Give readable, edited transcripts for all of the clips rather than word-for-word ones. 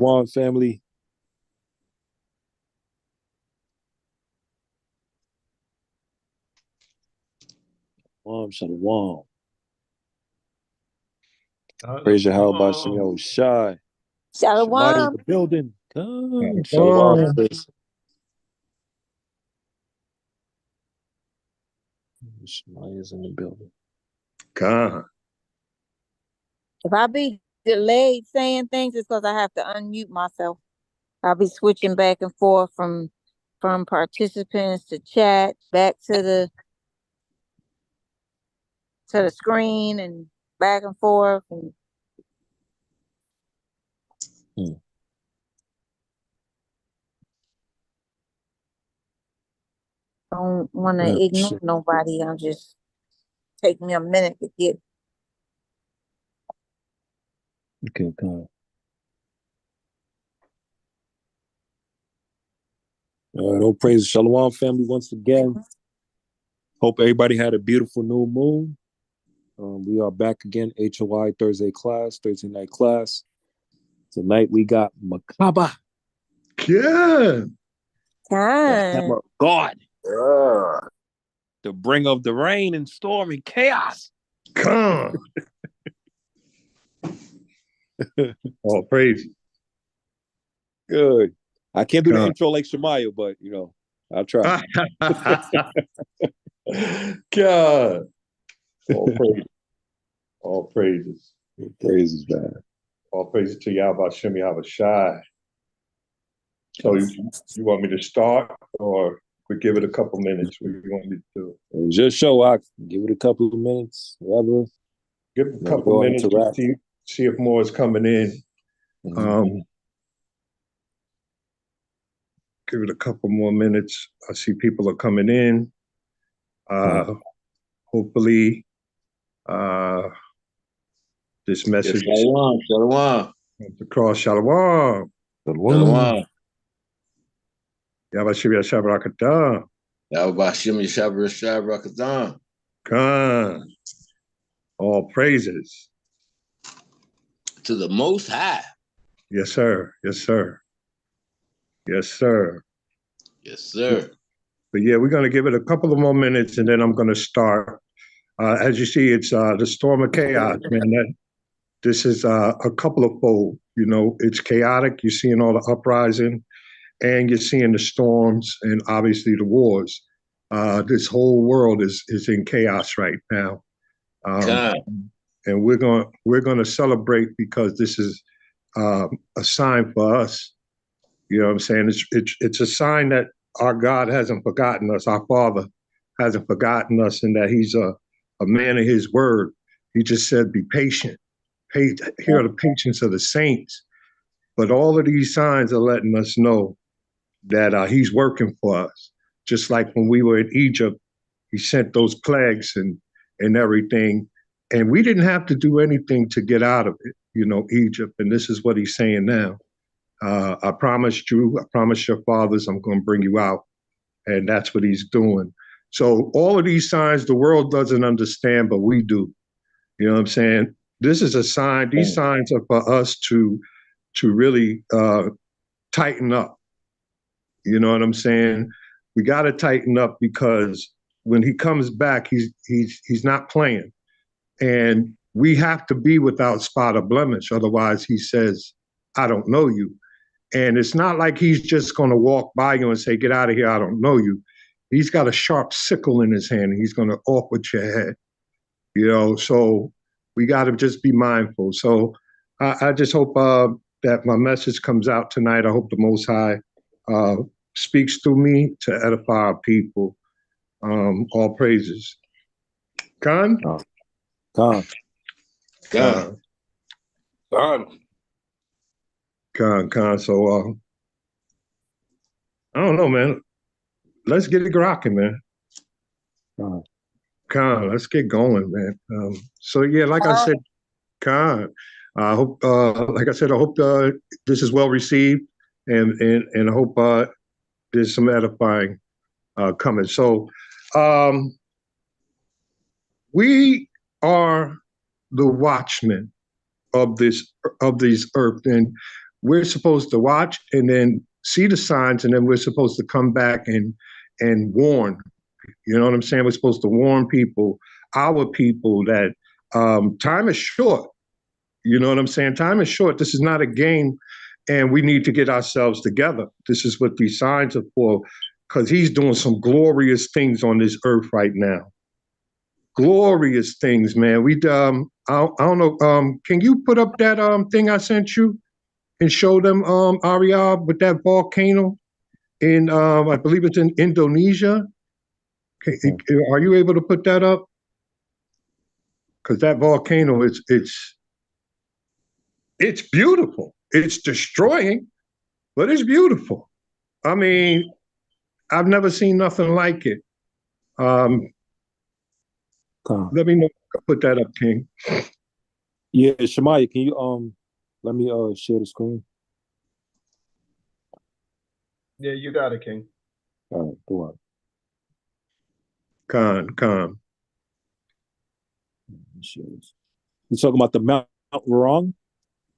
Shalom, family. Shalom. Praise Yahweh H.O.I. Shemaiah in Shalom. the building. Come. Shalom, sis. Shemaiah's in the building. Come. If I be delayed saying things, it's because I have to unmute myself. I'll be switching back and forth from participants to chat, back to the screen and back and forth. And don't want to ignore nobody. I'm just take me a minute to get. Okay, come. All right, all praise Shalom, family, once again. Hope everybody had a beautiful new moon. We are back again, H.O.I. Thursday night class. Tonight we got Makab. Yeah. The hammer of God. The bringer of the rain and storm and chaos. Come. All praise. Good. I can't do the intro like Shemaiah, but I'll try. God. All praises. All praises. All praises, man. All praises to Yahweh Shem H.O.I. So you want me to start, or we give it a couple minutes? What do you want me to do? Just show I give it a couple of minutes, whatever. Give it a couple of minutes to see if more is coming in. Give it a couple more minutes. I see people are coming in. Hopefully, this message Shalom. Across Shalom. Shalom. Yahweh Shem Yashabrakatan. Yahweh Shem Yashabrakatan. Khan. All praises to the Most High. Yes, sir. Yes, sir. Yes, sir. Yes, sir. But yeah, we're going to give it a couple of more minutes, and then I'm going to start. As you see, it's the storm of chaos, man. This is a couple of fold. It's chaotic. You're seeing all the uprising, and you're seeing the storms, and obviously the wars. This whole world is in chaos right now, and we're going to celebrate because this is a sign for us. You know what I'm saying? It's a sign that our God hasn't forgotten us. Our Father hasn't forgotten us, and that He's a man of His word. He just said, "Be patient. Here are the patience of the saints." But all of these signs are letting us know that He's working for us. Just like when we were in Egypt, He sent those plagues and everything, and we didn't have to do anything to get out of it. Egypt, and this is what He's saying now. I promised your fathers, I'm going to bring you out. And that's what He's doing. So all of these signs, the world doesn't understand, but we do. You know what I'm saying? This is a sign. These signs are for us to really tighten up. You know what I'm saying? We got to tighten up, because when He comes back, he's not playing. And we have to be without spot or blemish. Otherwise, He says, I don't know you. And it's not like He's just going to walk by you and say, get out of here, I don't know you. He's got a sharp sickle in His hand, and He's going to off with your head. So we got to just be mindful. So I just hope that my message comes out tonight. I hope the Most High speaks through me to edify our people. All praises. Khan? Khan. So I don't know, man. Let's get it rocking, man. Khan, let's get going, man. So yeah, like I said, Khan, I hope, like I said, I hope this is well received, and I hope there's some edifying coming. So we are the watchmen of this earth, and we're supposed to watch and then see the signs, and then we're supposed to come back and warn. You know what I'm saying? We're supposed to warn people, our people, that time is short. You know what I'm saying? Time is short. This is not a game, and we need to get ourselves together. This is what these signs are for, because he's doing some glorious things on this earth right now. Glorious things, man. I don't know. Can you put up that thing I sent you and show them, Aria, with that volcano in I believe it's in Indonesia? Are you able to put that up? Because that volcano it's beautiful. It's destroying, but it's beautiful. I mean, I've never seen nothing like it. Let me know if I can put that up, King. Yeah, Shemaiah, can you let me share the screen? Yeah, you got it, King. All right, go on. Con. You talking about the Mount Wrong?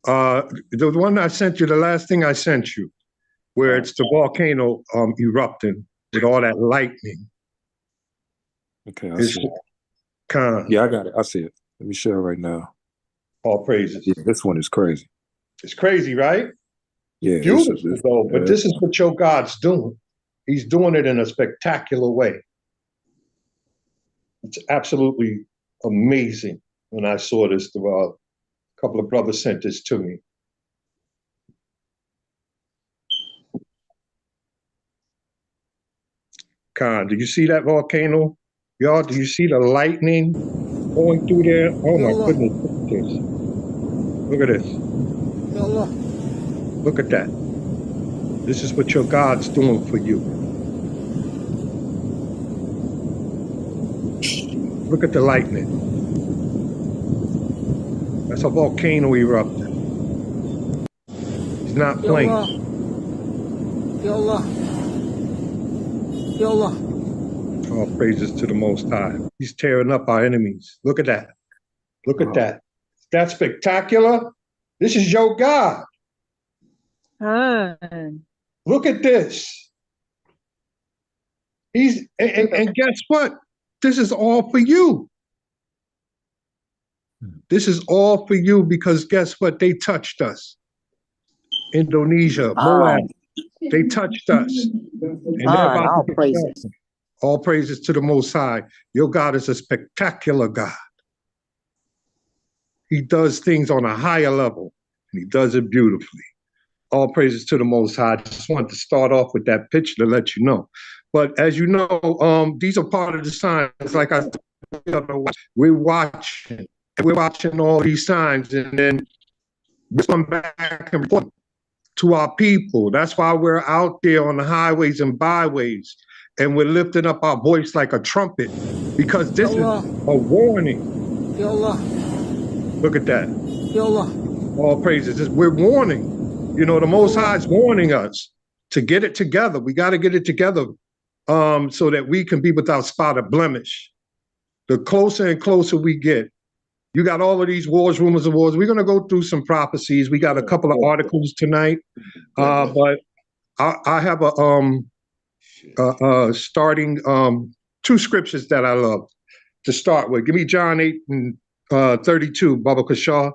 The one I sent you, the last thing I sent you, where it's the volcano erupting with all that lightning. Okay, I see it. Con. Yeah, I got it. I see it. Let me share it right now. All praises. Yeah, this one is crazy. It's crazy, right? Yeah, beautiful though. But this is what your God's doing. He's doing it in a spectacular way. It's absolutely amazing. When I saw this, a couple of brothers sent this to me. Khan, do you see that volcano? Y'all, do you see the lightning going through there? Oh my goodness, look at this. Look at this. Look at that. This is what your God's doing for you. Look at the lightning. That's a volcano erupting. He's not playing. All praises to the Most High. He's tearing up our enemies. Look at that. Look at that. That's spectacular. This is your God. Look at this. And guess what? This is all for you. This is all for you because guess what? They touched us. Indonesia, Moab, they touched us. And they're about all to get praises. done. All praises to the Most High. Your God is a spectacular God. He does things on a higher level, and he does it beautifully. All praises to the Most High. I just wanted to start off with that picture to let you know. But as you know, these are part of the signs. Like I said, we're watching all these signs, and then we come back and report to our people. That's why we're out there on the highways and byways, and we're lifting up our voice like a trumpet, because this is a warning. Look at that. All praises. We're warning. You know, the Most High is warning us to get it together. We got to get it together so that we can be without spot or blemish. The closer and closer we get, you got all of these wars, rumors of wars. We're going to go through some prophecies. We got a couple of articles tonight, but I have a starting two scriptures that I love to start with. Give me John 8 and 32, Baba Kashaw.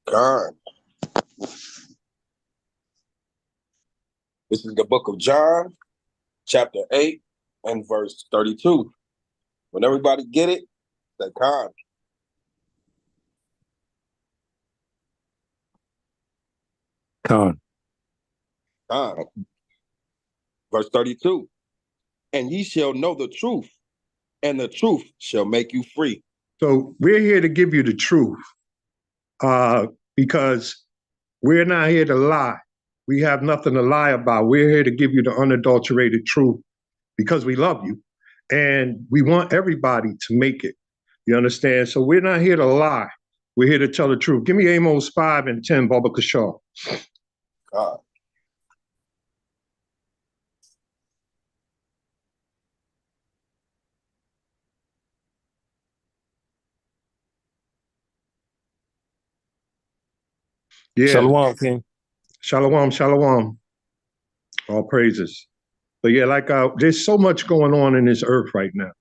God. This is the book of John, chapter 8 and verse 32. When everybody get it, say God. Con. God. Verse 32. And ye shall know the truth, and the truth shall make you free. So we're here to give you the truth because we're not here to lie. We have nothing to lie about. We're here to give you the unadulterated truth because we love you and we want everybody to make it. You understand? So we're not here to lie. We're here to tell the truth. Give me Amos 5 and 10, Baba Kashaw. God. Yeah. Shalom, King. Shalom, shalom. All praises. But yeah, like there's so much going on in this earth right now.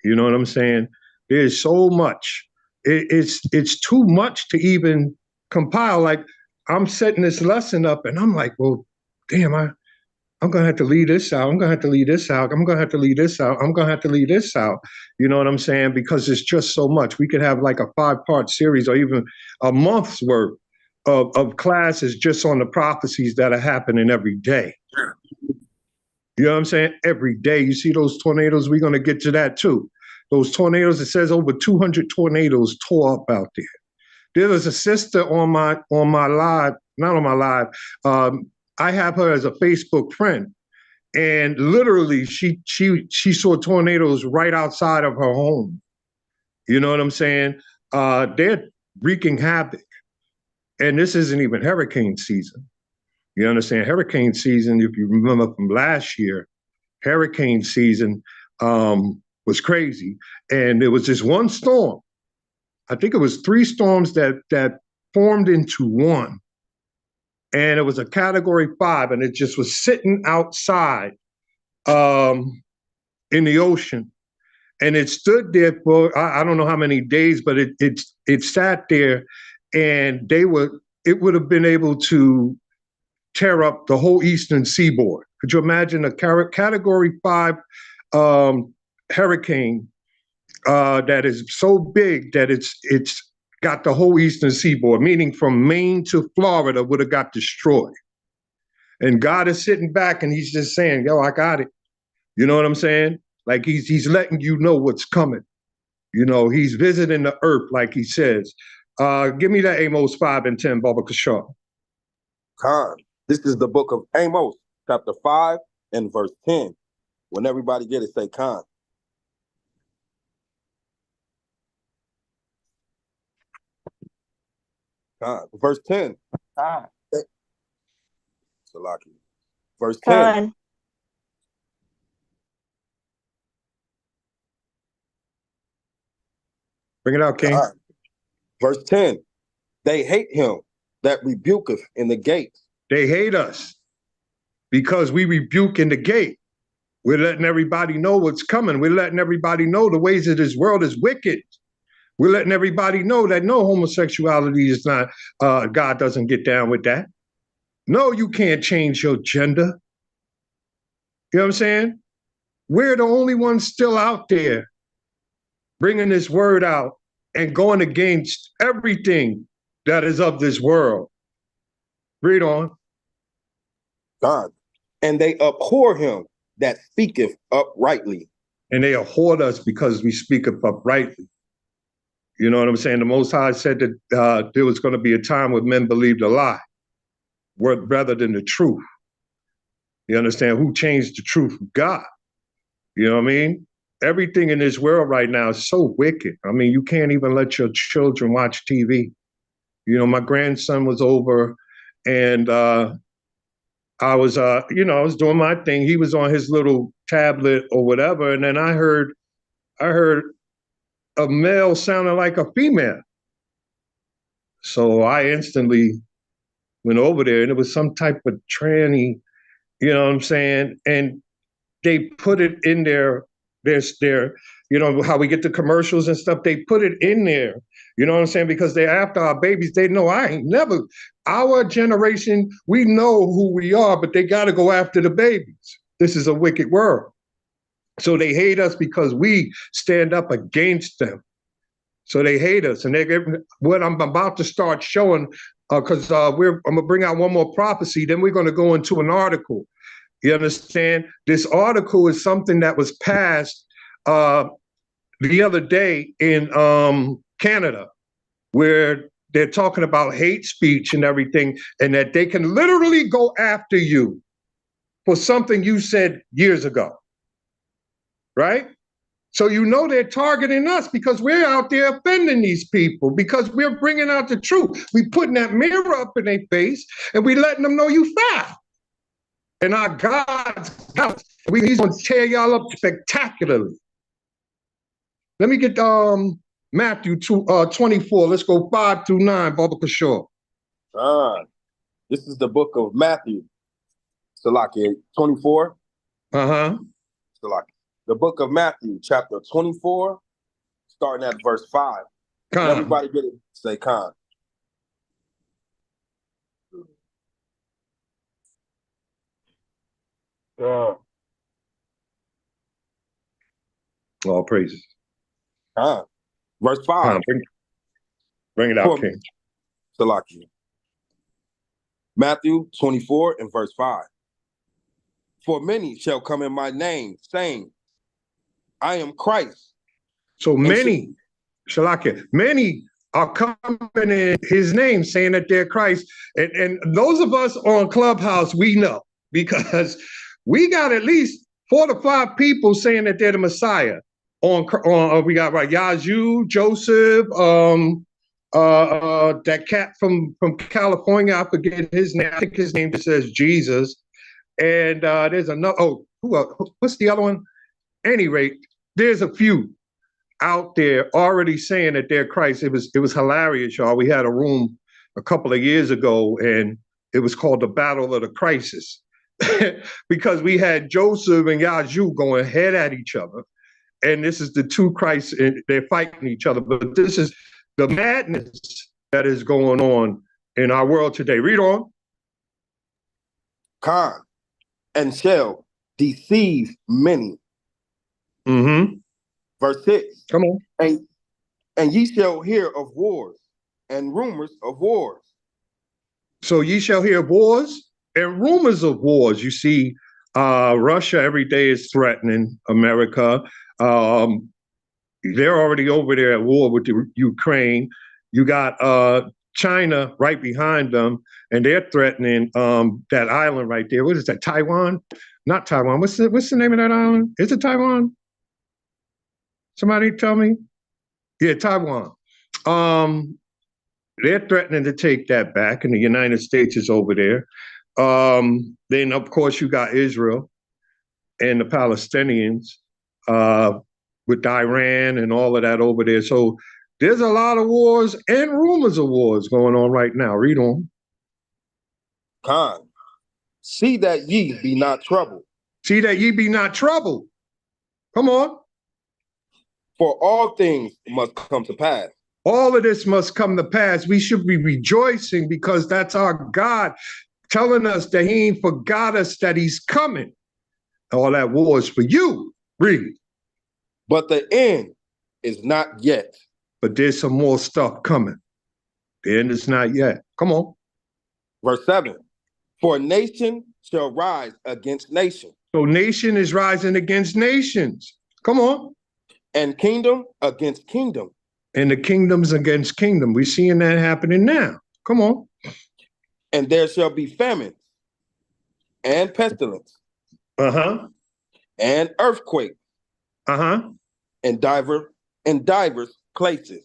You know what I'm saying? There's so much. It's too much to even compile. Like I'm setting this lesson up, and I'm like, well, damn, I'm gonna have to leave this out. I'm gonna have to leave this out. I'm gonna have to leave this out. I'm gonna have to leave this out. You know what I'm saying? Because it's just so much. We could have like a 5-part series or even a month's worth of classes just on the prophecies that are happening every day. You know what I'm saying? Every day. You see those tornadoes? We're gonna get to that too. Those tornadoes, it says over 200 tornadoes tore up out there. There was a sister on my live, not on my live. I have her as a Facebook friend, and literally she saw tornadoes right outside of her home. You know what I'm saying? They're wreaking havoc, and this isn't even hurricane season. You understand? Hurricane season, if you remember from last year, hurricane season was crazy, and there was this one storm. I think it was 3 storms that formed into one. And it was a category 5, and it just was sitting outside in the ocean. And it stood there for I don't know how many days, but it sat there, and it would have been able to tear up the whole eastern seaboard. Could you imagine a category 5 hurricane that is so big that it's got the whole eastern seaboard, meaning from Maine to Florida would have got destroyed. And God is sitting back and he's just saying, yo, I got it. You know what I'm saying? Like he's letting you know what's coming. You know, he's visiting the earth, like he says. Give me that Amos 5 and 10, Baba Kashar. Khan. This is the book of Amos, chapter 5 and verse 10. When everybody get it, say Khan. Khan. Verse 10. Khan. Salaki. Verse 10. Khan. Bring it out, King. Khan. Verse 10. They hate him that rebuketh in the gates. They hate us because we rebuke in the gate. We're letting everybody know what's coming. We're letting everybody know the ways of this world is wicked. We're letting everybody know that no, homosexuality is not, God doesn't get down with that. No, you can't change your gender. You know what I'm saying? We're the only ones still out there bringing this word out and going against everything that is of this world. Read on. God. And they abhor him that speaketh uprightly. And they abhorred us because we speak uprightly. You know what I'm saying? The Most High said that there was going to be a time when men believed a lie rather than the truth. You understand? Who changed the truth? God. You know what I mean? Everything in this world right now is so wicked. I mean, you can't even let your children watch TV. You know, my grandson was over, and I was doing my thing. He was on his little tablet or whatever, and then I heard a male sounding like a female. So I instantly went over there, and it was some type of tranny, you know what I'm saying? And they put it in their, you know, how we get the commercials and stuff, they put it in there, you know what I'm saying? Because they're after our babies. They know our generation, we know who we are, but they got to go after the babies. This is a wicked world. So they hate us because we stand up against them. So they hate us. And what I'm about to start showing, because I'm going to bring out one more prophecy, then we're going to go into an article. You understand? This article is something that was passed the other day in Canada, where they're talking about hate speech and everything, and that they can literally go after you for something you said years ago. Right? So you know they're targeting us because we're out there offending these people, because we're bringing out the truth. We putting that mirror up in their face, and we letting them know you foul. And our God's house, he's going to tear y'all up spectacularly. Let me get Matthew 24. Let's go 5 through 9, Baba Kashor. This is the book of Matthew, Salaki 24. Uh-huh. Salaki. The book of Matthew, chapter 24, starting at verse 5. Khan. Everybody get it? Say Khan. All praises. Khan. Verse 5. Khan, bring it out, King. Salaki. Matthew 24 and verse 5. For many shall come in my name, saying, I am Christ. So many, Shalakia, many are coming in his name saying that they're Christ. And those of us on Clubhouse, we know because we got at least 4 to 5 people saying that they're the Messiah. We got right, Yazoo, Joseph, that cat from California, I forget his name. I think his name just says Jesus. And there's another, what's the other one? Any rate, there's a few out there already saying that they're Christ. It was hilarious, y'all. We had a room a couple of years ago, and it was called the Battle of the Crisis because we had Joseph and Yazoo going head at each other, and this is the two Christs, and they're fighting each other. But this is the madness that is going on in our world today. Read on. Khan, and shall deceive many. Mm-hmm. Verse 6. Come on. And ye shall hear of wars and rumors of wars. So ye shall hear of wars and rumors of wars. You see, Russia every day is threatening America. They're already over there at war with the Ukraine. You got China right behind them, and they're threatening that island right there. What is that? Taiwan? Not Taiwan. What's the name of that island? Is it Taiwan? Somebody tell me. Yeah, Taiwan. They're threatening to take that back, and the United States is over there. Then, of course, you got Israel and the Palestinians with Iran and all of that over there. So there's a lot of wars and rumors of wars going on right now. Read on. Khan, see that ye be not troubled. See that ye be not troubled. Come on. For all things must come to pass. All of this must come to pass. We should be rejoicing because that's our God telling us that he ain't forgot us, that he's coming. All that war is for you. Read. But the end is not yet. But there's some more stuff coming. The end is not yet. Come on. Verse 7. For nation shall rise against nation. So nation is rising against nations. Come on. And kingdom against kingdom. And the kingdoms against kingdom. We're seeing that happening now. Come on. And there shall be famine and pestilence. Uh-huh. And earthquake. Uh-huh. In divers places.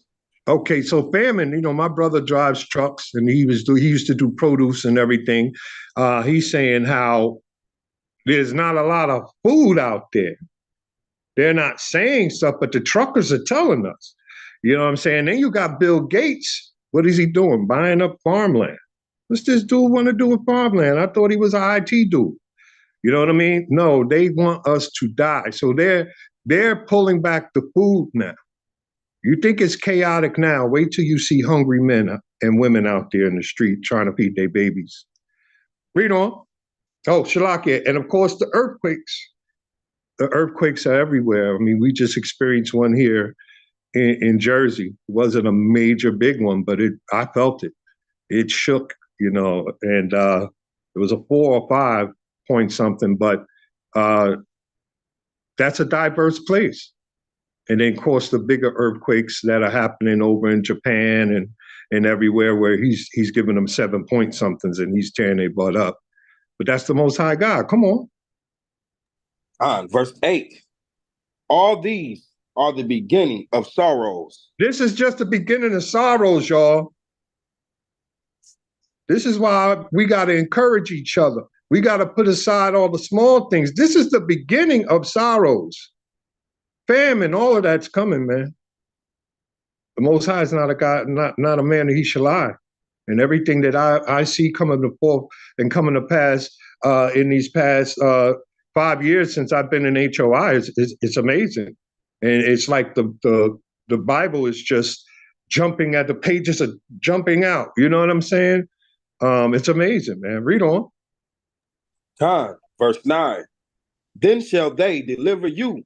Okay, so famine, my brother drives trucks and he used to do produce and everything. He's saying how there's not a lot of food out there. They're not saying stuff, but the truckers are telling us. You know what I'm saying? Then you got Bill Gates. What is he doing? Buying up farmland. What's this dude want to do with farmland? I thought he was an IT dude. You know what I mean? No, they want us to die. So they're pulling back the food now. You think it's chaotic now? Wait till you see hungry men and women out there in the street trying to feed their babies. Read on. Oh, Shalakia. And of course, the earthquakes. The earthquakes are everywhere. I mean, we just experienced one here in Jersey. It wasn't a major big one, but I felt it. It shook, and it was a 4 or 5 point something, but that's a diverse place. And then, of course, the bigger earthquakes that are happening over in Japan and everywhere where he's giving them 7 point somethings and he's tearing their butt up. But that's the Most High God. Come on. Verse 8. All these are the beginning of sorrows. This is just the beginning of sorrows, y'all. This is why we got to encourage each other. We got to put aside all the small things. This is the beginning of sorrows. Famine, all of that's coming, man. The Most High is not a God, not a man that he shall lie. And everything that I see coming to forth and coming to pass in these past 5 years since I've been in HOI it's amazing. And it's like the Bible is just jumping at the pages of jumping out. You know what I'm saying? It's amazing, man. Read on. Time, verse 9. Then shall they deliver you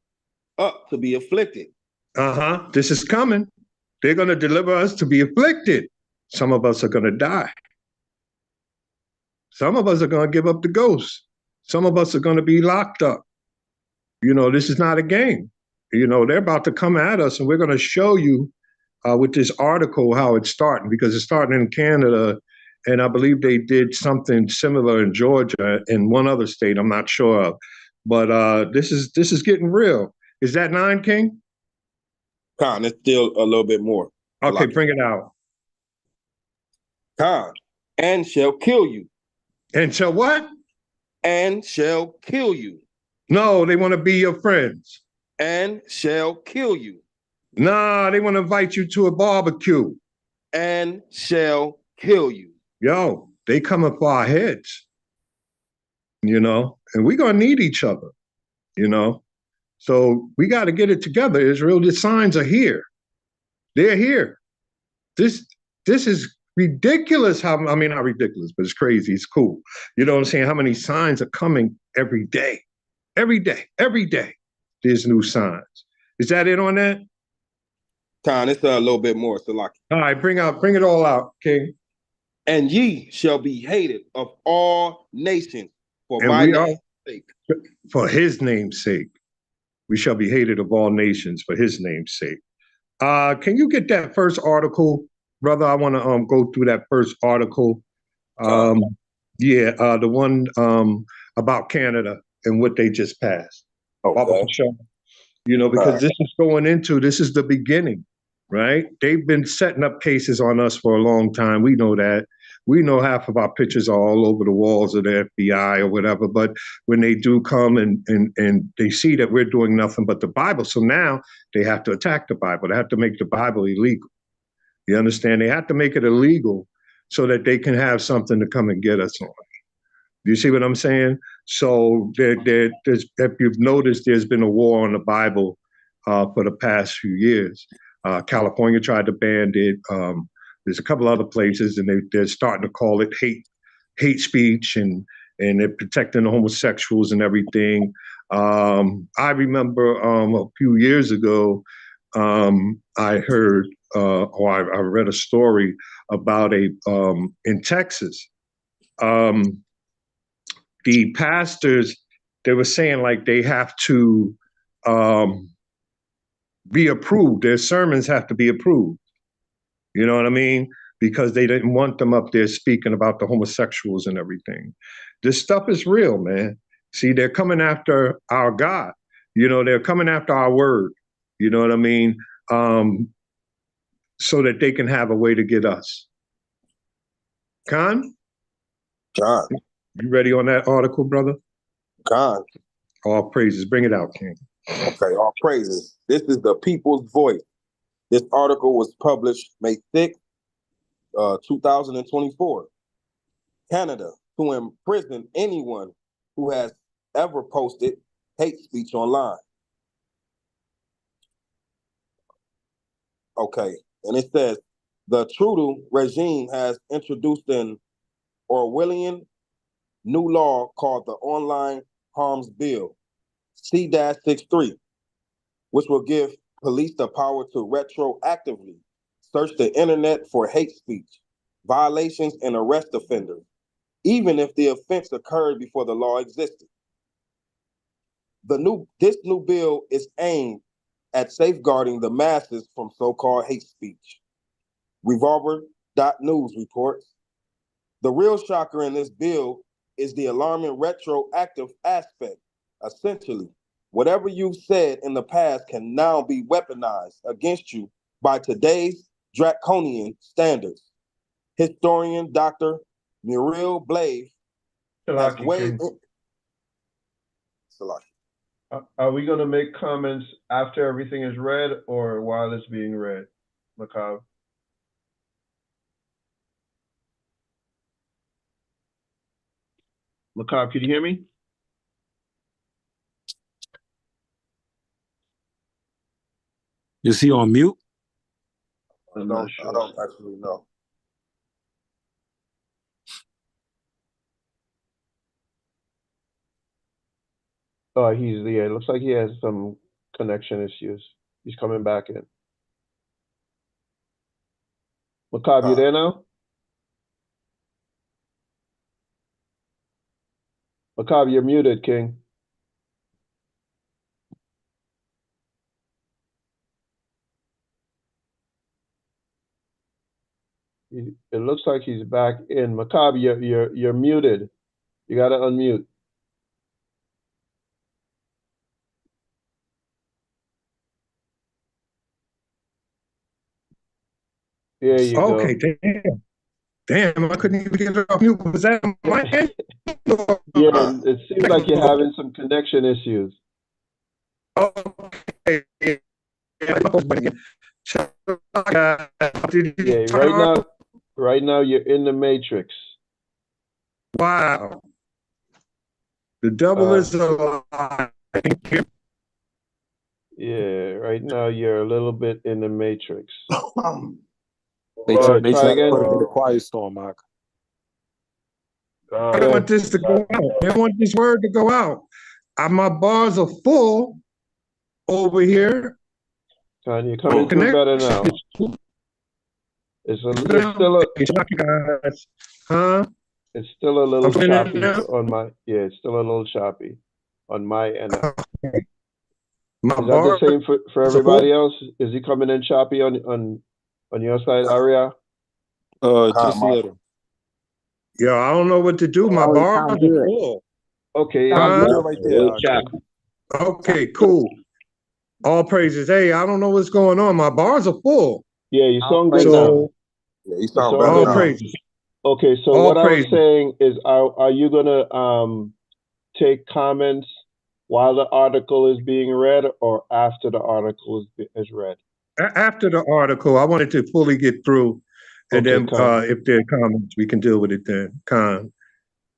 up to be afflicted. Uh-huh. This is coming. They're going to deliver us to be afflicted. Some of us are going to die. Some of us are going to give up the ghost. Some of us are going to be locked up. You know, this is not a game. You know, they're about to come at us, and we're going to show you with this article how it's starting, because it's starting in Canada, and I believe they did something similar in Georgia and one other state I'm not sure of. But this is getting real. Is that 9, King? Khan, it's still a little bit more. Okay, bring it out. Khan, and shall kill you. And shall what? And shall kill you. No, they want to be your friends. And shall kill you. Nah, they want to invite you to a barbecue. And shall kill you. Yo, they coming for our heads, you know, and we're going to need each other, you know. So we got to get it together, Israel. The signs are here. They're here. This is ridiculous. I mean, not ridiculous, but it's crazy. It's cool. You know what I'm saying? How many signs are coming every day? Every day. Every day. There's new signs. Is that it on that? Khan, it's a little bit more. Salaki. All right, bring it all out, King. And ye shall be hated of all nations for and my name's sake. For his name's sake. We shall be hated of all nations for his name's sake. Can you get that first article, brother? I want to go through that first article. The one about Canada and what they just passed. Okay. You know, because this is the beginning, right? They've been setting up cases on us for a long time. We know that. We know half of our pictures are all over the walls of the FBI or whatever, but when they do come and they see that we're doing nothing but the Bible, so now they have to attack the Bible. They have to make the Bible illegal. You understand? They have to make it illegal so that they can have something to come and get us on. Do you see what I'm saying? So there's, if you've noticed, there's been a war on the Bible for the past few years. California tried to ban it. There's a couple other places, and they're starting to call it hate speech, and they're protecting the homosexuals and everything. I remember a few years ago, I heard or I read a story about in Texas. The pastors, they were saying like they have to be approved. Their sermons have to be approved. You know what I mean? Because they didn't want them up there speaking about the homosexuals and everything. This stuff is real, man. See, they're coming after our God. You know, they're coming after our word. You know what I mean? So that they can have a way to get us. Khan? Khan. You ready on that article, brother? Khan. All praises. Bring it out, King. Okay, all praises. This is the People's Voice. This article was published May 6th, 2024. Canada to imprison anyone who has ever posted hate speech online. Okay, and it says, the Trudeau regime has introduced an Orwellian new law called the Online Harms Bill, C-63, which will give police the power to retroactively search the internet for hate speech, violations, and arrest offenders, even if the offense occurred before the law existed. This new bill is aimed at safeguarding the masses from so-called hate speech. Revolver.news reports. The real shocker in this bill is the alarming retroactive aspect. Essentially, whatever you've said in the past can now be weaponized against you by today's draconian standards. Historian Dr. Muriel Blave has weighed in. Are we going to make comments after everything is read or while it's being read, Makab? Makab, can you hear me? Is he on mute? I'm not sure. I don't actually know. Oh, it looks like he has some connection issues. He's coming back in. Makab, you there now? Makab, you're muted, King. It looks like he's back in. Makab, you're muted. You gotta unmute. There you Okay, go. damn, I couldn't even get it off mute. Was that my end? Yeah, it seems like you're having some connection issues. Okay. Yeah, right now you're in the matrix. Wow. The devil is a lie. Yeah, right now you're a little bit in the matrix. They All right, try try to again. put him in the quiet storm, Mark. I don't want this to go out. They want this word to go out. My bars are full over here. Con, you're coming through better now. It's still a little choppy on my. Yeah, it's still a little choppy on my end. Okay. Is that the same for everybody else? Is he coming in choppy on your side, Aria? Just a little. Yeah, I don't know what to do. My Oh, it bars sounds are good. full. Okay, You're good right there. Okay, cool. All praises. Hey, I don't know what's going on. My bars are full. Yeah, you sound good now. So, Yeah, you sound better all now. praises. Okay, so All what I was praises. saying is, are you gonna take comments while the article is being read, or after the article is read? After the article, I wanted to fully get through, and Okay, then Con. if there are comments, we can deal with it then.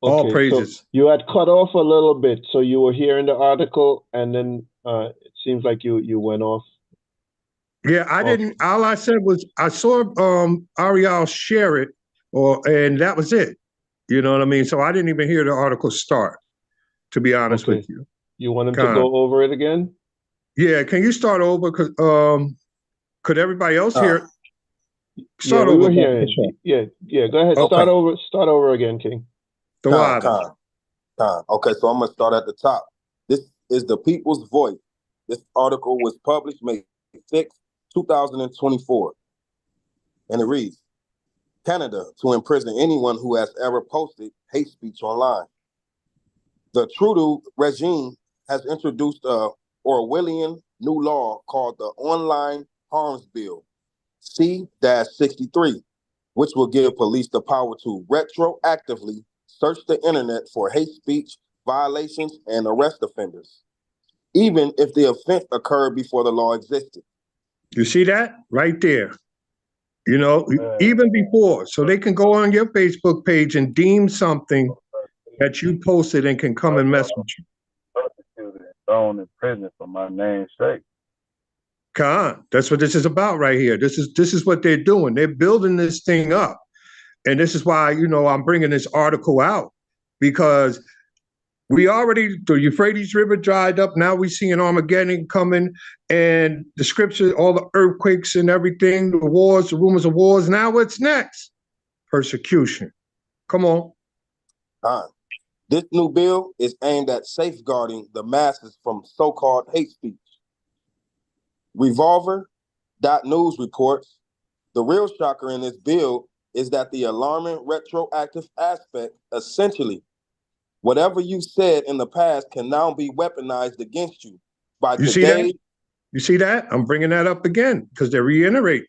All Okay, praises. so you had cut off a little bit, so you were hearing the article, and then it seems like you went off. Yeah, I didn't. All I said was I saw Ariel share it, and that was it. You know what I mean? So I didn't even hear the article start. To be honest with you. You want him to go over it again? Yeah, can you start over? Could everybody else hear it? Start we over. were hearing. Yeah. Go ahead. Okay. Start over again, King. Okay, so I'm gonna start at the top. This is the People's Voice. This article was published May 6, 2024. And it reads, Canada to imprison anyone who has ever posted hate speech online. The Trudeau regime has introduced a Orwellian new law called the Online Harms Bill, C-63, which will give police the power to retroactively search the internet for hate speech, violations, and arrest offenders, even if the offense occurred before the law existed. You see that right there? You know, even before, so they can go on your Facebook page and deem something that you posted and can come and mess with you. Thrown in prison for my name's sake. That's what this is about right here. This is what they're doing. They're building this thing up, and this is why I'm bringing this article out, because the Euphrates River dried up. Now we see an Armageddon coming, and the scripture, all the earthquakes and everything, the wars, the rumors of wars. Now what's next? Persecution. Come on. This new bill is aimed at safeguarding the masses from so-called hate speech. Revolver.news reports, the real shocker in this bill is that the alarming retroactive aspect, essentially, whatever you said in the past can now be weaponized against you by today. You see that? I'm bringing that up again because they're reiterating.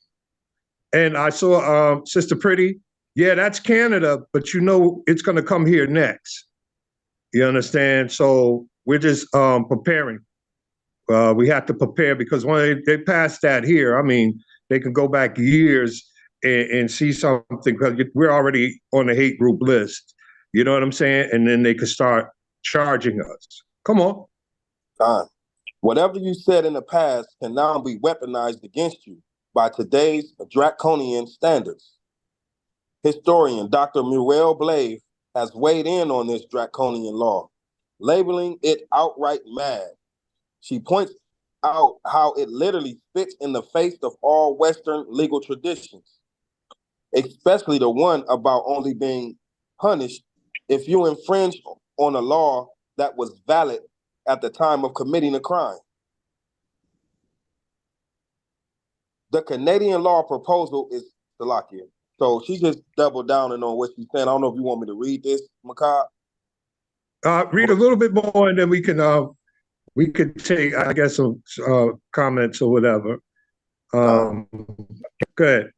And I saw Sister Pretty. Yeah, that's Canada, but it's going to come here next. You understand? So we're just preparing. We have to prepare because when they pass that here, I mean, they can go back years and see something because we're already on the hate group list. You know what I'm saying? And then they could start charging us. Come on. Whatever you said in the past can now be weaponized against you by today's draconian standards. Historian Dr. Muriel Blave has weighed in on this draconian law, labeling it outright mad. She points out how it literally spits in the face of all Western legal traditions, especially the one about only being punished if you infringe on a law that was valid at the time of committing a crime. The Canadian law proposal is Salakia. So she just doubled down on what she's saying. I don't know if you want me to read this, Makab. Read a little bit more, and then we could take, I guess, some comments or whatever. Go ahead.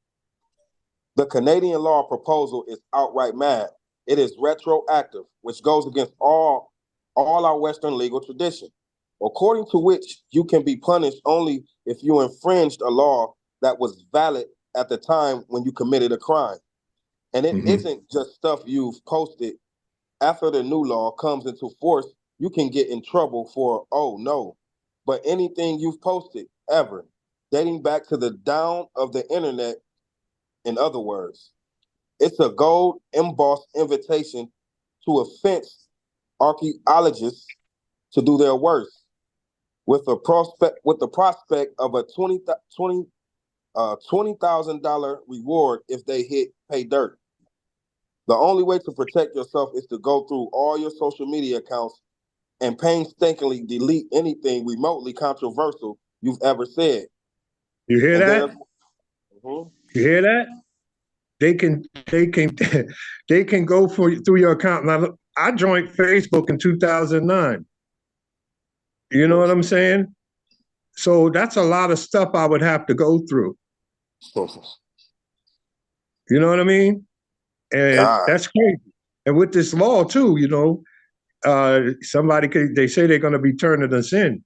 The Canadian law proposal is outright mad. It is retroactive, which goes against all our Western legal tradition, according to which you can be punished only if you infringed a law that was valid at the time when you committed a crime. And it isn't just stuff you've posted. After the new law comes into force, you can get in trouble for, oh no, but anything you've posted ever, dating back to the dawn of the internet, in other words. It's a gold embossed invitation to offense archaeologists to do their worst, with the prospect of a $20,000 reward if they hit pay dirt. The only way to protect yourself is to go through all your social media accounts and painstakingly delete anything remotely controversial you've ever said. You hear that? You hear that? They can they can go through your account. Now, I joined Facebook in 2009. You know what I'm saying? So that's a lot of stuff I would have to go through. You know what I mean? And that's crazy. And with this law too, you know, they say they're going to be turning us in.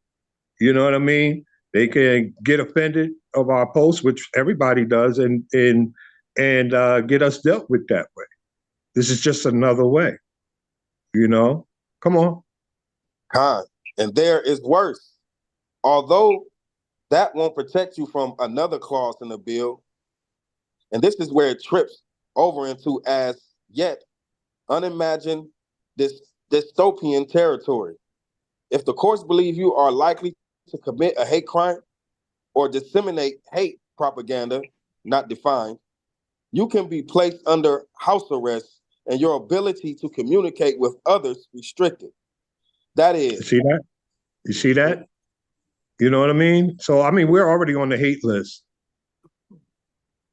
You know what I mean? They can get offended of our posts, which everybody does, and get us dealt with that way. This is just another way. You know? Come on. And there is worse. Although that won't protect you from another clause in the bill, and this is where it trips over into as yet unimagined dystopian territory. If the courts believe you are likely to commit a hate crime or disseminate hate propaganda, not defined, you can be placed under house arrest and your ability to communicate with others restricted. That is. You see that? You see that? You know what I mean? So, I mean, we're already on the hate list.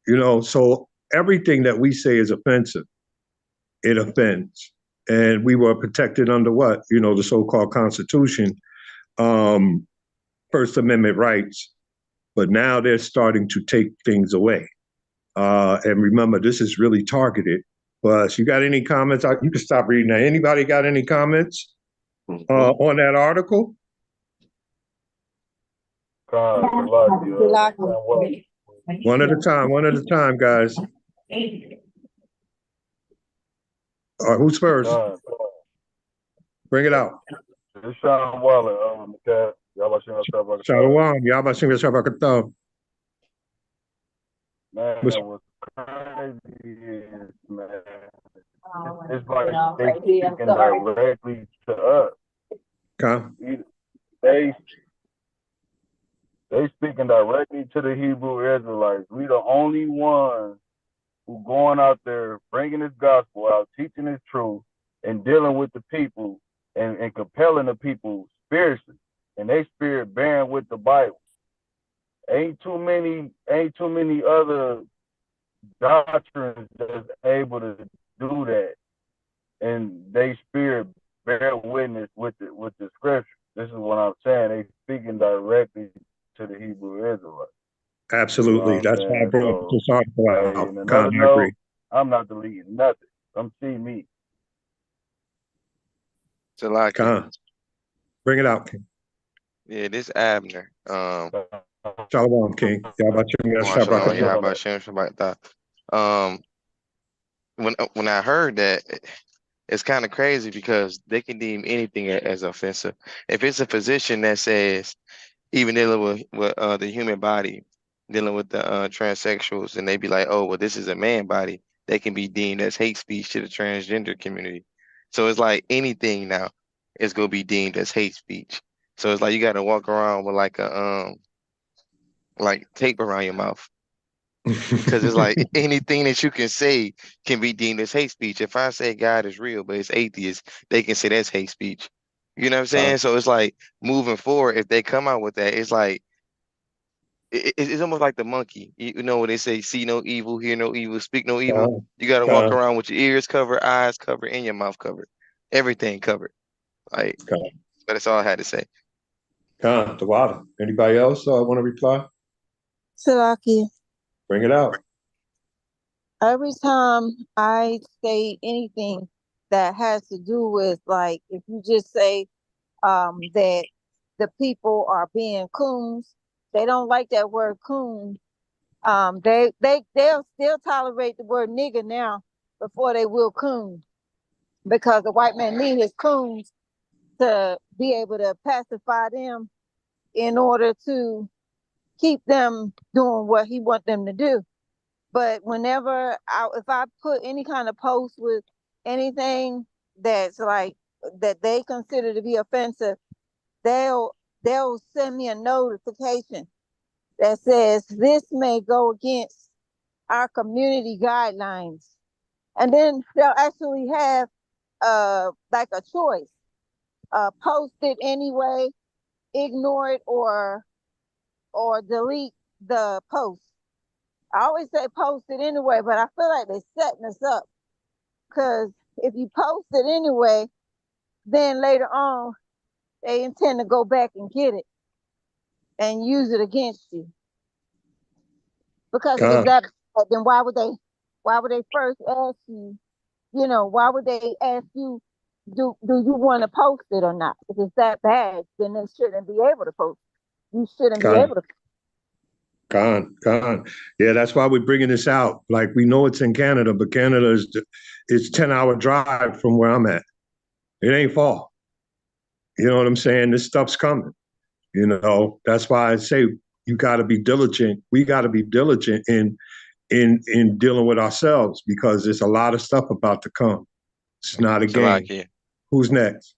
You know, so everything that we say is offensive. It offends. And we were protected under what? You know, the so-called Constitution, First Amendment rights. But now they're starting to take things away. And remember, this is really targeted. But you got any comments? You can stop reading that. Anybody got any comments on that article? One at a time, guys. Who's first? Bring it out. It's Sean Waller, Makab. Shalom, Yabashim Yashabakatam. Man, what's crazy is, man, it's like they speaking directly to us. They speaking directly to the Hebrew Israelites. We the only ones who going out there bringing this gospel out, teaching this truth, and dealing with the people and compelling the people spiritually, and they spirit bearing with the Bible. Ain't too many other doctrines that's able to do that, and they spirit bear witness with the scripture. This is what I'm saying. They speaking directly to the Hebrew Israelites. Absolutely. You know that's why I brought this article out. Another note, I'm not deleting nothing. Come see me. Bring it out, King. Yeah, this Abner. Shalom, King. When I heard that, it's kind of crazy because they can deem anything as offensive. If it's a physician that says, even dealing with the human body, dealing with the transsexuals, and they be like, oh, well, this is a man body, they can be deemed as hate speech to the transgender community. So it's like anything now is gonna be deemed as hate speech. So it's like you got to walk around with like a like tape around your mouth because it's like anything that you can say can be deemed as hate speech. If I say God is real, but it's atheist, they can say that's hate speech. You know what I'm saying? So it's like moving forward, if they come out with that, it's like it's almost like the monkey. You know when they say, "See no evil, hear no evil, speak no evil." You got to walk around with your ears covered, eyes covered, and your mouth covered, everything covered. Like, but that's all I had to say. The water. Anybody else want to reply? Salaki. Bring it out. Every time I say anything that has to do with, like, if you just say that the people are being coons, they don't like that word coon. They'll still tolerate the word nigger now before they will coon, because the white man need his coons to be able to pacify them in order to keep them doing what he want them to do. But if I put any kind of post with anything that's like that they consider to be offensive, they'll send me a notification that says this may go against our community guidelines, and then they'll actually have like a choice: post it anyway, ignore it, or delete the post. I always say post it anyway, but I feel like they're setting us up, because if you post it anyway, then later on they intend to go back and get it and use it against you. Because if it's that bad, then why would they first ask you, why would they ask you, do you want to post it or not? If it's that bad, then they shouldn't be able to post it. You shouldn't be able to. Gone. Yeah, that's why we're bringing this out. Like, we know it's in Canada, but Canada is 10-hour drive from where I'm at. It ain't far. You know what I'm saying? This stuff's coming. That's why I say you got to be diligent. We got to be diligent in dealing with ourselves, because there's a lot of stuff about to come. It's not a game. Who's next?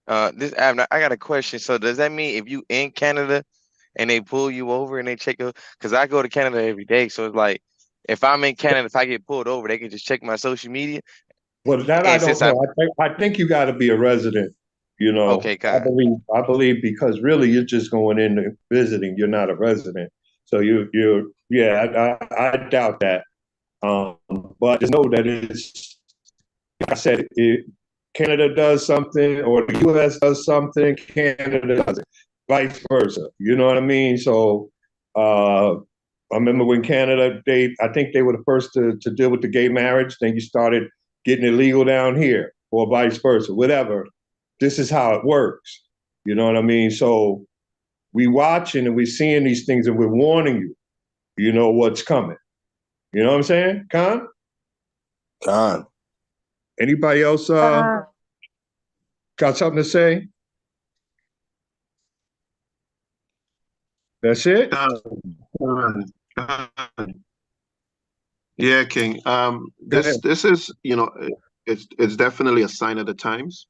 This Abner, I got a question. So does that mean if you in Canada and they pull you over and they check you? Because I go to Canada every day, so it's like if I'm in Canada, if I get pulled over, they can just check my social media. Well, that I don't know. I think you got to be a resident. Okay, I believe because really you're just going in and visiting. You're not a resident, so I doubt that. But just know that it's, like I said, Canada does something or the U.S. does something, Canada does it, vice versa. You know what I mean? So I remember when Canada, I think they were the first to deal with the gay marriage. Then you started getting it legal down here, or vice versa, whatever. This is how it works. You know what I mean? So we watching and we seeing these things and we're warning you. You know what's coming. You know what I'm saying, Khan? Anybody else got something to say? That's it? Yeah, King. This is, it's definitely a sign of the times.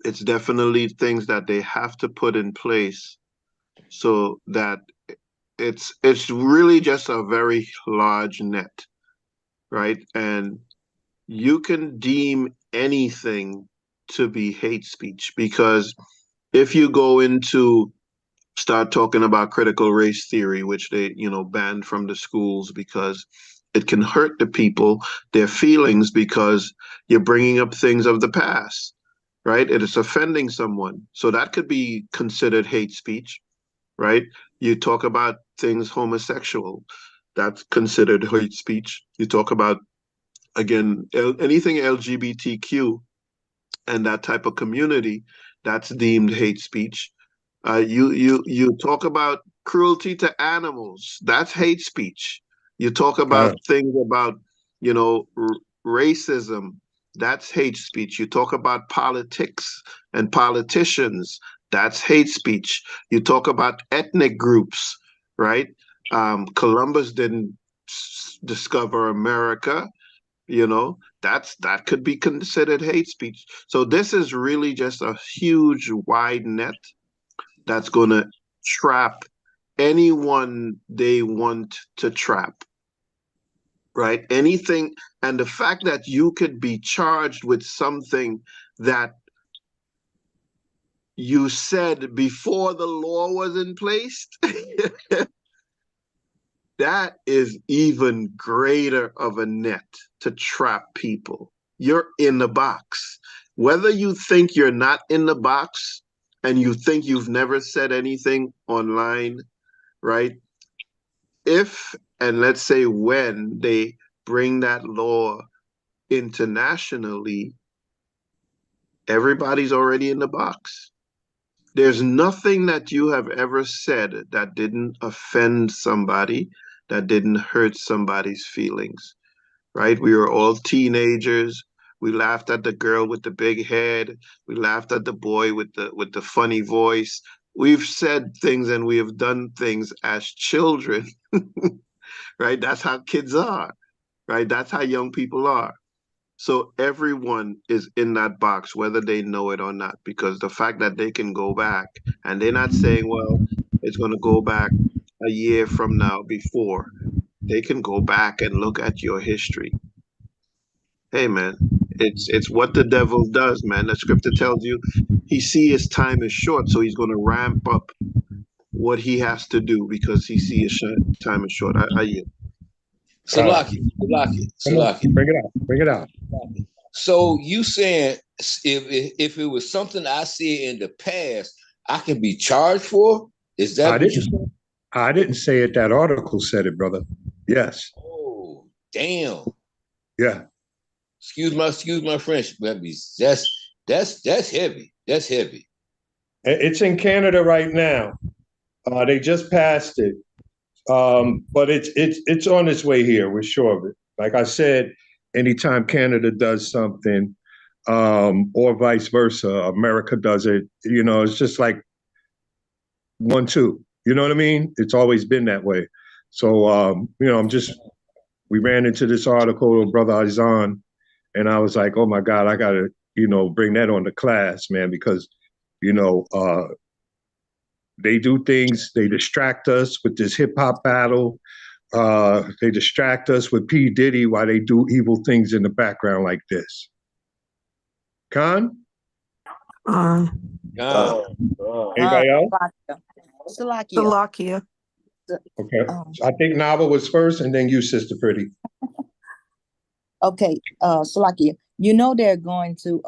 It's definitely things that they have to put in place so that it's really just a very large net, right? And you can deem anything to be hate speech, because if you go into start talking about critical race theory, which they, banned from the schools because it can hurt the people, their feelings, because you're bringing up things of the past, right? It is offending someone. So that could be considered hate speech, right? You talk about things homosexual, that's considered hate speech. You talk about, again, anything LGBTQ and that type of community, that's deemed hate speech. You talk about cruelty to animals. That's hate speech. You talk about things about racism. that's hate speech. You talk about politics and politicians, that's hate speech. You talk about ethnic groups, right? Columbus didn't discover America, you know, that could be considered hate speech. So this is really just a huge wide net that's going to trap anyone they want to trap, right? Anything. And the fact that you could be charged with something that you said before the law was in place, that is even greater of a net to trap people. You're in the box. Whether you think you're not in the box and you think you've never said anything online, right? If, and let's say when they bring that law internationally, everybody's already in the box. There's nothing that you have ever said that didn't offend somebody, that didn't hurt somebody's feelings, right? We were all teenagers. We laughed at the girl with the big head. We laughed at the boy with the funny voice. We've said things and we have done things as children, right? That's how kids are, right? That's how young people are. So everyone is in that box, whether they know it or not, because the fact that they can go back and they're not saying, well, it's going to go back a year from now before. They can go back and look at your history. Hey, man, it's what the devil does, man. The scripture tells you he see his time is short, so he's going to ramp up what he has to do because he see his time is short. I yield. Salaki, Come on, bring it out. Bring it out. So you saying if it was something I said in the past, I can be charged for? Is that what you said? I didn't say it. That article said it, brother. Yes. Oh, damn. Yeah. Excuse my French, baby. That's heavy. That's heavy. It's in Canada right now. They just passed it, but it's on its way here. We're sure of it. Like I said, anytime Canada does something, or vice versa, America does it. You know, it's just like 1-2. You know what I mean? It's always been that way. So, you know, we ran into this article of Brother Izan, and I was like, oh my God, I got to, you know, bring that on the class, man, because, you know, they do things, they distract us with this hip hop battle. They distract us with P. Diddy while they do evil things in the background like this. Khan? Anybody else? Salakia. Okay. I think Nava was first and then you, Sister Pretty. Okay, Salakia, you know they're going to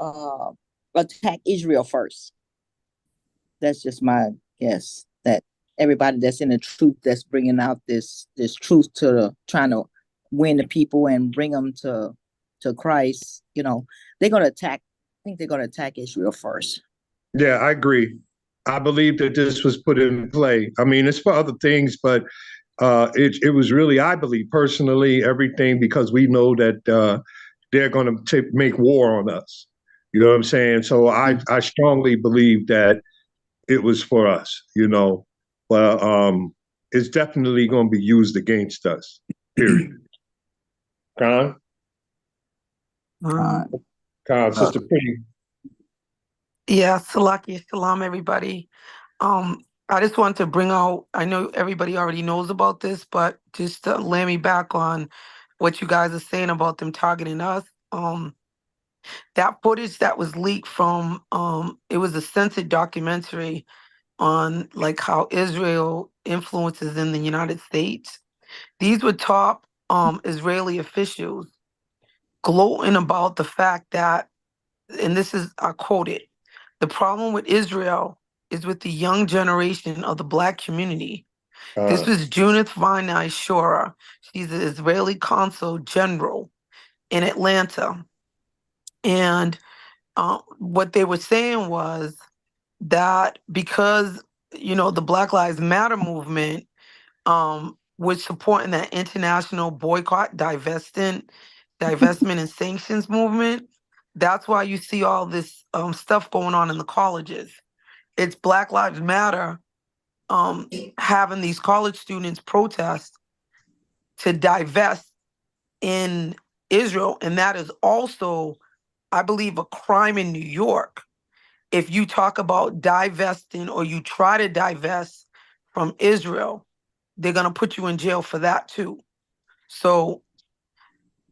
attack Israel first. That's just my guess, that everybody that's in the truth, that's bringing out this truth trying to win the people and bring them to Christ, you know, they're going to attack. I think they're going to attack Israel first. Yeah, I agree. I believe that this was put in play. I mean, it's for other things, but it was really, I believe personally, everything, because we know that they're going to make war on us. You know what I'm saying? So I strongly believe that it was for us, you know, but it's definitely going to be used against us, period. Khan, Sister Pretty. Yeah, Salakia, shalom, everybody. I just want to bring out, I know everybody already knows about this, but just to lay me back on what you guys are saying about them targeting us. That footage that was leaked from, it was a censored documentary on like how Israel influences in the United States. These were top Israeli officials gloating about the fact that, and this is, I quote it, the problem with Israel is with the young generation of the Black community. This was Junith Vinay Shora. She's the Israeli consul general in Atlanta. And what they were saying was that because, you know, the Black Lives Matter movement was supporting that international boycott, divestment and sanctions movement, That's why you see all this stuff going on in the colleges. It's Black Lives Matter having these college students protest to divest in Israel. And that is also, I believe, a crime in New York. If you talk about divesting or you try to divest from Israel, they're going to put you in jail for that too. So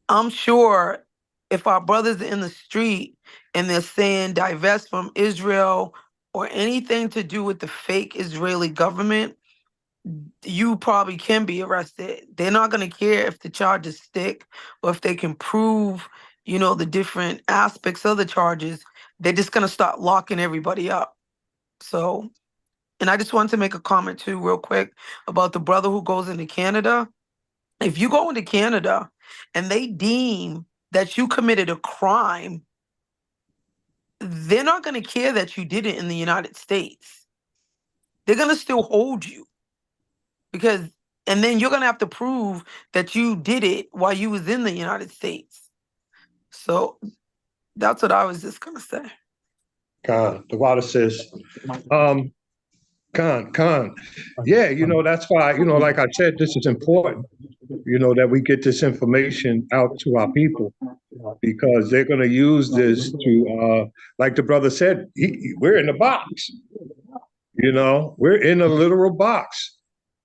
I'm sure if our brothers are in the street and they're saying divest from Israel or anything to do with the fake Israeli government, you probably can be arrested. They're not going to care if the charges stick or if they can prove, the different aspects of the charges. They're just going to start locking everybody up. So, and I just wanted to make a comment too, real quick, about the brother who goes into Canada. If you go into Canada and they deem that you committed a crime, they're not going to care that you did it in the United States. They're going to still hold you and then you're going to have to prove that you did it while you was in the United States. So that's what I was just going to say. Khan, the water says, Khan. Yeah, that's why, like I said, this is important, that we get this information out to our people, because they're going to use this to, like the brother said, we're in the box. We're in a literal box.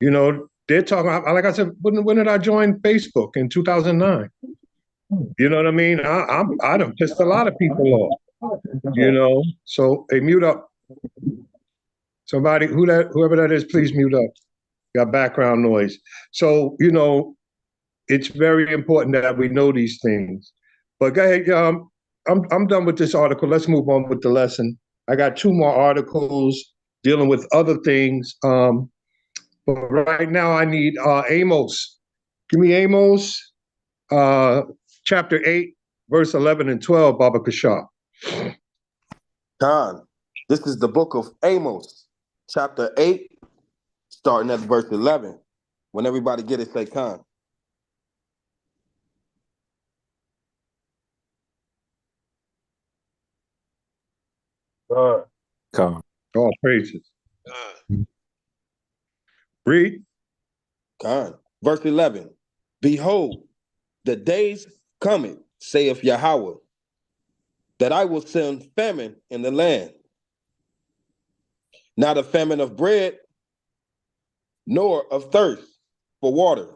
They're talking, like I said, when did I join Facebook? In 2009. You know what I mean? I done pissed a lot of people off, So, hey, mute up. Somebody, whoever that is, please mute up. Got background noise. So, it's very important that we know these things. But go ahead, I'm done with this article. Let's move on with the lesson. I got 2 more articles dealing with other things. But right now I need Amos. Give me Amos, chapter 8, verse 11 and 12, Baba Kashar. Khan, this is the book of Amos, chapter 8, starting at verse 11. When everybody get it, say Khan. Khan. All praises. Read. Khan. Verse 11. Behold, the days coming, saith Yahweh, that I will send famine in the land. Not a famine of bread, nor of thirst for water,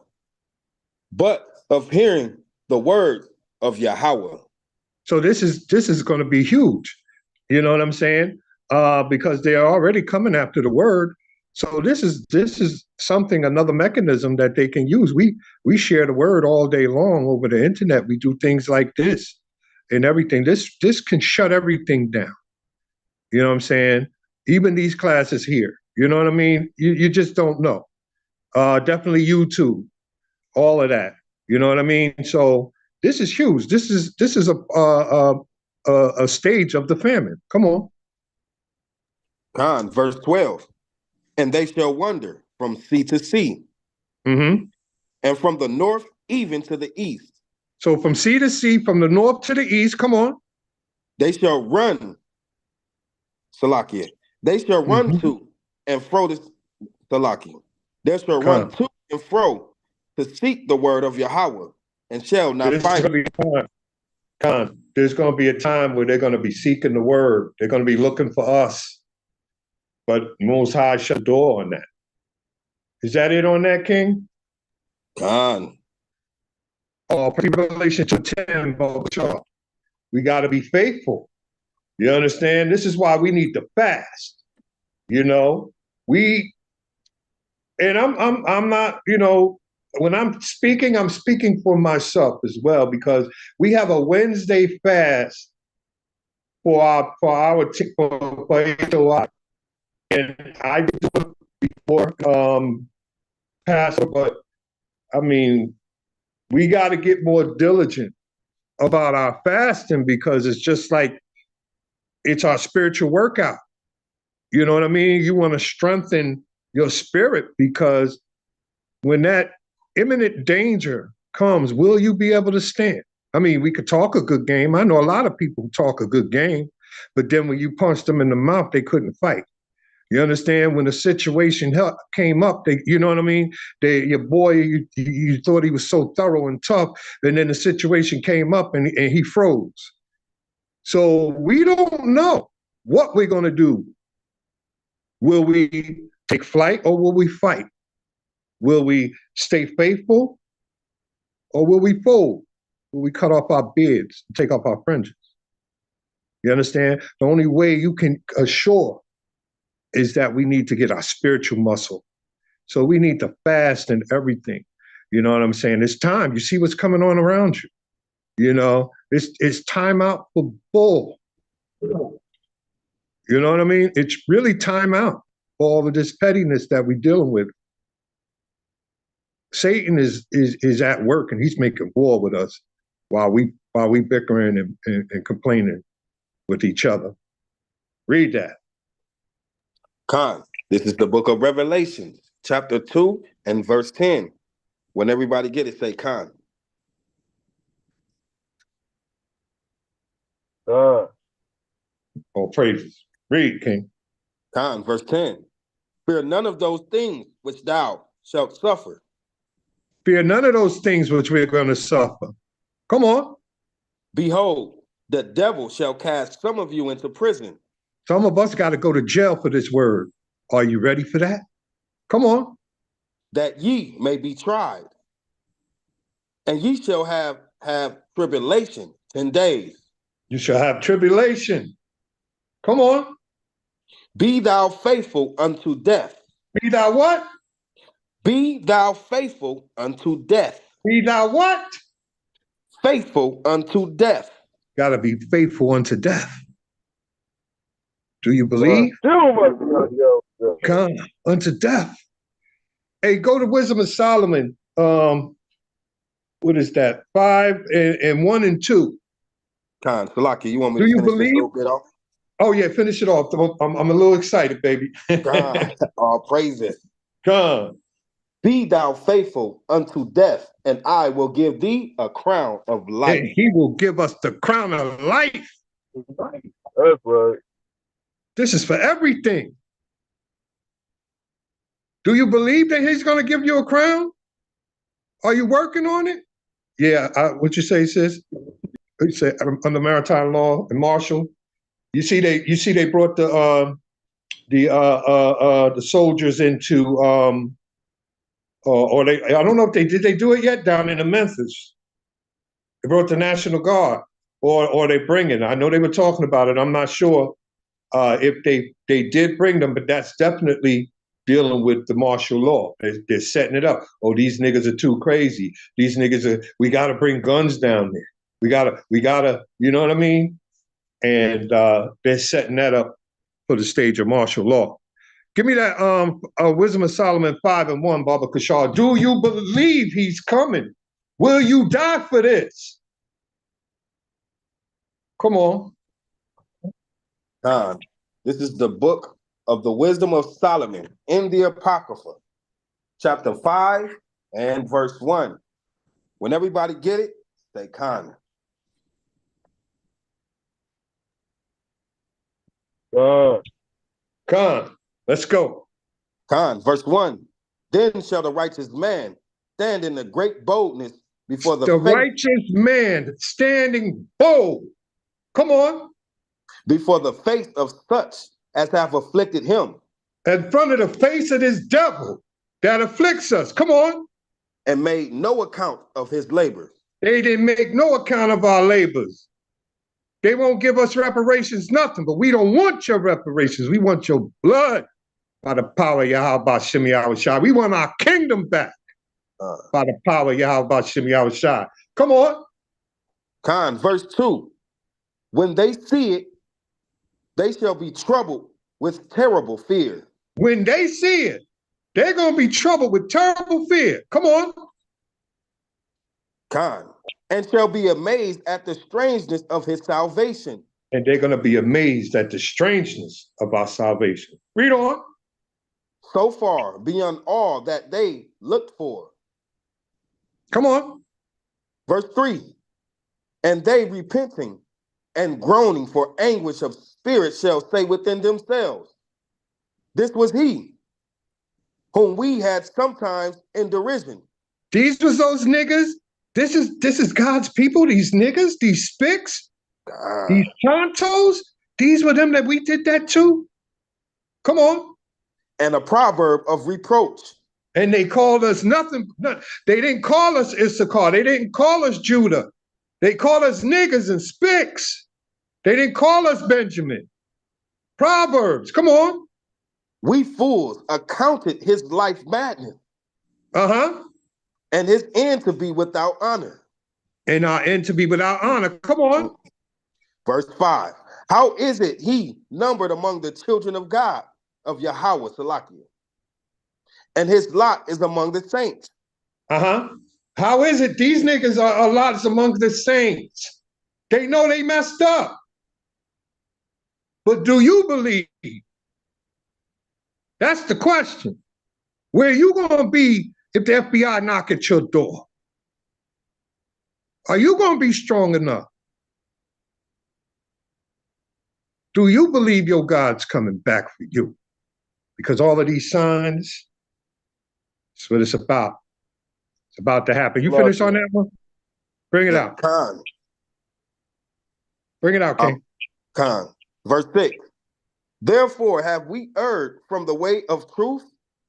but of hearing the word of Yahweh. So this is going to be huge. You know what I'm saying? Because they are already coming after the word. So this is something, another mechanism that they can use. We share the word all day long over the internet. We do things like this and everything. This can shut everything down. You know what I'm saying? Even these classes here. You know what I mean? You just don't know. Definitely YouTube, all of that. You know what I mean? So this is huge. This is a stage of the famine. Come on. Khan, verse 12. And they shall wander from sea to sea, and from the north even to the east. So from sea to sea, from the north to the east, come on. They shall run, Salakia. They shall run to and fro this Salakia. They shall run to and fro to seek the word of Yahweh, and shall not find it. There's going to be a time where they're going to be seeking the word. They're going to be looking for us. But Most High shut the door on that. Is that it on that, King? Khan. Revelation 10, we got to be faithful. You understand? This is why we need to fast. I'm not, when I'm speaking for myself as well, because we have a Wednesday fast for H.O.I. And I did it before Pastor, but I mean, we got to get more diligent about our fasting, because it's just like it's our spiritual workout. You know what I mean? You want to strengthen your spirit, because when that imminent danger comes, will you be able to stand? I mean, we could talk a good game. I know a lot of people who talk a good game, but then when you punched them in the mouth, they couldn't fight. You understand? When the situation came up, you know what I mean? Your boy, you thought he was so thorough and tough, and then the situation came up and he froze. So we don't know what we're going to do. Will we take flight or will we fight? Will we stay faithful or will we fold? Will we cut off our beards and take off our fringes? You understand? The only way you can assure is that we need to get our spiritual muscle. So we need to fast and everything. You know what I'm saying? It's time. You see what's coming on around you. You know, it's time out for bull. You know what I mean? It's really time out for all of this pettiness that we're dealing with. Satan is at work and he's making war with us while we bickering and complaining with each other. Read that. Khan, this is the book of Revelation, chapter 2 and verse 10. When everybody get it, say Khan. Oh, praises. Read, King. Khan, verse 10. Fear none of those things which thou shalt suffer. Fear none of those things which we're going to suffer. Come on. Behold, the devil shall cast some of you into prison. Some of us got to go to jail for this word. Are you ready for that? Come on. That ye may be tried. And ye shall have tribulation 10 days. You shall have tribulation. Come on. Be thou faithful unto death. Be thou what? Be thou faithful unto death. Be thou what? Faithful unto death. Got to be faithful unto death. Do you believe? Come unto death. Hey, go to Wisdom of Solomon. What is that? 5 and 1 and 2. Khan, Salaki, you want me to finish this little bit off? Oh yeah, finish it off. I'm a little excited, baby. God, all praises. God. Be thou faithful unto death, and I will give thee a crown of life. And he will give us the crown of life. That's right. This is for everything. Do you believe that he's going to give you a crown? Are you working on it? Yeah. What you say, sis? You say under maritime law and martial. You see they brought the soldiers into or they, I don't know if they do it yet down in the Memphis. They brought the National Guard or they bring it. I know they were talking about it. I'm not sure if they did bring them, but that's definitely dealing with the martial law. They're setting it up. Oh, these niggas are too crazy. These niggas we got to bring guns down there. We gotta, you know what I mean? And they're setting that up for the stage of martial law. Give me that Wisdom of Solomon 5 and 1, Baba Kashar. Do you believe he's coming? Will you die for this? Come on. This is the book of the Wisdom of Solomon in the Apocrypha, chapter 5 and verse 1. When everybody get it, say Khan. Khan, let's go. Khan, verse 1. Then shall the righteous man stand in the great boldness before the righteous man standing bold. Come on. Before the face of such as have afflicted him. In front of the face of this devil that afflicts us. Come on. And made no account of his labors. They didn't make no account of our labors. They won't give us reparations, nothing, but we don't want your reparations. We want your blood by the power of Yahweh Shem Yahushua. We want our kingdom back by the power of Yahweh Shem Yahushua. Come on. Khan, verse 2. When they see it, they shall be troubled with terrible fear. When they see it, they're going to be troubled with terrible fear. Come on. Khan. And shall be amazed at the strangeness of his salvation. And they're going to be amazed at the strangeness of our salvation. Read on. So far beyond all that they looked for. Come on. Verse 3. And they repenting and groaning for anguish of spirit shall say within themselves, this was he whom we had sometimes in derision. These was those niggas. This is God's people. These niggas, these spicks, these chantos. These were them that we did that to. Come on. And a proverb of reproach. And they called us nothing. They didn't call us Issachar. They didn't call us Judah. They called us niggas and spicks. They didn't call us Benjamin. Proverbs. Come on. We fools accounted his life madness. Uh-huh. And his end to be without honor. And our end to be without honor. Come on. Verse 5. How is it he numbered among the children of God, of Yahweh, Salakia? And his lot is among the saints. Uh-huh. How is it these niggas are lots among the saints? They know they messed up. But do you believe? That's the question. Where you gonna be if the FBI knock at your door? Are you gonna be strong enough? Do you believe your God's coming back for you? Because all of these signs, that's what it's about. It's about to happen. You finished on that one? Bring it out. Khan. Bring it out, King. Khan. Verse 6. Therefore have we erred from the way of truth?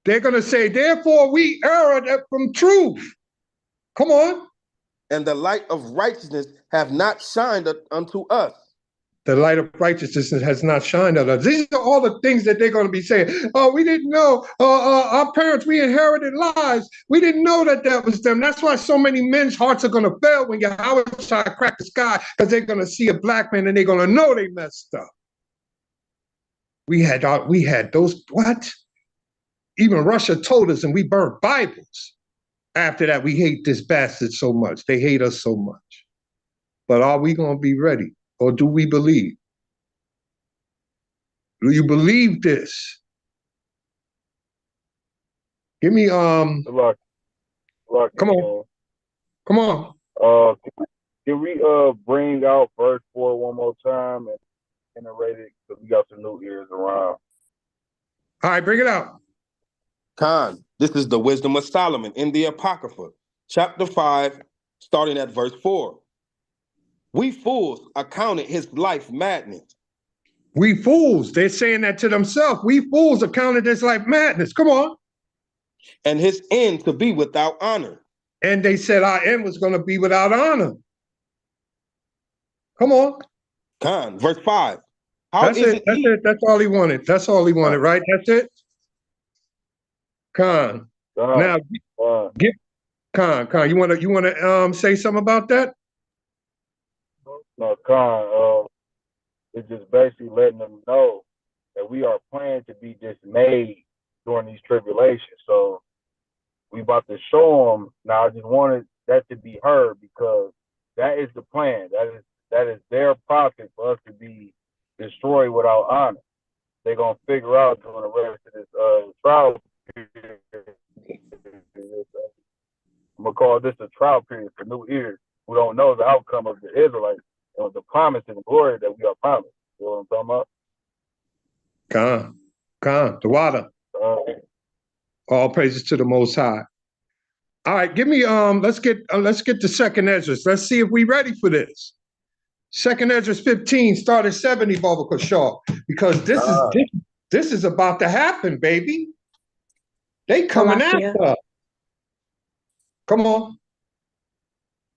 They're going to say, therefore we erred from truth. Come on. And the light of righteousness have not shined unto us. The light of righteousness has not shined on us. These are all the things that they're going to be saying. Oh, we didn't know. Our parents, we inherited lies. We didn't know that was them. That's why so many men's hearts are going to fail when Yahweh try to crack the sky, because they're going to see a black man and they're going to know they messed up. We had those, what? Even Russia told us, and we burned Bibles. After that, we hate this bastard so much. They hate us so much. But are we going to be ready? Or do we believe? Do you believe this? Give me Luck. Come on. Come on. Can we bring out verse 4 one more time and iterate it, because we got some new ears around. All right, bring it out. Khan, this is the wisdom of Solomon in the Apocrypha, chapter 5, starting at verse 4. We fools accounted his life madness. We fools. They're saying that to themselves. We fools accounted his life madness. Come on. And his end to be without honor. And they said our end was going to be without honor. Come on. Khan, verse 5. That's it. That's all he wanted. That's all he wanted, right? That's it. Khan. Now, get Khan. You want to say something about that? No, Khan. It's just basically letting them know that we are planning to be dismayed during these tribulations. So we about to show them. Now, I just wanted that to be heard, because that is the plan. That is their profit, for us to be destroyed without honor. They're gonna figure out during the rest of this trial period. I'm gonna call this a trial period for new ears who don't know the outcome of the Israelites, the promise and the glory that we are promised. You know what I'm talking about? Khan, the water. All praises to the Most High. All right, give me let's get the second Ezra. Let's see if we ready for this. Second Ezra 15, start at 70, Baba Kashar, because this is about to happen, baby. They coming after us. Come on.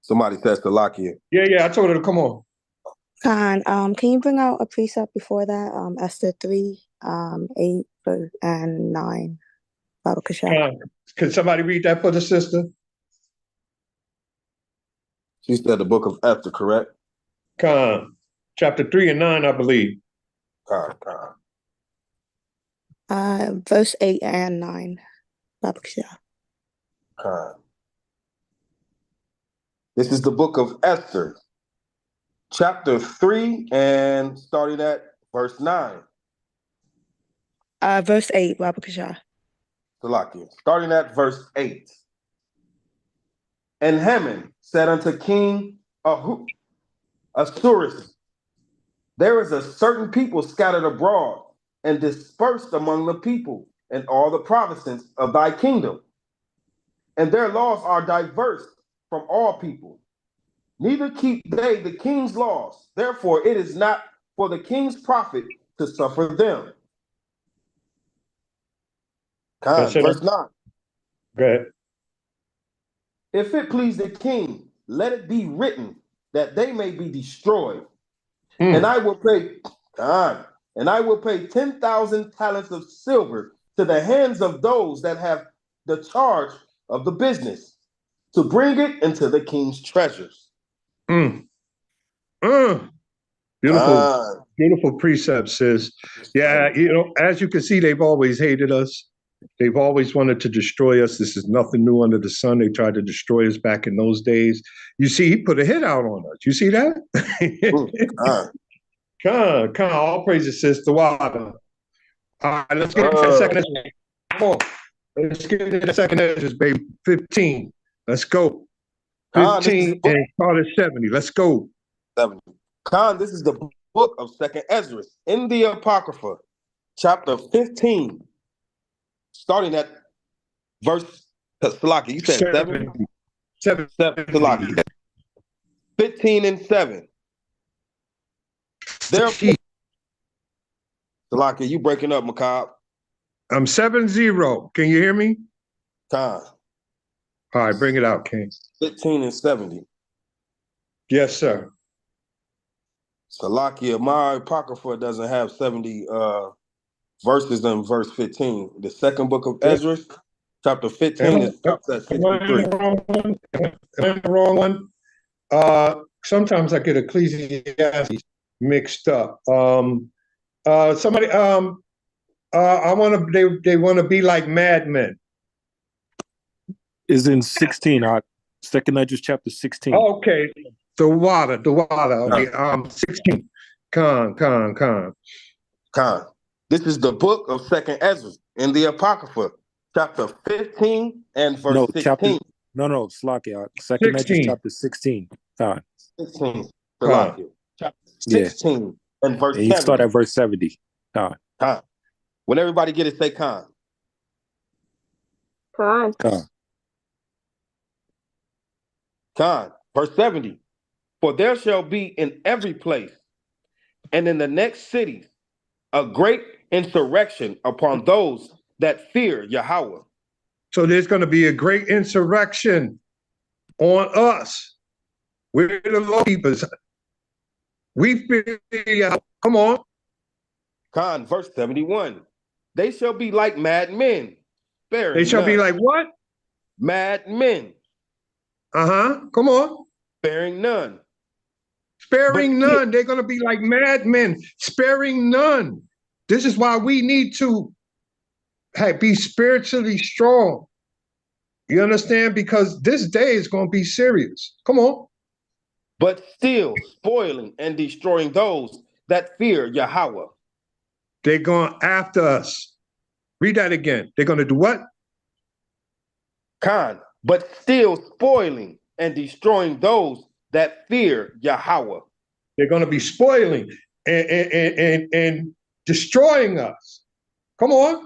Somebody says Salakia. Yeah, I told her to come on. Khan, can you bring out a precept before that? Esther 3, 8 and 9. Baba Kashar. Can somebody read that for the sister? She said the book of Esther, correct? Khan, chapter 3 and 9, I believe. Khan. Verse 8 and 9. Baba Kashar. Khan. This is the book of Esther, chapter 3, and starting at verse 9. Verse 8, Baba Kashar. Salakia. Starting at verse 8. And Haman said unto King Assuris, there is a certain people scattered abroad and dispersed among the people in all the provinces of thy kingdom, and their laws are diverse from all people. Neither keep they the king's laws. Therefore, it is not for the king's profit to suffer them. That's it. Verse 9. Go ahead. If it please the king, let it be written that they may be destroyed. And I will pay, and I will pay 10,000 talents of silver to the hands of those that have the charge of the business to bring it into the king's treasures. Beautiful, beautiful precepts, sis. Yeah, as you can see, they've always hated us. They've always wanted to destroy us. This is nothing new under the sun. They tried to destroy us back in those days. You see, he put a hit out on us. You see that? Come on, all praises, sis. The water. All right, let's get into the second Ezra. Come on. Let's get into the second Ezra, baby. 15. Let's go. 15 and start at 70. Let's go. 70. This is the book of second Ezra in the Apocrypha, chapter 15, starting at verse Salaki. You said 7? 7 Salaki. 15 and 7. Therefore, Salaki, you breaking up, Makab. I'm 7-0. Can you hear me? All right, bring it out, King. 15 and 70. Yes, sir. Salakia, my Apocrypha doesn't have 70 verses in verse 15. The second book of Ezra, chapter 15, stops at 63. Am I the wrong one? Sometimes I get Ecclesiastes mixed up. Somebody, I want to. They want to be like madmen. Is in 16. Second Ezra chapter 16. Oh, okay. The water. Okay. 16. Con. This is the book of second Ezra in the Apocrypha, chapter 15 and verse 16. No, Slakia. Second Ezra chapter 16. 16. Salakia. Chapter 16 and verse 70. And you start at verse 70. When everybody get it, say Con. Verse 70. For there shall be in every place and in the next cities a great insurrection upon those that fear Yahweh. So there's going to be a great insurrection on us. We're the law keepers. We fear Yahweh. Come on. Verse 71. They shall be like mad men. They shall be like what? Mad men. Come on. Sparing none. Sparing none. They're going to be like madmen, sparing none. This is why we need to be spiritually strong. You understand? Because this day is going to be serious. Come on. But still spoiling and destroying those that fear Yahweh. They're going after us. Read that again. They're going to do what? But still spoiling and destroying those that fear Yahweh. They're going to be spoiling and destroying us. Come on.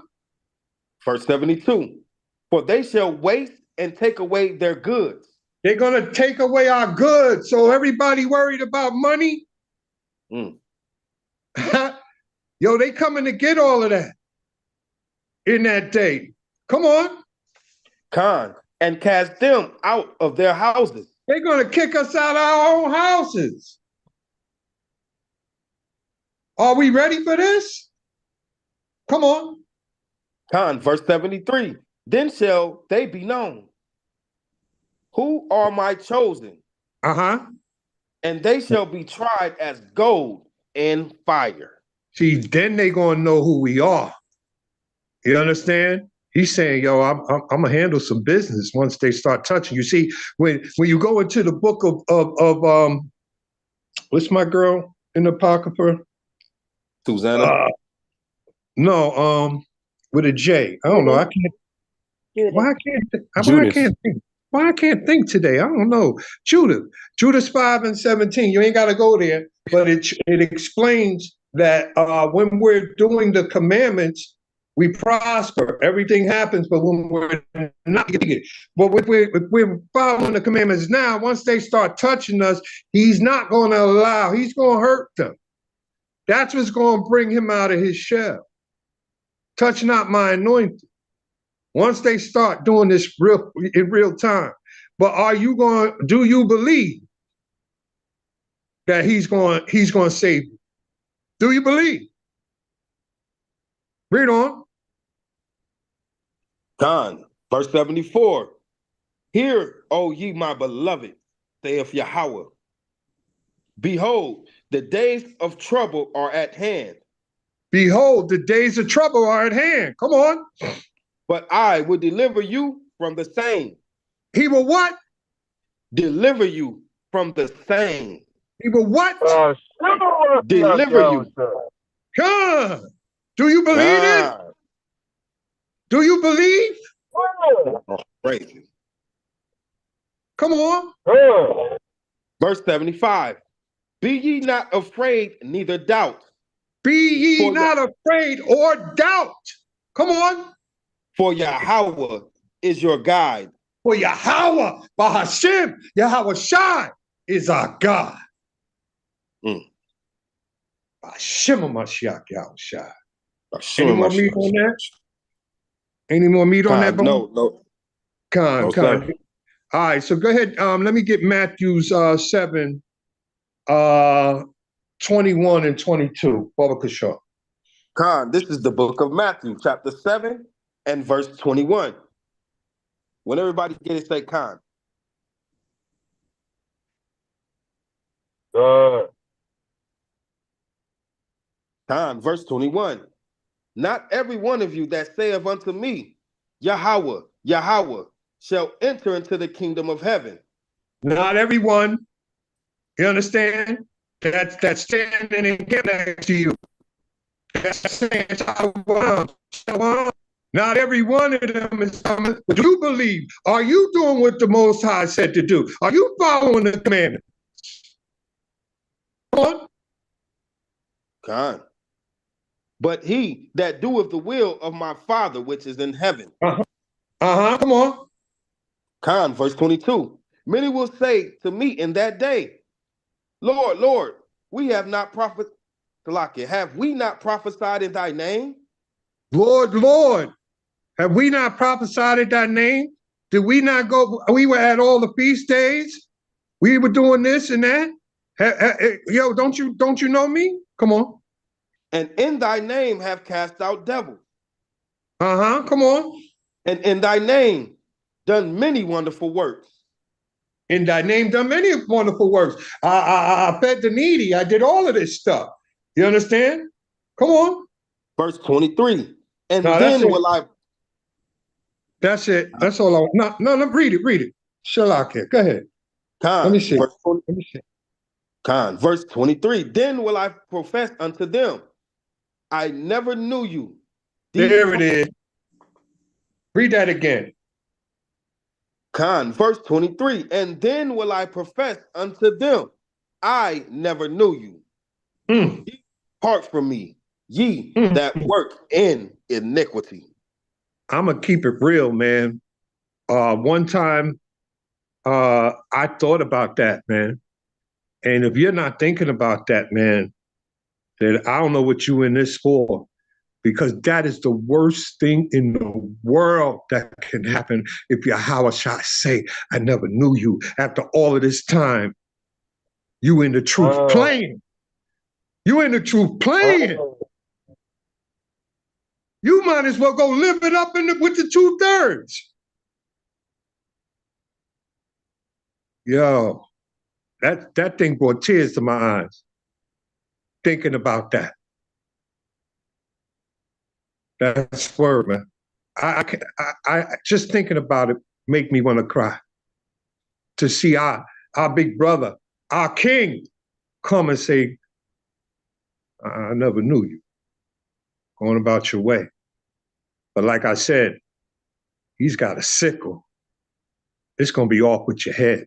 Verse 72. For they shall waste and take away their goods. They're going to take away our goods. So everybody worried about money? Yo, they coming to get all of that in that day. Come on. And cast them out of their houses. They're going to kick us out of our own houses. Are we ready for this? Come on. Verse 73. Then shall they be known. Who are my chosen? And they shall be tried as gold in fire. See, then they going to know who we are. You understand? He's saying, yo, I'm gonna handle some business once they start touching. You see, when you go into the book of what's my girl in the Apocrypha? Susanna. No, with a J. I don't know. I can't. Why I can't think? Well, I can't think today. I don't know. Judas 5 and 17. You ain't got to go there, but it explains that when we're doing the commandments, we prosper. Everything happens, but when we're not getting it. But if we're following the commandments now, once they start touching us, he's not going to allow, he's going to hurt them. That's what's going to bring him out of his shell. Touch not my anointed. Once they start doing this in real time. But do you believe that he's going to save you? Do you believe? Read on. Con, verse 74. Hear, O ye my beloved, saith Yahweh. Behold, the days of trouble are at hand. Behold, the days of trouble are at hand. Come on. But I will deliver you from the same. He will what? Deliver you from the same. He will what? Deliver you. God. Do you believe it? Do you believe? Crazy. Come on. Verse 75. Be ye not afraid, neither doubt. Be ye not afraid or doubt. Come on. For Yahweh is your guide. For Yahweh, Bahashem, Yahweh Shai is our God. Hashem Mashiach Yahweh Shai. Any more meat on that? Any more meat on that? No. Con. All right, so go ahead. Let me get Matthew's 7, 21 and 22. Baba Kashaw. Con, this is the book of Matthew, chapter 7 and verse 21. When everybody get it, say con. Con, verse 21. Not every one of you that saith unto me, Yahweh, Yahweh, shall enter into the kingdom of heaven. Not everyone. You understand? That's standing in next to you. That's saying, not every one of them is coming. Do you believe? Are you doing what the Most High said to do? Are you following the commandments? Con. But he that doeth the will of my Father which is in heaven. Come on. Con, verse 22. Many will say to me in that day, Lord, Lord, we have not prophesied. Have we not prophesied in thy name? Lord, Lord, have we not prophesied in thy name? Did we not go? We were at all the feast days. We were doing this and that. Yo, don't you know me? Come on. And in thy name have cast out devils. Come on. And in thy name done many wonderful works. In thy name done many wonderful works. I fed the needy. I did all of this stuff. You understand? Come on. Verse 23. And then will I. That's it. That's all I want. No, read it. Shalak, go ahead. Let me see. Verse 23. Then will I profess unto them, I never knew you. There it is. Read that again. Verse 23. And then will I profess unto them, I never knew you. Depart from me, ye that work in iniquity. I'm gonna keep it real, man. One time, I thought about that, man. And if you're not thinking about that, man, then I don't know what you in this for, because that is the worst thing in the world that can happen if Yahweh shall say, I never knew you. After all of this time, you in the truth playing. You in the truth playing. You might as well go live it up with the 2/3. Yo, that thing brought tears to my eyes, thinking about that. That's word, man. I just thinking about it make me want to cry. To see our big brother, our king, come and say, I never knew you. Going about your way. But like I said, he's got a sickle. it's going to be off with your head.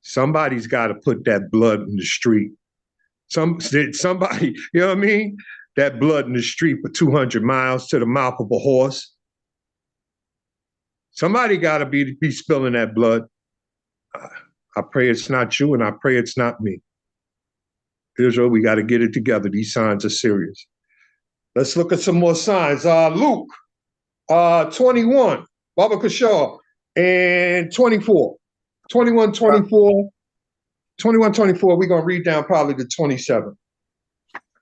Somebody's got to put that blood in the street. Somebody, you know what I mean? That blood in the street for 200 miles to the mouth of a horse. Somebody got to be spilling that blood. I pray it's not you, and I pray it's not me. Israel, we got to get it together. These signs are serious. Let's look at some more signs. Luke 21, Baba Kashaw, and 24. 21, 24. 21, 24, we're going to read down probably to 27.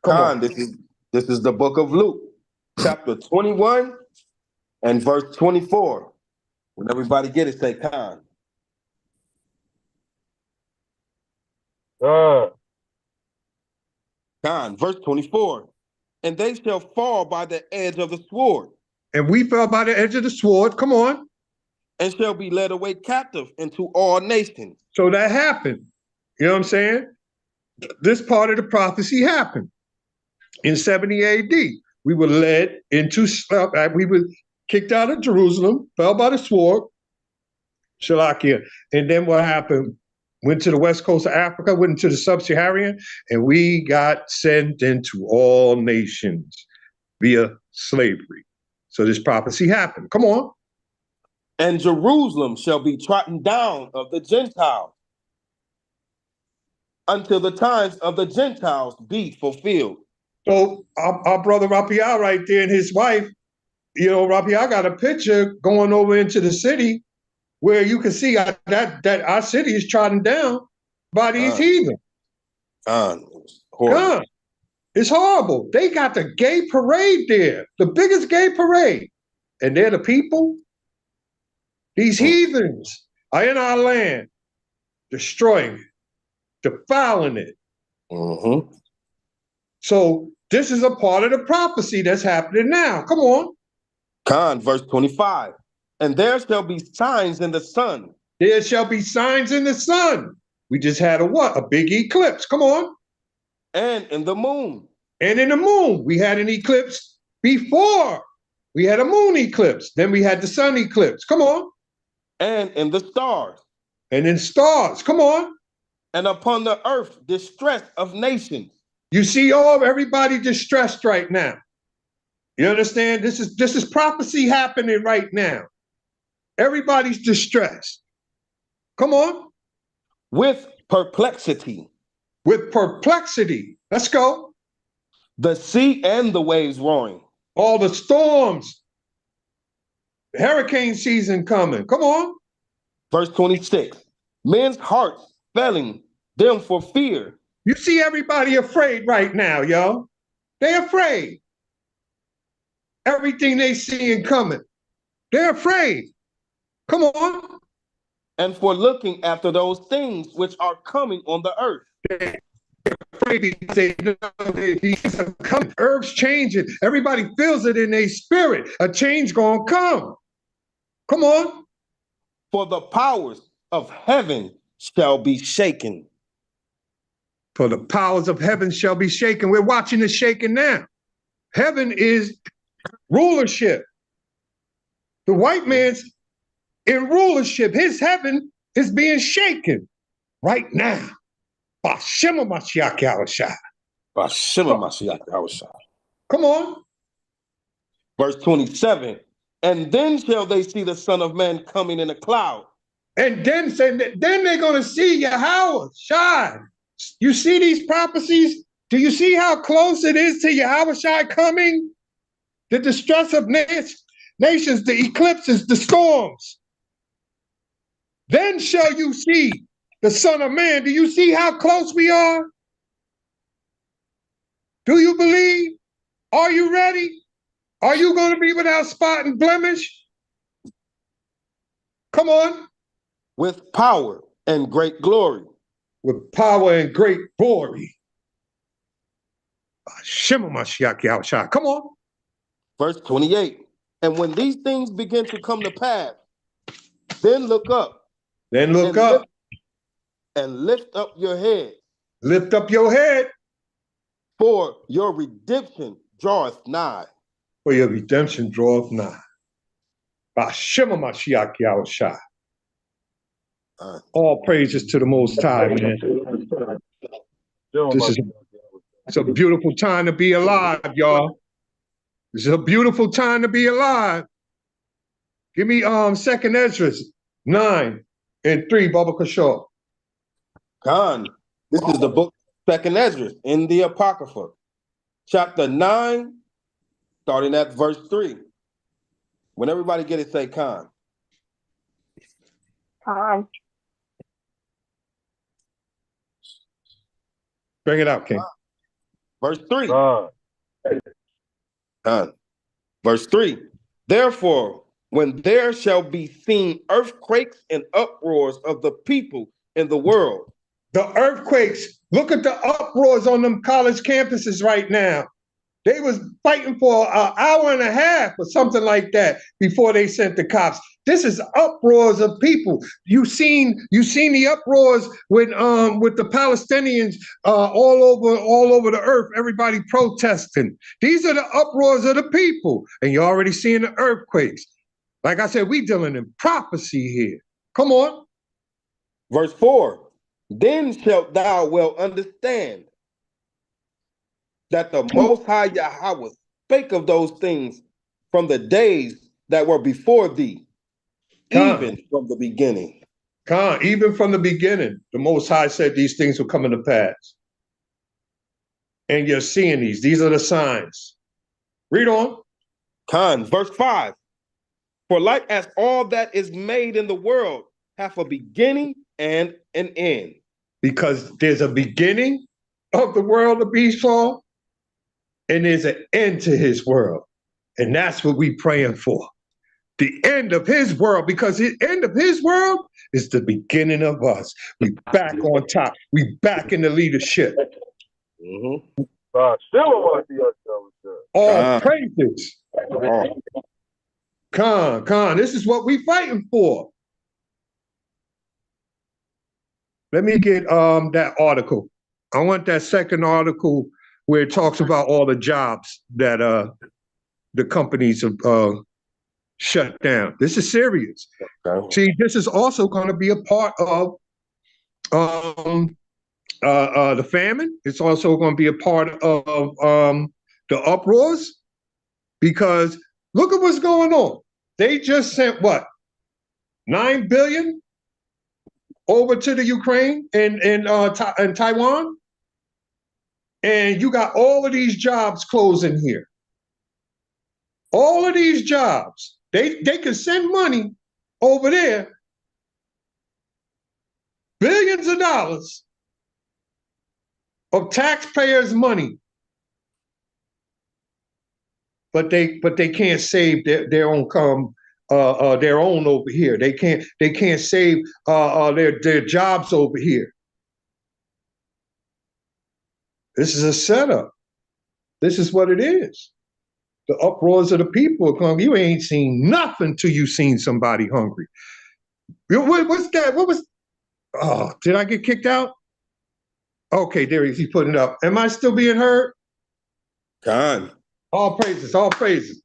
Come on. This is the book of Luke, chapter 21 and verse 24. When everybody get it, say Khan. Khan, verse 24. And they shall fall by the edge of the sword. And we fell by the edge of the sword. Come on. And shall be led away captive into all nations. So that happened. You know what I'm saying? This part of the prophecy happened in 70 AD. We were led into, we were kicked out of Jerusalem, fell by the sword, Shalakia. And then what happened? Went to the west coast of Africa, went into the sub-Saharan, and we got sent into all nations via slavery. So this prophecy happened. Come on. And Jerusalem shall be trodden down of the Gentiles until the times of the Gentiles be fulfilled. So our brother Raphael right there and his wife, you know, Raphael got a picture going over into the city where you can see that our city is trodden down by these heathens. Horrible. It's horrible. They got the gay parade there, the biggest gay parade. And they're the people. These heathens are in our land, destroying it, defiling it. Mm-hmm. So this is a part of the prophecy that's happening now. Come on. Khan, verse 25. And there shall be signs in the sun. There shall be signs in the sun. We just had a big eclipse. Come on. And in the moon. And in the moon. We had an eclipse before. We had a moon eclipse. Then we had the sun eclipse. Come on. And in the stars. And in stars. Come on. And upon the earth, distress of nations. You see everybody distressed right now. You understand? This is prophecy happening right now. Everybody's distressed. Come on. With perplexity. With perplexity. Let's go. The sea and the waves roaring. All the storms. The hurricane season coming. Come on. Verse 26. Men's hearts failing them for fear. You see everybody afraid right now, yo. They're afraid. Everything they see coming. They're afraid. Come on. And for looking after those things which are coming on the earth. They're afraid because they know these are coming. Earth's changing. Everybody feels it in their spirit. A change gonna come. Come on. For the powers of heaven shall be shaken. For the powers of heaven shall be shaken. We're watching it shaking now. Heaven is rulership. The white man's in rulership. His heaven is being shaken right now. Bashima Mashiach Yahushua. Bashima Mashiach Yahushua. Come on. Verse 27. And then shall they see the Son of Man coming in a cloud. And then they're going to see Yahweh shine. You see these prophecies? Do you see how close it is to Yahweh Shai coming? The distress of nations, the eclipses, the storms. Then shall you see the Son of Man. Do you see how close we are? Do you believe? Are you ready? Are you going to be without spot and blemish? Come on. With power and great glory. With power and great glory. Shema Mashiach Yahushua. Come on. Verse 28. And when these things begin to come to pass, then look up. Then look up. And lift up your head. Lift up your head. For your redemption draweth nigh. For your redemption draweth nigh. By Shema Mashiach Yahushua. All praises to the Most High, man. It's a beautiful time to be alive, y'all. It's a beautiful time to be alive. Give me 2nd Ezra 9 and 3, Baba Kashaw. Khan, this is the book 2nd Ezra in the Apocrypha, chapter 9, starting at verse 3. When everybody get it, say Khan. Khan. Bring it out, King. Verse 3. Khan. Verse 3. Therefore, when there shall be seen earthquakes and uproars of the people in the world. The earthquakes. Look at the uproars on them college campuses right now. They was fighting for an hour and a half or something like that before they sent the cops. This is uproars of people. You seen the uproars with the Palestinians all over the earth, everybody protesting. These are the uproars of the people. And you're already seeing the earthquakes. Like I said, we dealing in prophecy here. Come on. Verse 4. Then shalt thou well understand that the Most High Yahweh spake of those things from the days that were before thee, even from the beginning. Even from the beginning, the Most High said these things will come into pass. And you're seeing these. These are the signs. Read on. Verse 5. For like as all that is made in the world hath a beginning and an end. Because there's a beginning of the world of Esau, and there's an end to his world. And that's what we praying for. The end of his world, because the end of his world is the beginning of us. We back on top. We back in the leadership. All praises. Khan, this is what we fighting for. Let me get that article. I want that second article where it talks about all the jobs that the companies have shut down. This is serious. See, this is also going to be a part of the famine. It's also going to be a part of the uproars, because look at what's going on. They just sent what? 9 billion over to the Ukraine and Taiwan. And you got all of these jobs closing here. All of these jobs. They can send money over there, billions of dollars of taxpayers' money, but they can't save their own over here. They can't save their jobs over here. This is a setup. This is what it is. The uproars of the people are coming. You ain't seen nothing till you seen somebody hungry. What's that? What was? Oh, did I get kicked out? Okay, there he is. He's putting it up. Am I still being heard? Khan. All praises. All praises.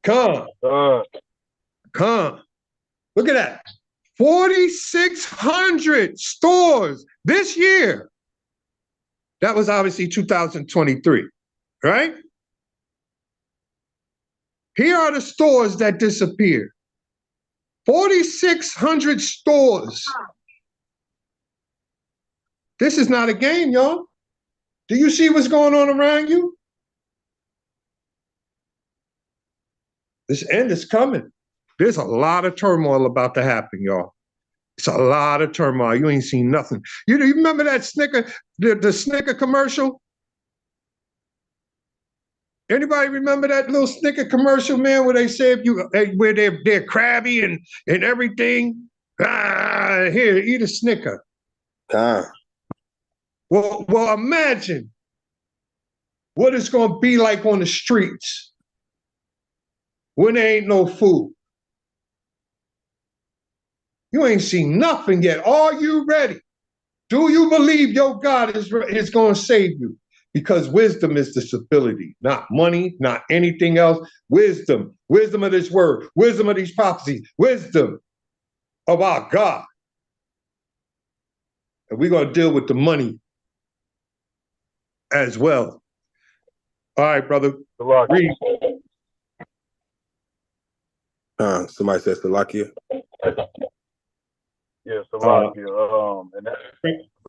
Khan. Look at that. 4,600 stores this year. That was obviously 2023, right? Here are the stores that disappeared. 4,600 stores. This is not a game, y'all. Do you see what's going on around you? This end is coming. There's a lot of turmoil about to happen, y'all. It's a lot of turmoil. You ain't seen nothing. You remember that Snicker, the Snicker commercial? Anybody remember that little Snicker commercial, man, where they say where they're crabby and everything? Here, eat a Snicker. Well, imagine what it's gonna be like on the streets when there ain't no food. You ain't seen nothing yet. Are you ready? Do you believe your God is gonna save you? Because wisdom is the stability, not money, not anything else. Wisdom of this word, wisdom of these prophecies, wisdom of our God. and we're going to deal with the money as well. All right, brother. Read. Somebody says Salakia. Yeah, Salakia. And that's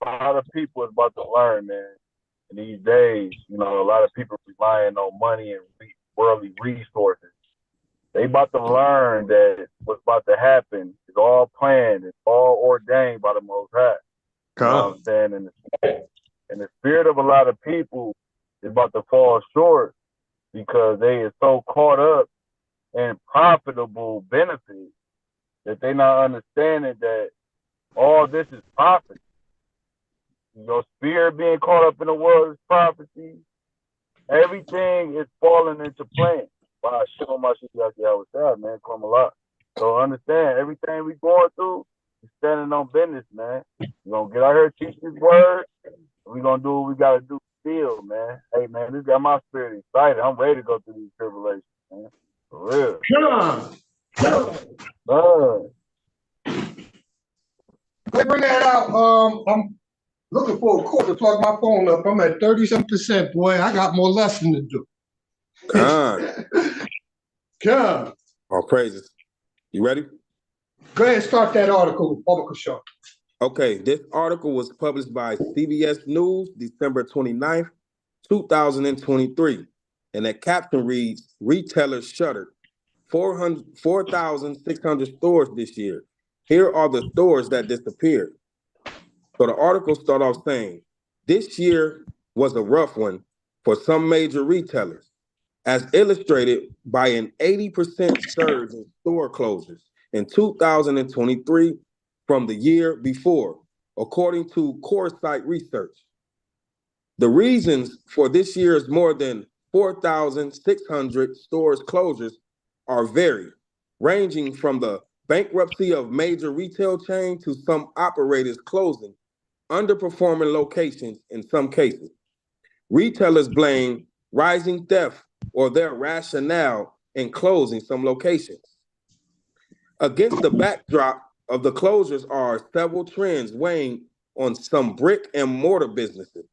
a lot of people is about to learn, man. In these days, you know, a lot of people relying on money and worldly resources. They about to learn that what's about to happen is all planned, it's all ordained by the Most High. You know what I'm saying? And the spirit of a lot of people is about to fall short because they are so caught up in profitable benefits that they not understanding that all this is prophecy. Your spirit being caught up in the world is prophecy. Everything is falling into place. Wow, shit on my shit out there, man. Come a lot. So understand, everything we going through, we standing on business, man. We gonna get out here, teach this word. We gonna do what we gotta do still, man. Hey, man, this got my spirit excited. I'm ready to go through these tribulations, man. For real. Let's bring that out. I'm looking for a cord to plug my phone up. I'm at 37%, boy. I got more lesson to do. All praises. You ready? Go ahead and start that article, Show. Okay, this article was published by CBS News, December 29th, 2023. And that caption reads, retailers shuttered 4,600 stores this year. Here are the stores that disappeared. So the article started off saying, this year was a rough one for some major retailers, as illustrated by an 80% surge in store closures in 2023 from the year before, according to Coresight Research. The reasons for this year's more than 4,600 stores closures are varied, ranging from the bankruptcy of major retail chains to some operators closing underperforming locations in some cases. Retailers blame rising theft or their rationale in closing some locations. Against the backdrop of the closures are several trends weighing on some brick and mortar businesses.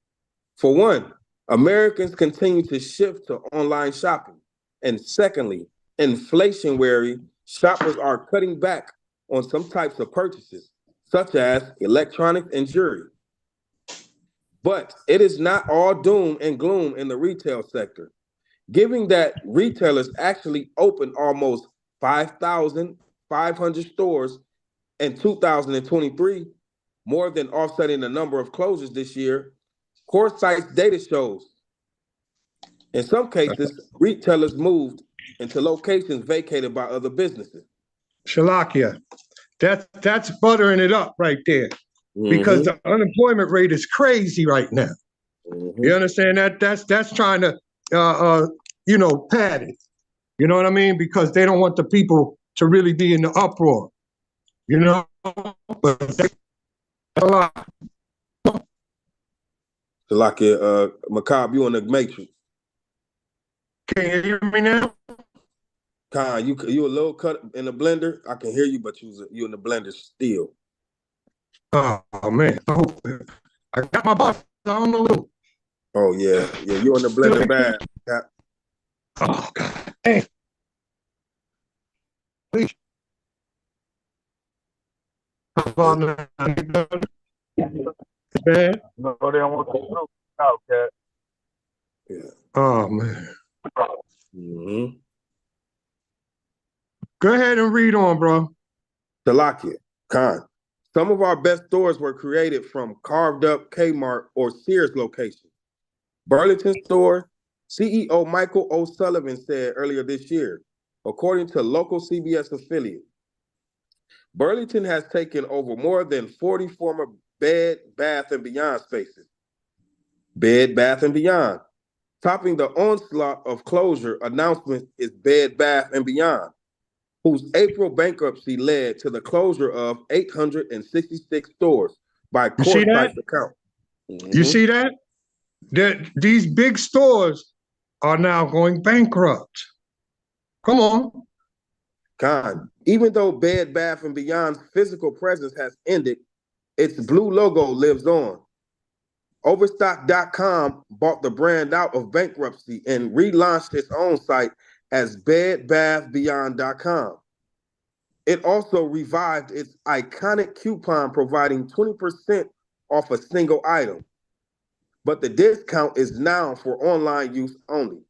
For one, Americans continue to shift to online shopping. And secondly, inflation-wary shoppers are cutting back on some types of purchases, such as electronics and jewelry. But it is not all doom and gloom in the retail sector. Given that retailers actually opened almost 5,500 stores in 2023, more than offsetting the number of closures this year, Coresight's data shows in some cases, retailers moved into locations vacated by other businesses. Shalakia, that's buttering it up right there. Because the unemployment rate is crazy right now. You understand that? That's trying to pad it. You know what I mean? Because they don't want the people to really be in the uproar. You know? But they a lot. Salakia, Makab, you in the matrix. Can you hear me now? Khan, you a little cut in the blender. I can hear you, but you in the blender still. Oh man, I got my boss. I don't know. Oh yeah, you in the blender bad. Yeah. Oh God, hey. Please. How about now? Bad? No, they don't want to out, cat. Yeah. Oh man. Go ahead and read on, bro. Salakia, Khan. Some of our best stores were created from carved up Kmart or Sears locations. Burlington store CEO Michael O'Sullivan said earlier this year, according to local CBS affiliate, Burlington has taken over more than 40 former Bed, Bath, and Beyond spaces. Bed, Bath, and Beyond. Topping the onslaught of closure announcements is Bed, Bath, and Beyond, whose April bankruptcy led to the closure of 866 stores by Coresight's account. You see that? These big stores are now going bankrupt. Come on. Con, even though Bed Bath & Beyond's physical presence has ended, Its blue logo lives on. Overstock.com bought the brand out of bankruptcy and relaunched its own site as BedBathBeyond.com. It also revived its iconic coupon, providing 20% off a single item. But the discount is now for online use only.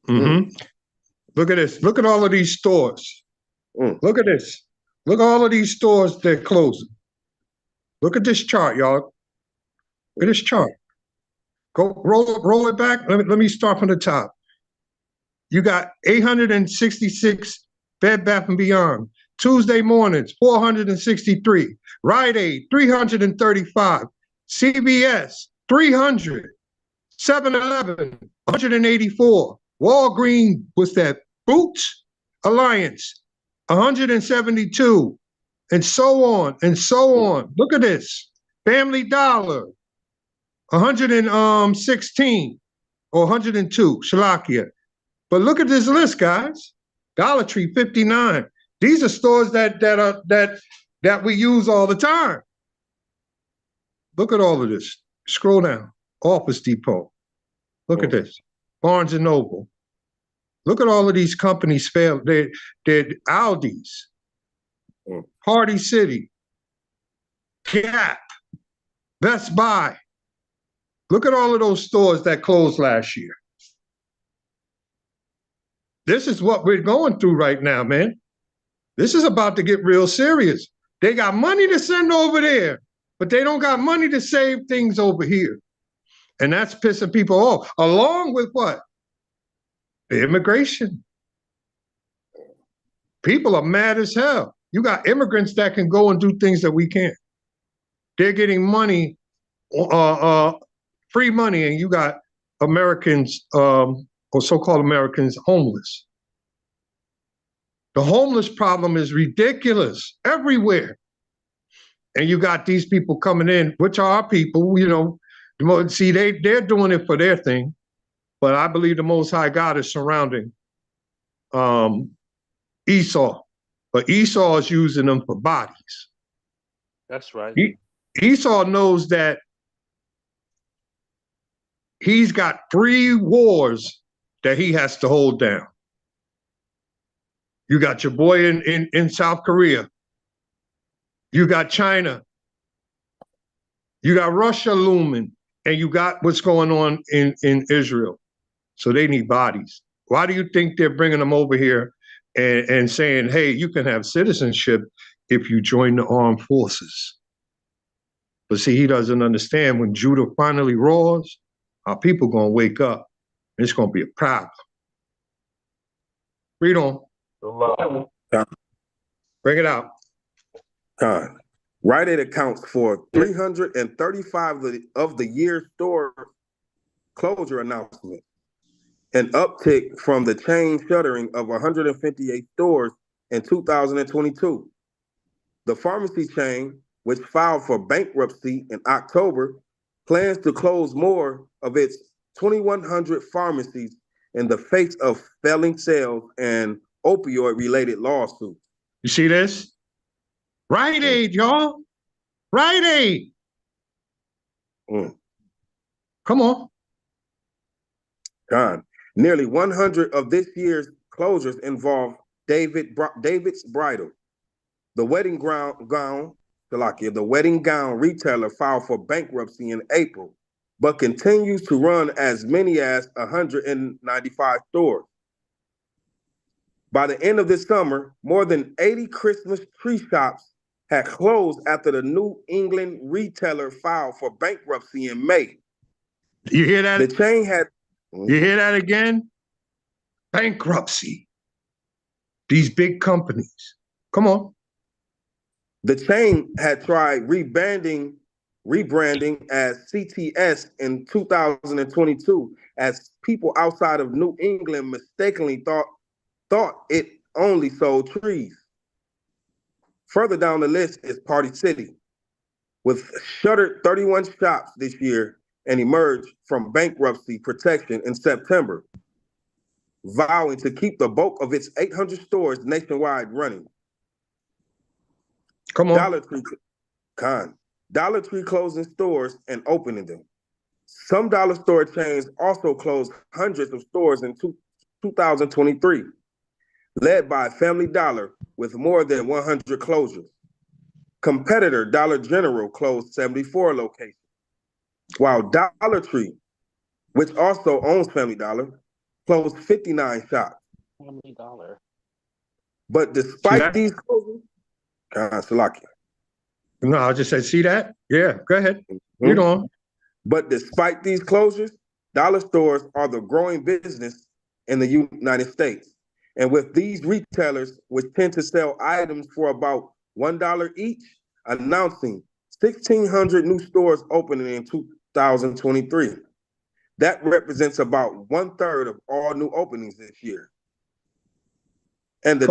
Mm-hmm. Look at this. Look at all of these stores. Look at this. Look at all of these stores that are closing. Look at this chart, y'all. Look at this chart. Go roll it back. Let me start from the top. You got 866 Bed Bath & Beyond. Tuesday mornings, 463. Rite Aid, 335. CVS, 300. 7-Eleven, 184. Walgreens, what's that? Boots Alliance, 172. And so on and so on. Look at this. Family Dollar, 116 or 102, Shalakia. But look at this list, guys. Dollar Tree, 59. These are stores that we use all the time. Look at all of this. Scroll down. Office Depot. Look at this. Barnes and Noble. Look at all of these companies fail. They're Aldi's, Party City, Gap, Best Buy. Look at all of those stores that closed last year. This is what we're going through right now, man. This is about to get real serious. They got money to send over there, but they don't got money to save things over here. And that's pissing people off, along with what? The immigration. People are mad as hell. You got immigrants that can go and do things that we can't. They're getting money, free money, and you got Americans, or so-called Americans, homeless. The homeless problem is ridiculous everywhere. And you got these people coming in, which are our people, you know. See, they're doing it for their thing, but I believe the Most High God is surrounding Esau. But Esau is using them for bodies. That's right. Esau knows that he's got 3 wars that he has to hold down. You got your boy in South Korea. You got China. You got Russia looming. And you got what's going on in Israel. So they need bodies. Why do you think they're bringing them over here and saying, hey, you can have citizenship if you join the armed forces? But see, he doesn't understand when Judah finally roars, our people going to wake up. And it's going to be a problem. Read on. Bring it out. Rite Aid accounts for 335 of the year's store closure announcements, an uptick from the chain shuttering of 158 stores in 2022. The pharmacy chain, which filed for bankruptcy in October, plans to close more of its 2,100 pharmacies in the face of failing sales and opioid-related lawsuits. You see this? Rite Aid, y'all. Rite Aid. Come on. Nearly 100 of this year's closures involve David's Bridal. The wedding gown retailer filed for bankruptcy in April, but continues to run as many as 195 stores. By the end of this summer, more than 80 Christmas tree shops had closed after the New England retailer filed for bankruptcy in May. You hear that? The chain had... You hear that again? Bankruptcy. These big companies. Come on. The chain had tried rebranding as CTS in 2022, as people outside of New England mistakenly thought it only sold trees. Further down the list is Party City, with shuttered 31 shops this year and emerged from bankruptcy protection in September, vowing to keep the bulk of its 800 stores nationwide running. Come on. Dollar Tree, Dollar Tree closing stores and opening them. Some dollar store chains also closed hundreds of stores in 2023, led by Family Dollar with more than 100 closures. Competitor Dollar General closed 74 locations, while Dollar Tree, which also owns Family Dollar, closed 59 shops. Family Dollar. But despite these closures, Salakia. No, I just said, see that? Yeah, go ahead. Read on. But despite these closures, dollar stores are the growing business in the United States. And with these retailers, which tend to sell items for about $1 each, announcing 1,600 new stores opening in 2023. That represents about 1/3 of all new openings this year. And the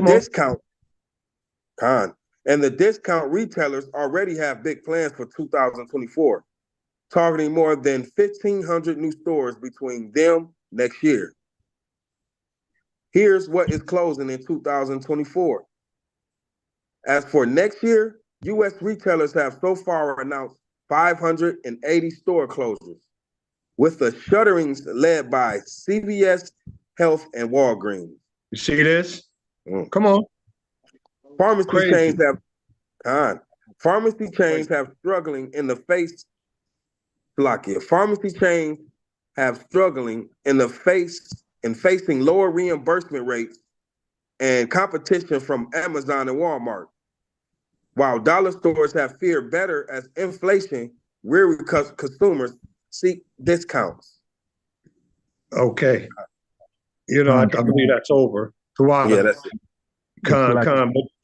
discount retailers already have big plans for 2024, targeting more than 1,500 new stores between them next year. Here's what is closing in 2024. As for next year, U.S. retailers have so far announced 580 store closures, with the shutterings led by CVS Health and Walgreens. You see this? Come on. Pharmacy chains have struggling in the face. Pharmacy chains have struggling in the face and facing lower reimbursement rates and competition from Amazon and Walmart, while dollar stores have fared better as inflation weary consumers seek discounts. Okay. You know, I believe that's over. Yeah, that's it.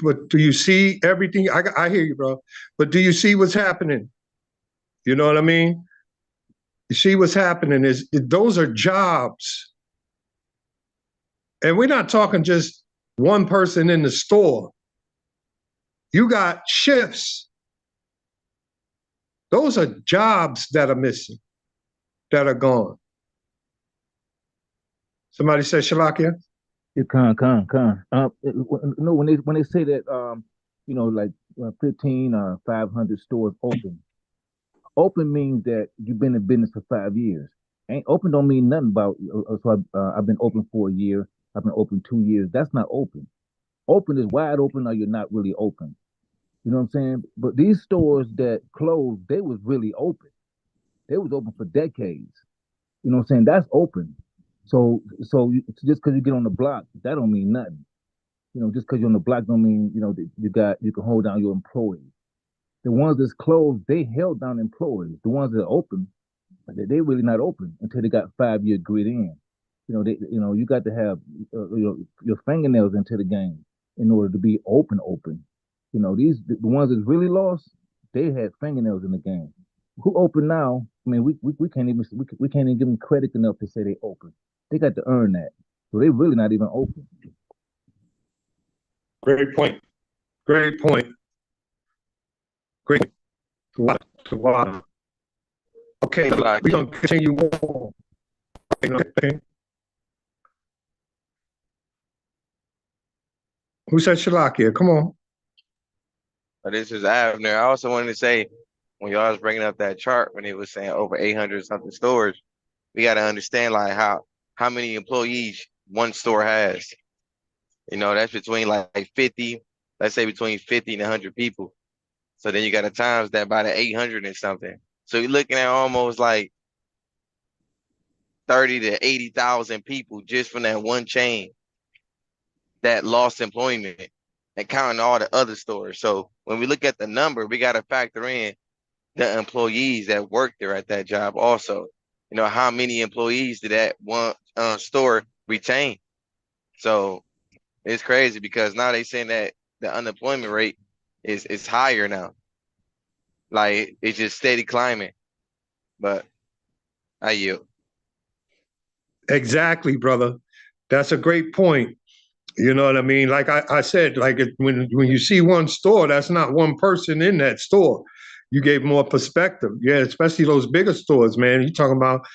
But do you see everything? I hear you, bro. But do you see what's happening? You know what I mean? You see what's happening those are jobs. And we're not talking just one person in the store. You got shifts. Those are jobs that are missing, that are gone. Somebody said Shalakia? Con. No, when they say that, like 15 or 500 stores open. Open means that you've been in business for 5 years. Ain't open don't mean nothing about. So I've been open for a year. I've been open 2 years. That's not open. Open is wide open, or you're not really open. You know what I'm saying? But these stores that closed, they was really open. They was open for decades. You know what I'm saying? That's open. So just because you get on the block, that don't mean nothing. You know, just because you're on the block don't mean you can hold down your employees. The ones that's closed, they held down employees. The ones that are open, they really not open until they got 5-year grid in. You got to have your fingernails into the game in order to be open. The ones that's really lost, they had fingernails in the game. Who open now? I mean, we can't even give them credit enough to say they open. They got to earn that. So they really not even open. Great point. Great. Okay, we're going to continue on. Who said Shalakia? Come on. This is Avner. I also wanted to say, when y'all was bringing up that chart, when it was saying over 800 something stores, we got to understand like how many employees one store has. That's between like 50, let's say between 50 and 100 people. So then you got to times that by the 800 and something. So you're looking at almost like 30 to 80,000 people just from that one chain that lost employment, and counting all the other stores. So when we look at the number, we got to factor in the employees that work there at that job also. How many employees did that one store retain? So it's crazy because now they saying that the unemployment rate is higher now. Like it's just steady climbing. But I yield. Exactly, brother. That's a great point. You know what I mean? Like I said, like when you see one store, that's not one person in that store. You gave more perspective. Yeah, especially those bigger stores, man. You're talking about,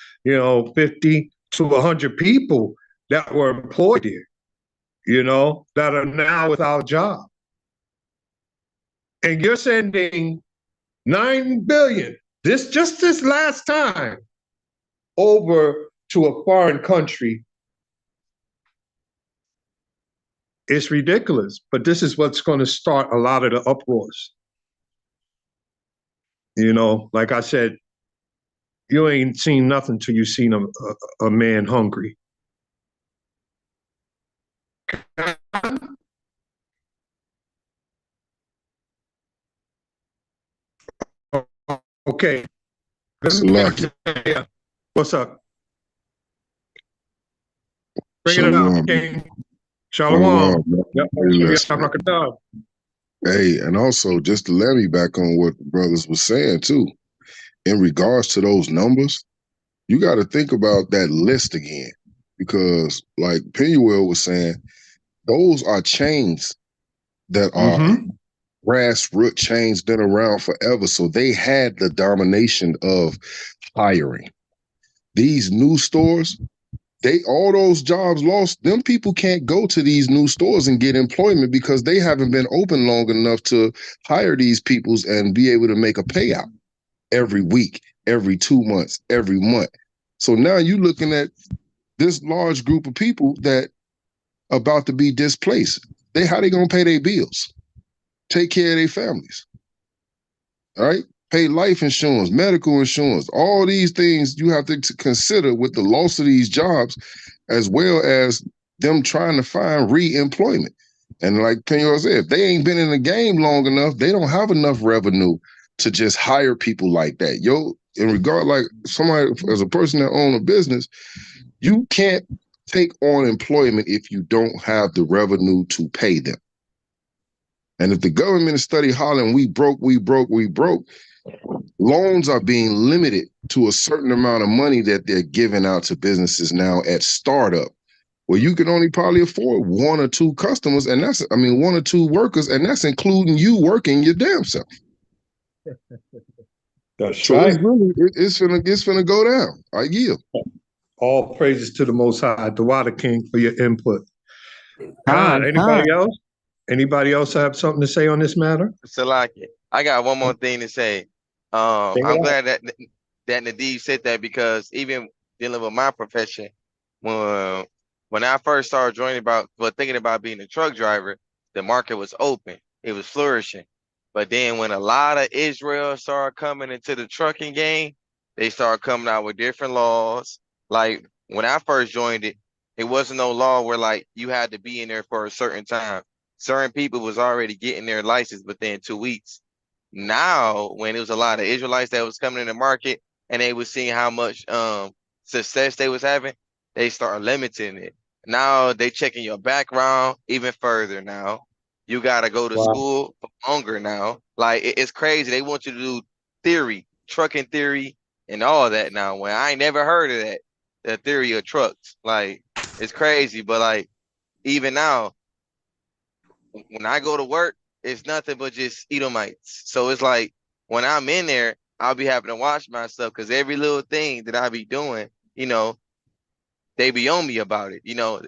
50 to 100 people that were employed there, that are now without a job. And you're sending $9 billion. Just this last time over to a foreign country. It's ridiculous, but this is what's going to start a lot of the uproars. You know, like I said, you ain't seen nothing till you seen a man hungry. Okay. Salaki. What's up? Bring it Shalom. up, King. Shalom. Yep. Hey, and also just to let me back on what the brothers was saying too, in regards to those numbers, you got to think about that list again, because like Penuel was saying, those are chains that are grassroots chains been around forever. So they had the domination of hiring. These new stores, all those jobs lost, them people can't go to these new stores and get employment because they haven't been open long enough to hire these peoples and be able to make a payout every week, every 2 months, every month. So now you're looking at this large group of people that about to be displaced. How they gonna pay their bills, take care of their families, all right? Pay life insurance, medical insurance, all these things you have to consider with the loss of these jobs, as well as them trying to find re-employment. And like Penuel said, if they ain't been in the game long enough, they don't have enough revenue to just hire people like that. In regard, like somebody, as a person that owns a business, you can't take on employment if you don't have the revenue to pay them. And if the government is study hollering, we broke, loans are being limited to a certain amount of money that they're giving out to businesses now at startup, where you can only probably afford 1 or 2 customers, and 1 or 2 workers, and that's including you working your damn self. That's so right. It's finna go down. I yield. All praises to the Most High, the Water King, for your input. Anybody else? Anybody else have something to say on this matter? Salaki, I got one more thing to say. I'm glad that Nadeem said that, because even dealing with my profession, when I first started thinking about being a truck driver, the market was open, it was flourishing. But then when a lot of Israel started coming into the trucking game, they started coming out with different laws. Like when I first joined it wasn't no law where like you had to be in there for a certain time. Certain people was already getting their license within 2 weeks. Now, when it was a lot of Israelites that was coming in the market and they was seeing how much success they was having, they start limiting it. Now they checking your background even further. Now you gotta go to school for longer. Now, like it's crazy. They want you to do theory, trucking theory, and all that. Now, when I ain't never heard of that, the theory of trucks, like it's crazy. But like even now, when I go to work, it's nothing but just Edomites. So it's like when I'm in there, I'll be having to watch myself, because every little thing that I be doing, they be on me about it.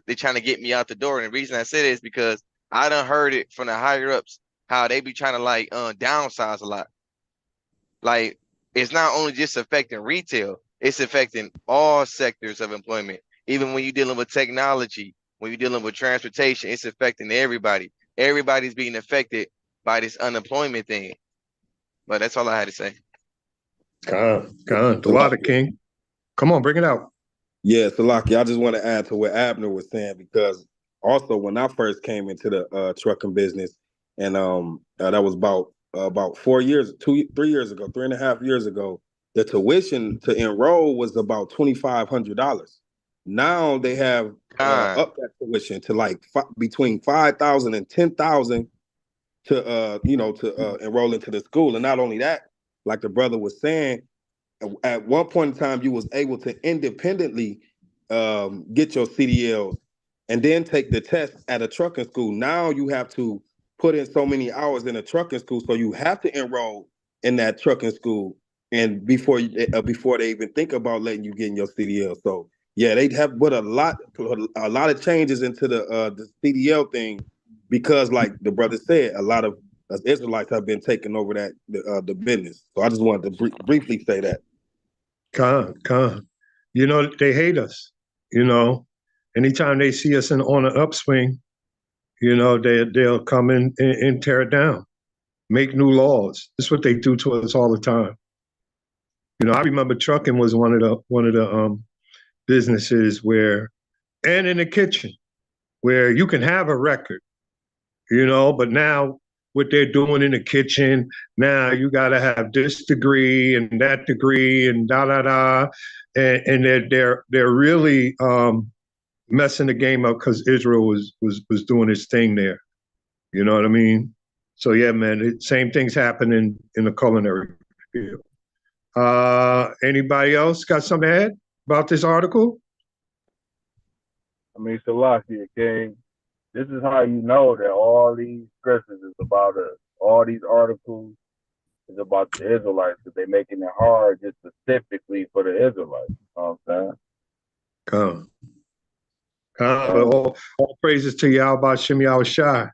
They trying to get me out the door. And the reason I say this is because I done heard it from the higher ups, how they be trying to like downsize a lot. Like it's not only just affecting retail, it's affecting all sectors of employment. Even when you're dealing with technology, when you're dealing with transportation, it's affecting everybody. Everybody's being affected by this unemployment thing. But that's all I had to say. The Water King. Come on, bring it out. Yeah, Salaki, I just want to add to what Abner was saying, because also when I first came into the trucking business, and that was about 4 years, 3 years ago, 3.5 years ago, the tuition to enroll was about $2,500. Now they have up that tuition to like between 5,000 and 10,000 to enroll into the school. And not only that, like the brother was saying, at one point in time, you was able to independently get your CDLs and then take the test at a trucking school. Now you have to put in so many hours in a trucking school, so you have to enroll in that trucking school, and before they even think about letting you get in your CDL. So yeah, they have put a lot of changes into the CDL thing, because like the brother said, a lot of As Israelites have been taking over that the business. So I just wanted to briefly say that. Con. You know, they hate us. You know, anytime they see us on an upswing, you know, they'll come in and tear it down, make new laws. That's what they do to us all the time. You know, I remember trucking was one of the businesses where, and in the kitchen, where you can have a record, you know, but now what they're doing in the kitchen, now you got to have this degree and that degree and da da da, and they're really messing the game up because Israel was doing its thing there. You know what I mean? So yeah, man, same things happen in the culinary field. Anybody else got something to add about this article? I mean, Salakia, King, this is how you know that all these scriptures is about us. All these articles is about the Israelites, because they're making it hard just specifically for the Israelites. You know what I'm saying? But all praises to Yahweh Shem Shai.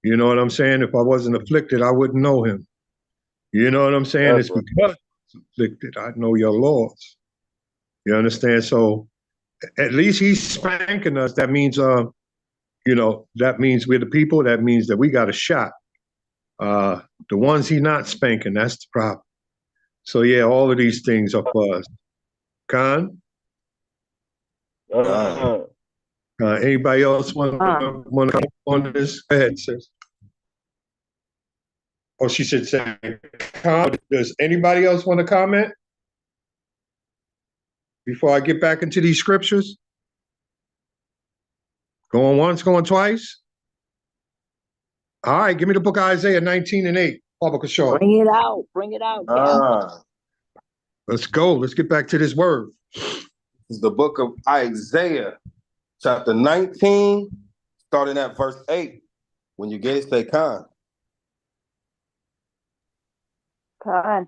You know what I'm saying? If I wasn't afflicted, I wouldn't know him. You know what I'm saying? That's it's because I was afflicted. I know your laws. You understand? So at least he's spanking us. That means, you know, that means we're the people. That means that we got a shot. The ones he not spanking, that's the problem. So yeah, all of these things are for us. Khan? Anybody else want to come on this? Go ahead, sis. Oh, she should say, does anybody else want to comment before I get back into these scriptures? Going once, going twice? All right, give me the book of Isaiah 19:8. Bring it out. Bring it out, Cal. Let's go. Let's get back to this word. This is the book of Isaiah, chapter 19, starting at verse 8. When you get it, say Khan. Con.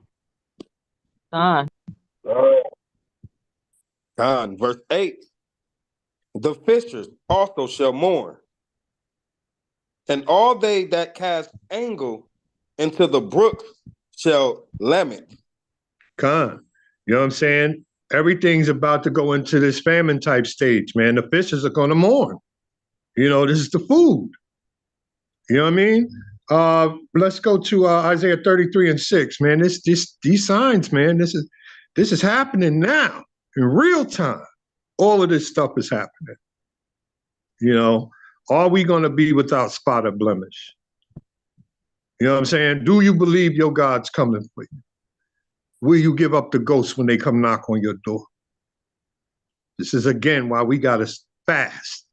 Khan, verse 8. The fishers also shall mourn, and all they that cast angle into the brooks shall lament. Khan, you know what I'm saying? Everything's about to go into this famine type stage, man. The fishers are going to mourn. You know, this is the food. You know what I mean? Let's go to Isaiah 33:6, man. These signs, man. This is happening now in real time. All of this stuff is happening. You know, are we going to be without spot or blemish? You know what I'm saying? Do you believe your God's coming for you? Will you give up the ghosts when they come knock on your door? This is again why we got to fast,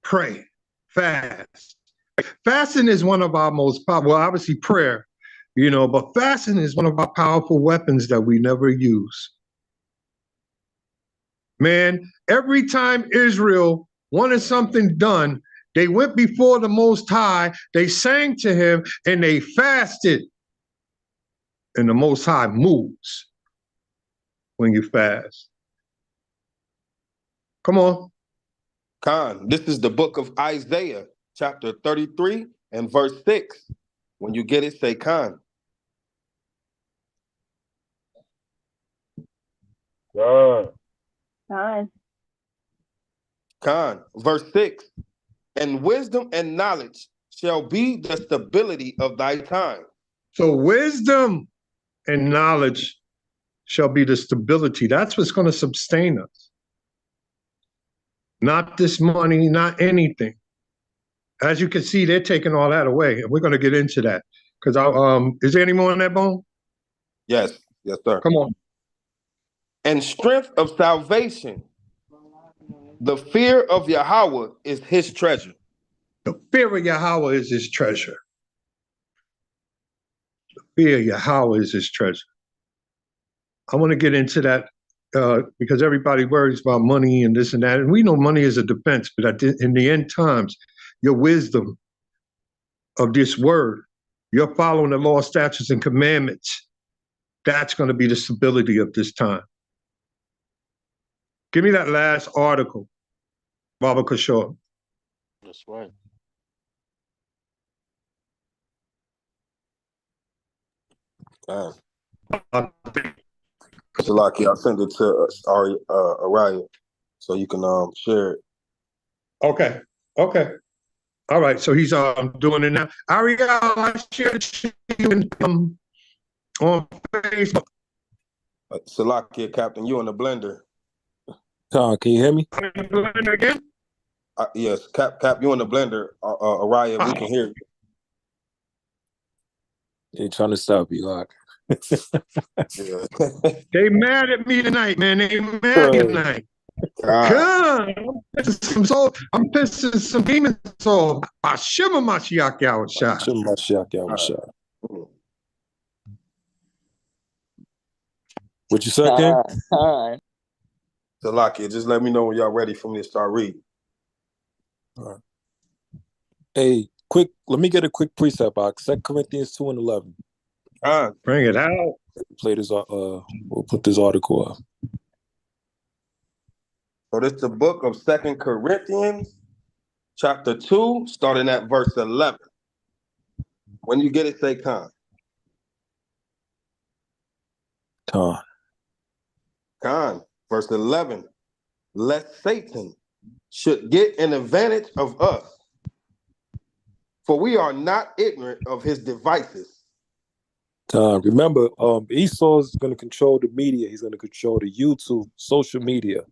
pray, fast. Fasting is one of our most powerful, well, obviously prayer, you know, but fasting is one of our powerful weapons that we never use. Man, every time Israel wanted something done, they went before the Most High, they sang to him, and they fasted. And the Most High moves when you fast. Come on. Khan, this is the book of Isaiah, chapter 33 and verse 6. When you get it, say Khan. Khan, verse 6. And wisdom and knowledge shall be the stability of thy time. So wisdom and knowledge shall be the stability. That's what's going to sustain us. Not this money, not anything. As you can see, they're taking all that away. And we're going to get into that. Because is there any more on that, Bone? Yes, sir. Come on. And strength of salvation. The fear of Yahweh is his treasure. The fear of Yahweh is his treasure. The fear of Yahweh is his treasure. I want to get into that because everybody worries about money and this and that. And we know money is a defense, but in the end times, your wisdom of this word, you're following the law, statutes, and commandments. That's going to be the stability of this time. Give me that last article, Baba Kishore. That's right. Salaki, I'll send it to Araya so you can share it. Okay. All right. So he's doing it now. Ariel, I shared it to you on Facebook. Salaki, Captain, you in the blender. Tom, can you hear me? In the blender again? Yes, Cap, you in the blender. Araya, we can hear you. They're trying to stop you, Lock. They mad at me tonight, man. They mad at me tonight. God, I'm pissing some demons off. Ashima Mashiach Yahushua. Ashima Mashiach Yahushua. What you said, King? Salaki, just let me know when y'all ready for me to start reading. All right. Hey, let me get a quick precept box. 2 Corinthians 2:11. Bring it out. Play this. We'll put this article up. So this is the book of 2 Corinthians, chapter 2, starting at verse 11. When you get it, say Khan. Khan, verse 11. Lest Satan should get an advantage of us, for we are not ignorant of his devices. Remember, Esau is going to control the media. He's going to control the YouTube, social media.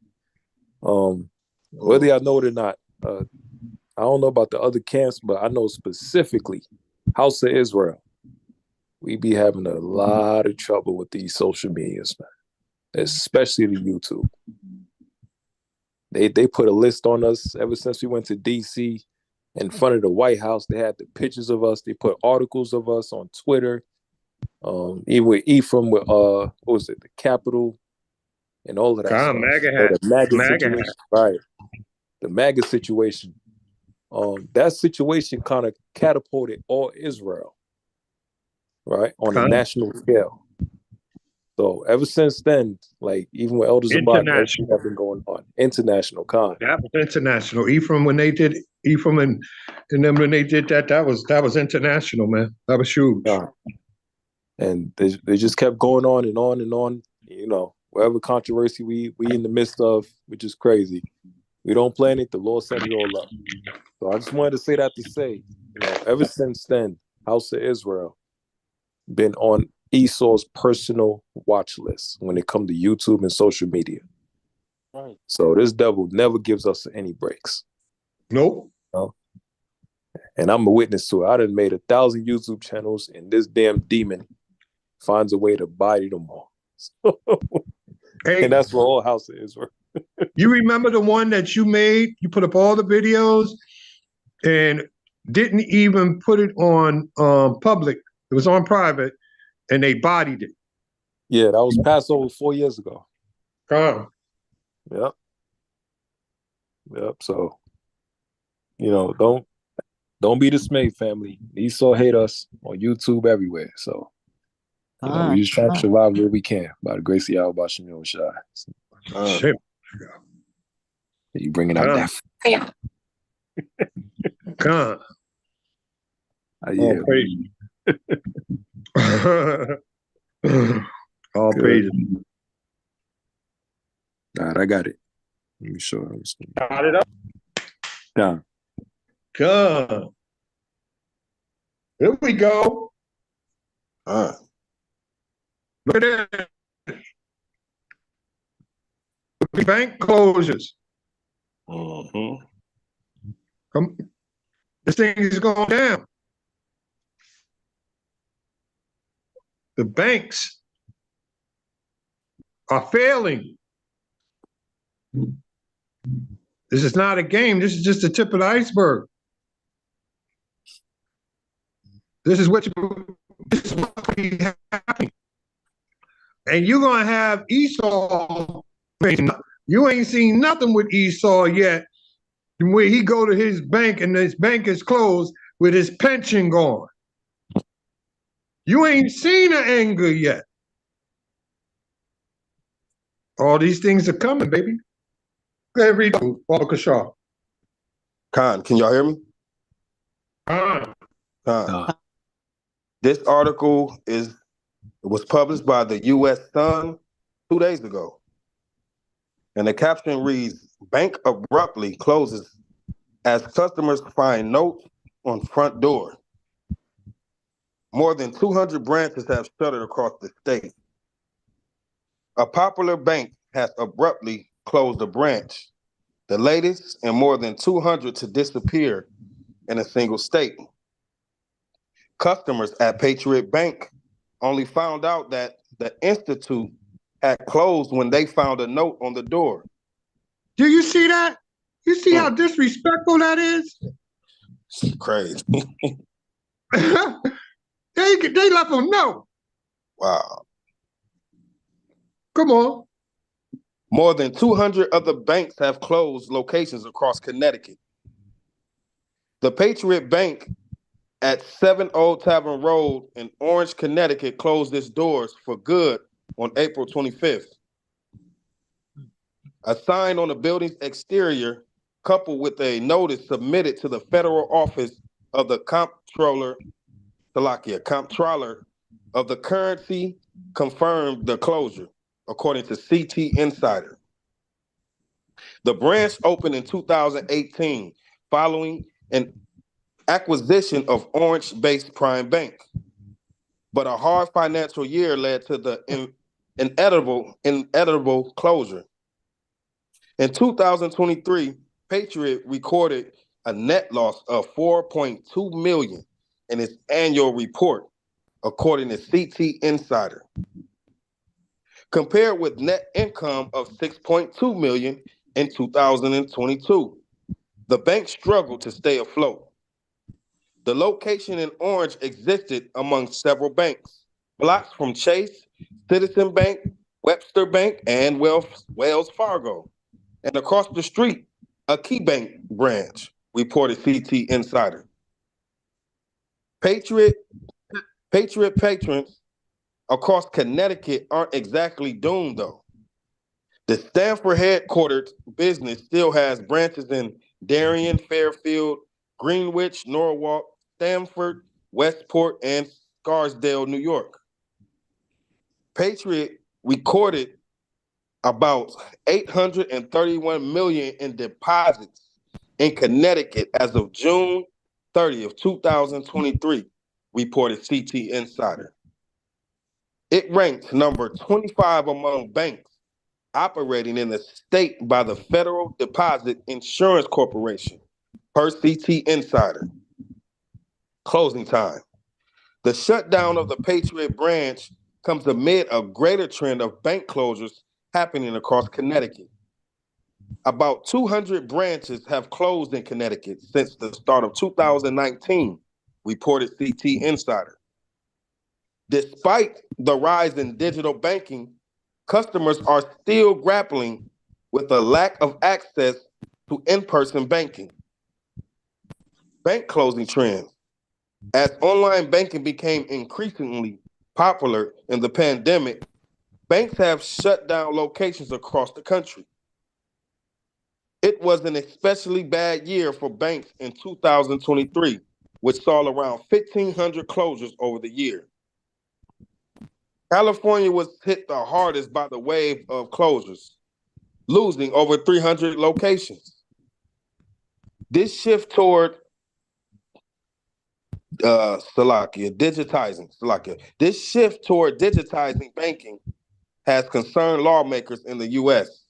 Whether y'all know it or not, I don't know about the other camps, but I know specifically House of Israel. We be having a lot of trouble with these social medias, man, especially the YouTube. They put a list on us ever since we went to DC. In front of the White House, they had the pictures of us. They put articles of us on Twitter. Even with Ephraim, with what was it, the Capitol, and all of that stuff. MAGA the MAGA situation, right? The MAGA situation. That situation kind of catapulted all Israel, right, on a national scale. So ever since then, like even with Elder Zabak, everything have been going on. International con. That was international. Ephraim and them when they did that, that was international, man. That was huge. And they just kept going on and on and on. You know, whatever controversy we in the midst of, which is crazy. We don't plan it. The Lord set it all up. So I just wanted to say that to say, you know, ever since then, House of Israel been on Esau's personal watch list when it comes to YouTube and social media. Right. So this devil never gives us any breaks. Nope. No. And I'm a witness to it. I done made 1,000 YouTube channels, and this damn demon finds a way to body them all. And that's for all House of Israel. You remember the one that you made? You put up all the videos and didn't even put it on public. It was on private, and they bodied it. Yeah, that was Passover 4 years ago. Yep. So, you know, don't be dismayed, family. Esau hate us on YouTube everywhere. So, you know, we just trying to survive where we can by the grace of Yahweh Bashem Yahushua. You bringing out that fire. All praise. All praise. All right, I got it. Let me show you. Got it up? Down. Good. Here we go. Look at that. Bank closures. This thing is going down. The banks are failing. This is not a game. This is just the tip of the iceberg. This is what's happening. And you're going to have Esau. You ain't seen nothing with Esau yet. Where he go to his bank and his bank is closed with his pension gone. You ain't seen the anger yet. All these things are coming, baby. Go ahead, read Baba Kashar. Khan, can y'all hear me? Khan. This article is It was published by the U.S. Sun 2 days ago. And the caption reads, "Bank abruptly closes as customers find note on front door." More than 200 branches have shuttered across the state. A popular bank has abruptly closed a branch, the latest and more than 200 to disappear in a single state. Customers at Patriot Bank only found out that the institute had closed when they found a note on the door. Do you see that? You see how disrespectful that is? It's crazy. They left them know. Wow. Come on. More than 200 other banks have closed locations across Connecticut. The Patriot Bank at 7 Old Tavern Road in Orange, Connecticut closed its doors for good on April 25th. A sign on the building's exterior, coupled with a notice submitted to the federal office of the comptroller of the currency, confirmed the closure, according to CT Insider. The branch opened in 2018 following an acquisition of Orange-based Prime Bank. But a hard financial year led to the inevitable closure. In 2023, Patriot recorded a net loss of $4.2 million in its annual report, according to CT Insider, compared with net income of $6.2 million in 2022. The bank struggled to stay afloat. The location in Orange existed among several banks, blocks from Chase, Citizen Bank, Webster Bank, and Wells Fargo. And across the street, a Key Bank branch, reported CT Insider. Patriot patrons across Connecticut aren't exactly doomed, though. The Stamford headquartered business still has branches in Darien, Fairfield, Greenwich, Norwalk, Stamford, Westport, and Scarsdale, New York. Patriot recorded about $831 million in deposits in Connecticut as of June 30th, 2023, reported CT Insider. It ranked number 25 among banks operating in the state by the Federal Deposit Insurance Corporation, per CT Insider. Closing time. The shutdown of the Patriot branch comes amid a greater trend of bank closures happening across Connecticut. About 200 branches have closed in Connecticut since the start of 2019, reported CT Insider. Despite the rise in digital banking, customers are still grappling with a lack of access to in-person banking. Bank closing trends. As online banking became increasingly popular in the pandemic, banks have shut down locations across the country. It was an especially bad year for banks in 2023, which saw around 1,500 closures over the year. California was hit the hardest by the wave of closures, losing over 300 locations. This shift toward This shift toward digitizing banking has concerned lawmakers in the U.S.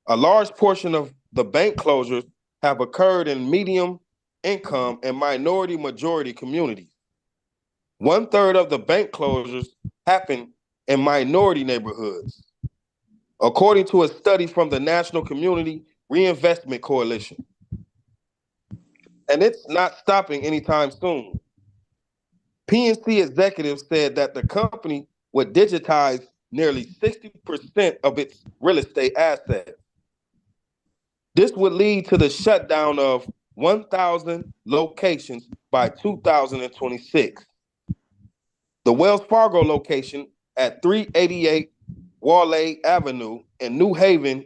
A large portion of the bank closures have occurred in medium income and minority majority communities. 1/3 of the bank closures happen in minority neighborhoods, according to a study from the National Community Reinvestment Coalition. And it's not stopping anytime soon. PNC executives said that the company would digitize nearly 60% of its real estate assets. This would lead to the shutdown of 1,000 locations by 2026. The Wells Fargo location at 388 Wale Avenue in New Haven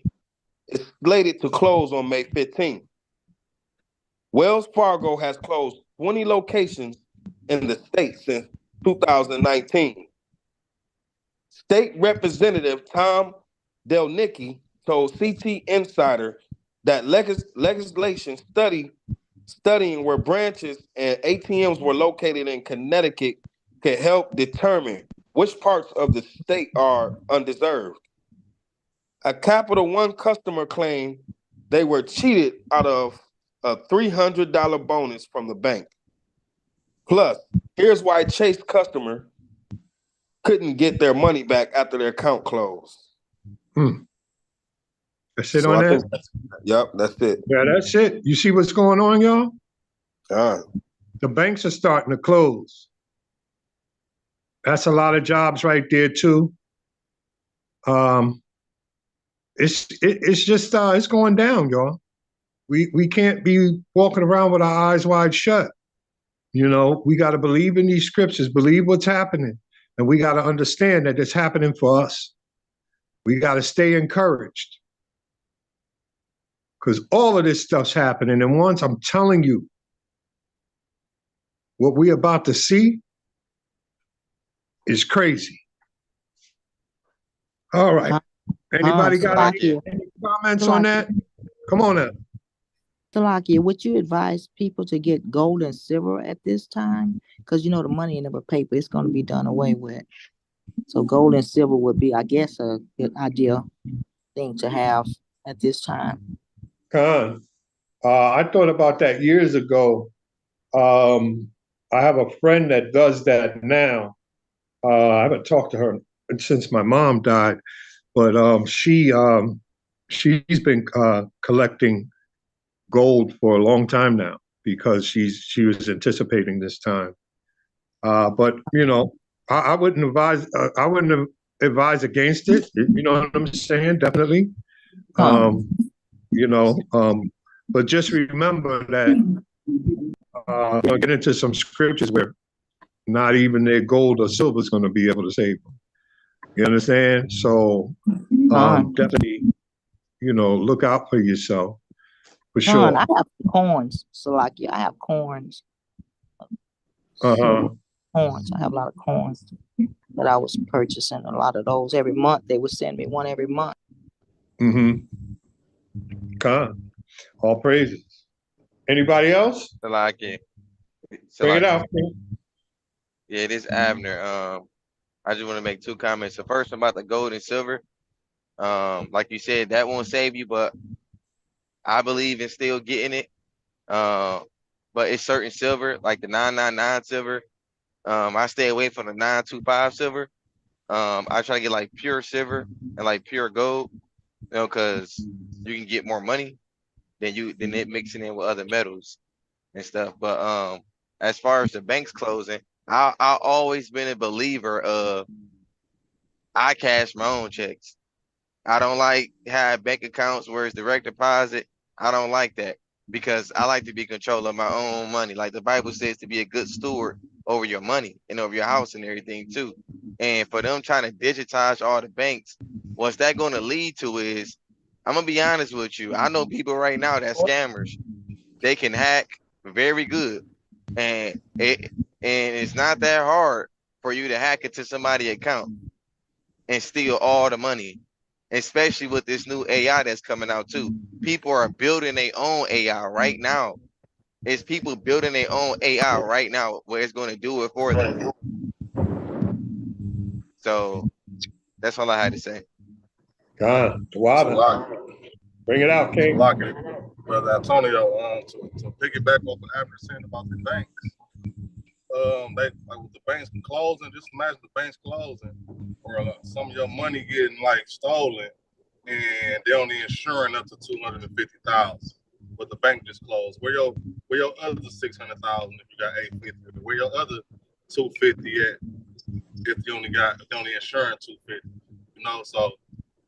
is slated to close on May 15th. Wells Fargo has closed 20 locations in the state since 2019. State Representative Tom Delnicki told CT Insider that legislation studying where branches and ATMs were located in Connecticut could help determine which parts of the state are undeserved. A Capital One customer claimed they were cheated out of a $300 bonus from the bank. Plus, here's why Chase customer couldn't get their money back after their account closed. That's it on that? Yep, that's it. Yeah, that's it. You see what's going on, y'all? The banks are starting to close. That's a lot of jobs right there too. It's just it's going down, y'all. We can't be walking around with our eyes wide shut. You know, we got to believe in these scriptures, believe what's happening, and we got to understand that it's happening for us. We got to stay encouraged because all of this stuff's happening. And once I'm telling you, what we're about to see is crazy. All right. Anybody got any comments on that? Come on up. Salakia, would you advise people to get gold and silver at this time? Because, you know, the money in the paper is going to be done away with. So gold and silver would be, I guess, a good ideal thing to have at this time. Khan, I thought about that years ago. I have a friend that does that now. I haven't talked to her since my mom died, but she's been collecting gold for a long time now because she was anticipating this time. But you know, I wouldn't advise against it. You know what I'm saying? Definitely. You know, but just remember that I'll get into some scriptures where not even their gold or silver is going to be able to save them. You understand? So definitely, you know, look out for yourself. For sure. I have coins, Salakia. I have coins. Coins. I have a lot of coins that I was purchasing. A lot of those every month. They would send me one every month. All praises. Anybody else? Salakia. Bring it out. Yeah, this Abner. I just want to make two comments. The first one about the gold and silver. Like you said, that won't save you, but I believe in still getting it. But it's certain silver, like the 999 silver. I stay away from the 925 silver. I try to get like pure silver and like pure gold, you know, because you can get more money than it mixing in with other metals and stuff. But as far as the banks closing, I always been a believer of I cash my own checks. I don't like have bank accounts where it's direct deposit. I don't like that because I like to be in control of my own money. Like the Bible says to be a good steward over your money and over your house and everything too. And for them trying to digitize all the banks, what's that going to lead to is, I'm going to be honest with you. I know people right now that scammers, they can hack very good. And it's not that hard for you to hack into somebody's account and steal all the money, especially with this new AI that's coming out too. People are building their own AI right now. It's people building their own AI right now where it's going to do it for them. So that's all I had to say. God, wow. Bring it out, King. Brother Antonio, to piggyback off what Abner saying about the banks. They like with the banks closing, just imagine the banks closing or some of your money getting like stolen and they only insuring up to $250,000, but the bank just closed. Where your other $600,000 if you got $850? Where your other $250 at if you only insuring $250? You know, so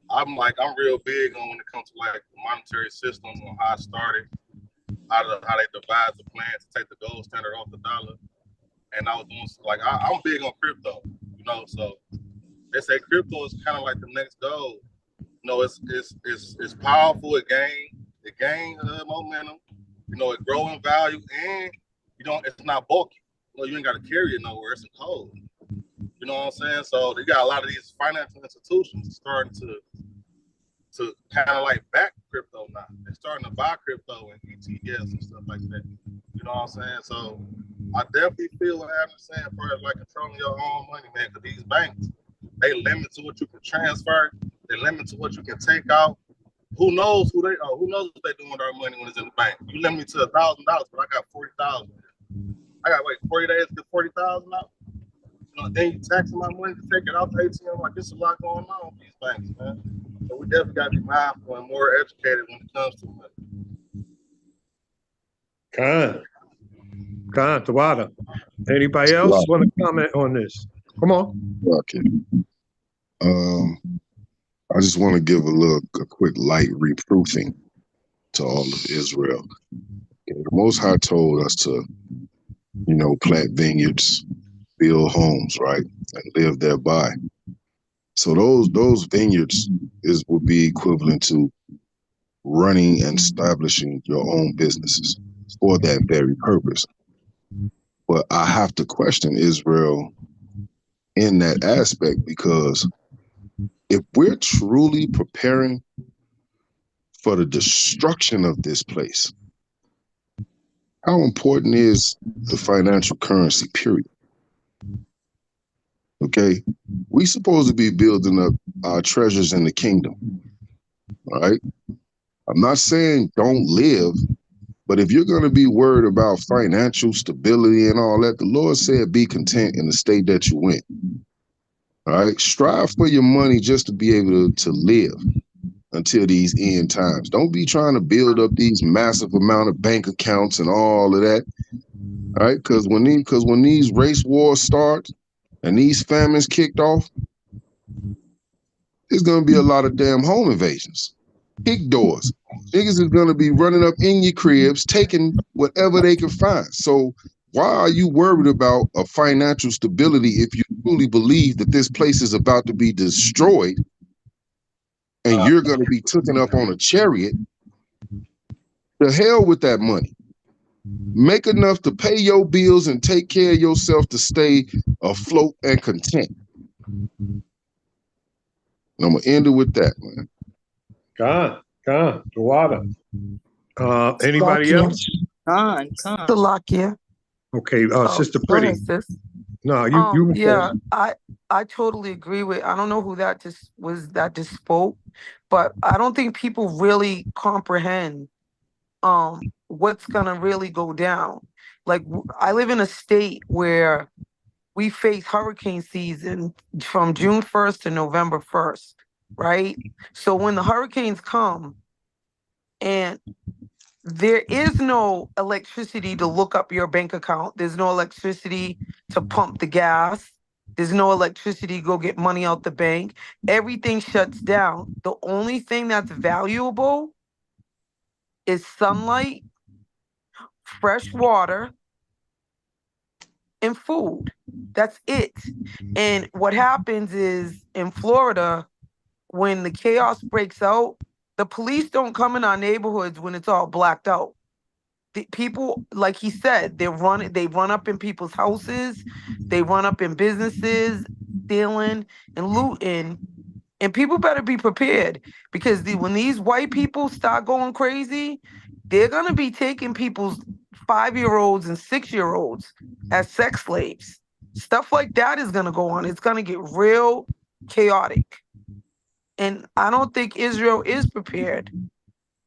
I'm real big on when it comes to like the monetary system on how I started, how they devised the plan to take the gold standard off the dollar. And I was doing like I'm big on crypto, you know. So they say crypto is kind of like the next gold. You know, it's powerful. It gain momentum. You know, it grow in value, and it's not bulky. You know, you ain't got to carry it nowhere. It's a code. You You know what I'm saying? So they got a lot of these financial institutions starting to kind of like back crypto now. They're starting to buy crypto and ETFs and stuff like that. You know what I'm saying? So I definitely feel what Abner's saying as far as like controlling your own money, man, because these banks, they limit to what you can transfer, they limit to what you can take out. Who knows who they are? Who knows what they're doing with our money when it's in the bank? You limit me to $1,000, but I got 40,000. I got 40 days to get 40,000 out. You know, then you taxing my money to take it out the ATM. Like, there's a lot going on with these banks, man. So we definitely got to be mindful and more educated when it comes to money. Khan, Tawada. Anybody else want to comment on this? Come on. Okay. I just want to give a quick light reproofing to all of Israel. Okay, the Most High told us to, plant vineyards, build homes, right, and live thereby. So those vineyards would be equivalent to running and establishing your own businesses for that very purpose. But I have to question Israel in that aspect, because if we're truly preparing for the destruction of this place, how important is the financial currency, period? Okay, we supposed to be building up our treasures in the kingdom, all right? I'm not saying don't live, but if you're going to be worried about financial stability and all that, the Lord said be content in the state that you in. All right, strive for your money just to be able to live until these end times. Don't be trying to build up these massive amount of bank accounts and all of that. All right, because when these race wars start and these famines kicked off, there's gonna be a lot of damn home invasions, kick doors. Niggas is gonna be running up in your cribs, taking whatever they can find. So why are you worried about a financial stability if you truly believe that this place is about to be destroyed and you're gonna be taken up on a chariot? The hell with that money. Make enough to pay your bills and take care of yourself to stay afloat and content. And I'm gonna end it with that, man. Khan, Tawada. Anybody else? Khan. Salakia. Okay, Sister Go Pretty. ahead, sis. No, you Yeah, I totally agree with. I don't know who that just spoke, but I don't think people really comprehend what's gonna really go down. Like I live in a state where we face hurricane season from June 1st to November 1st, right? So when the hurricanes come and there is no electricity to look up your bank account, there's no electricity to pump the gas, there's no electricity to go get money out the bank. Everything shuts down. The only thing that's valuable is sunlight, fresh water, and food. That's it. And what happens is in Florida, when the chaos breaks out, the police don't come in our neighborhoods when it's all blacked out. The people, like he said, they run up in people's houses, they run up in businesses, stealing and looting. And people better be prepared, because when these white people start going crazy, they're gonna be taking people's 5-year-olds and 6-year-olds as sex slaves. Stuff like that is gonna go on. It's gonna get real chaotic. And I don't think Israel is prepared.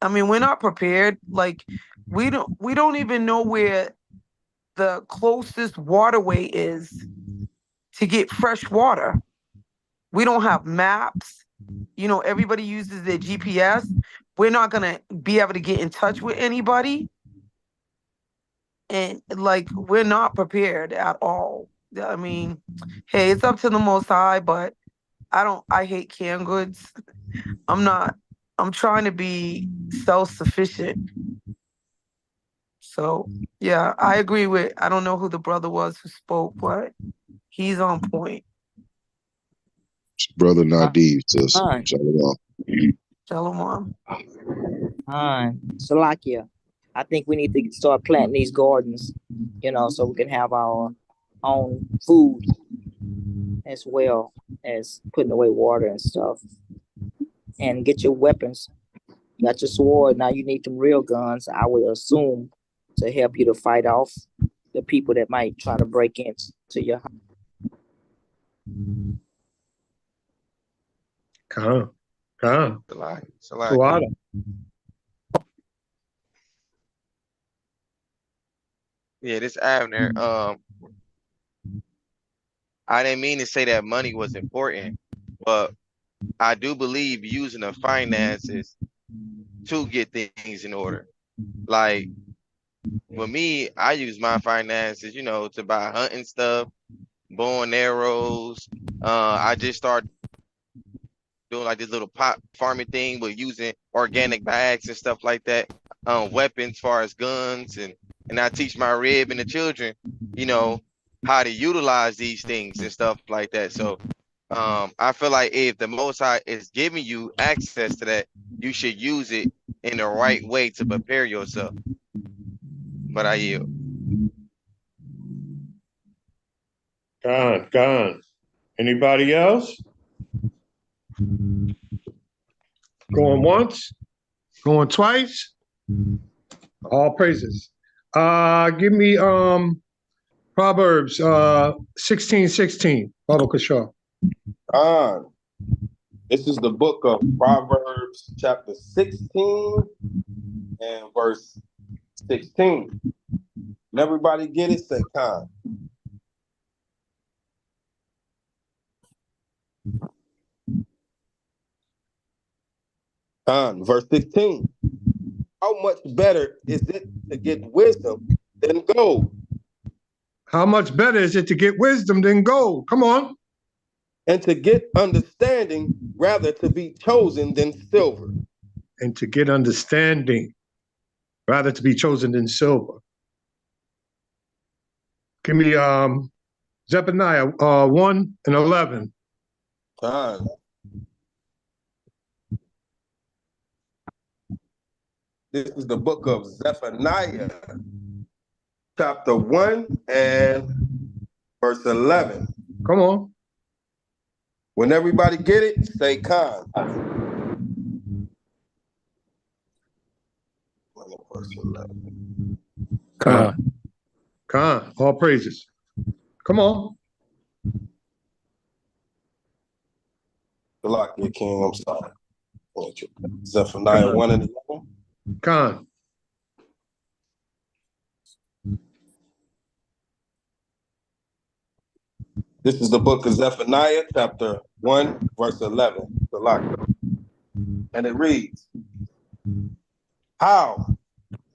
I mean, we're not prepared. Like we don't even know where the closest waterway is to get fresh water. We don't have maps. Everybody uses their GPS. We're not gonna be able to get in touch with anybody. And like we're not prepared at all. I mean, hey, it's up to the Most High, but I hate canned goods. I'm trying to be self-sufficient. So yeah, I agree with, I don't know who the brother was who spoke, but he's on point. Brother Nadiv says, Shalom. Shalom. Salakia. I think we need to start planting these gardens, so we can have our own food as well as putting away water and stuff. And get your weapons. You got your sword. Now you need some real guns, I would assume, to help you to fight off the people that might try to break into your house. Come. Salaki. Yeah, this Abner. I didn't mean to say that money was important, but I do believe using the finances to get things in order. Like for me, I use my finances, to buy hunting stuff, bow and arrows. I just started doing like this little pot farming thing with using organic bags and stuff like that. Weapons, as far as guns, and I teach my rib and the children, how to utilize these things and stuff like that. So I feel like if the Most High is giving you access to that, you should use it in the right way to prepare yourself. But I yield. Gone. Anybody else? Going once? Going twice? All praises. Give me Proverbs 16:16. Baba Kashaw. This is the book of Proverbs, chapter 16 and verse 16. And everybody get it? Say Khan. Verse 16. How much better is it to get wisdom than gold? How much better is it to get wisdom than gold? Come on. And to get understanding rather to be chosen than silver. And to get understanding rather to be chosen than silver. Give me Zephaniah 1:11. This is the book of Zephaniah, chapter 1 and verse 11. Come on. When everybody get it, say Khan. Khan. All praises. Come on. Good luck, your king. I'm sorry. Zephaniah 1 and 11. Khan. This is the book of Zephaniah, chapter 1, verse 11. Good luck. And it reads, How,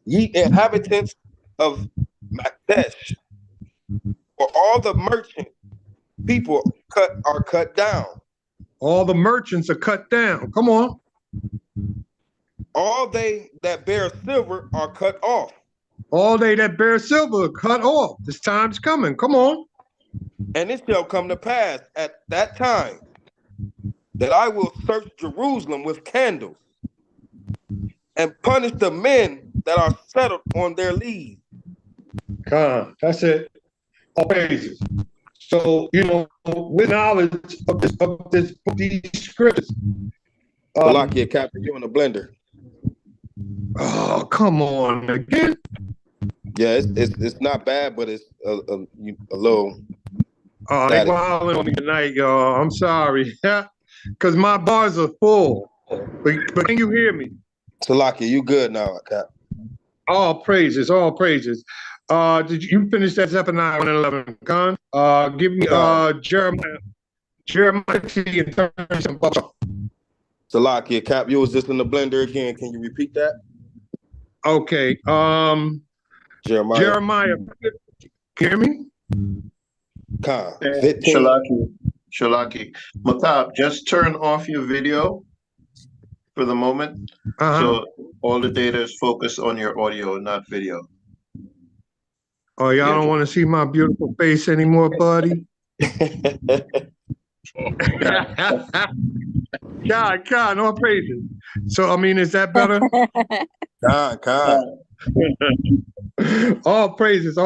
ye inhabitants of Makdesh, for all the merchant people are cut down. All the merchants are cut down. Come on. All they that bear silver are cut off. All they that bear silver are cut off. This time's coming. Come on. And it shall come to pass at that time that I will search Jerusalem with candles and punish the men that are settled on their leave. Khan. That's it. All praises. So, with knowledge of these scriptures. Salakia, Captain, you in the blender. Oh, come on again. Yeah, it's not bad, but it's a little. Oh, they wilding on me tonight, y'all. I'm sorry. Because my bars are full. But can you hear me? Salakia, you good now, Cap. All praises, all praises. Did you finish that Zephaniah 1:11, Khan? Give me Jeremiah 50 and 37. Salakia, Cap, you was just in the blender again. Can you repeat that? Okay. Jeremiah. Can you hear me? Khan. Shalaki. Makab, just turn off your video for the moment. So all the data is focused on your audio, not video. Oh, y'all don't want to see my beautiful face anymore, buddy? God, all praises. So, is that better? Khan. All praises.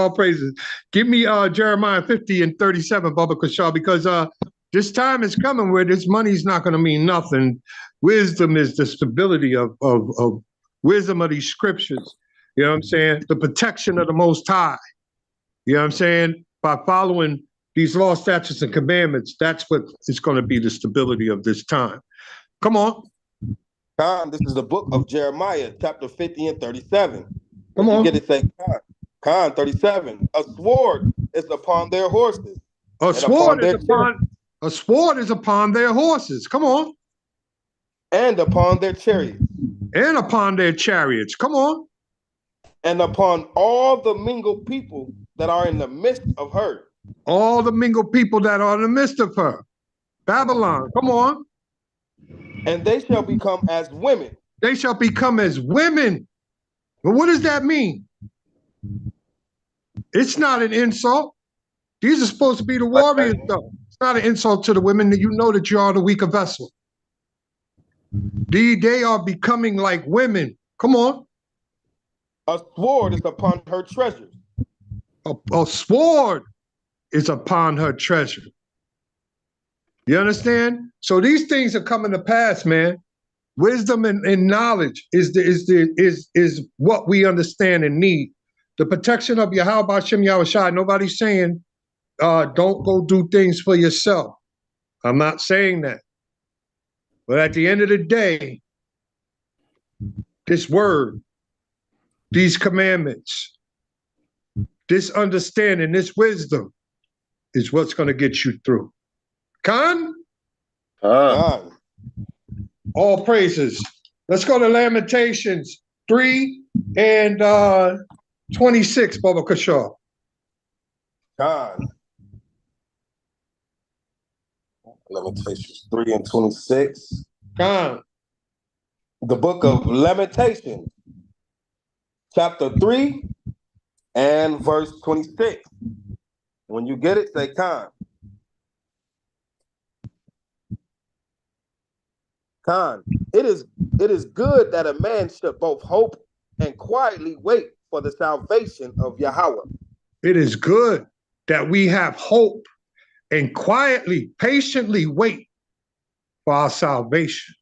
Give me Jeremiah 50 and 37, Baba Kashaw, because This time is coming where this money's not going to mean nothing. Wisdom is the stability of wisdom of these scriptures. You know what I'm saying? The protection of the Most High. You know what I'm saying? By following these law, statutes, and commandments, that's what is going to be the stability of this time. Come on. Khan, this is the book of Jeremiah, chapter 50 and 37. Come on. You get it, say Khan 37. A sword is upon their horses. A sword is upon their horses. Come on. And upon their chariots. And upon their chariots. Come on. And upon all the mingled people that are in the midst of her. All the mingled people that are in the midst of her. Babylon. Come on. And they shall become as women. They shall become as women. But what does that mean? It's not an insult. These are supposed to be the warriors, though. It's not an insult to the women that you know that you are the weaker vessel. They are becoming like women. Come on. A sword is upon her treasures. A sword is upon her treasure. You understand? So these things are coming to pass, man. Wisdom and knowledge is what we understand and need. The protection of Yahweh Hashem Yahushua. Nobody's saying don't go do things for yourself. I'm not saying that. But at the end of the day, this word, these commandments, this understanding, this wisdom is what's going to get you through. Khan? Khan. All praises. Let's go to Lamentations 3 and 26, Baba Kashaw. Khan. Lamentations 3 and 26. Khan. The book of Lamentations, chapter 3 and verse 26. When you get it, say Khan. Khan. It is good that a man should both hope and quietly wait for the salvation of Yahweh. It is good that we have hope and quietly, patiently wait for our salvation.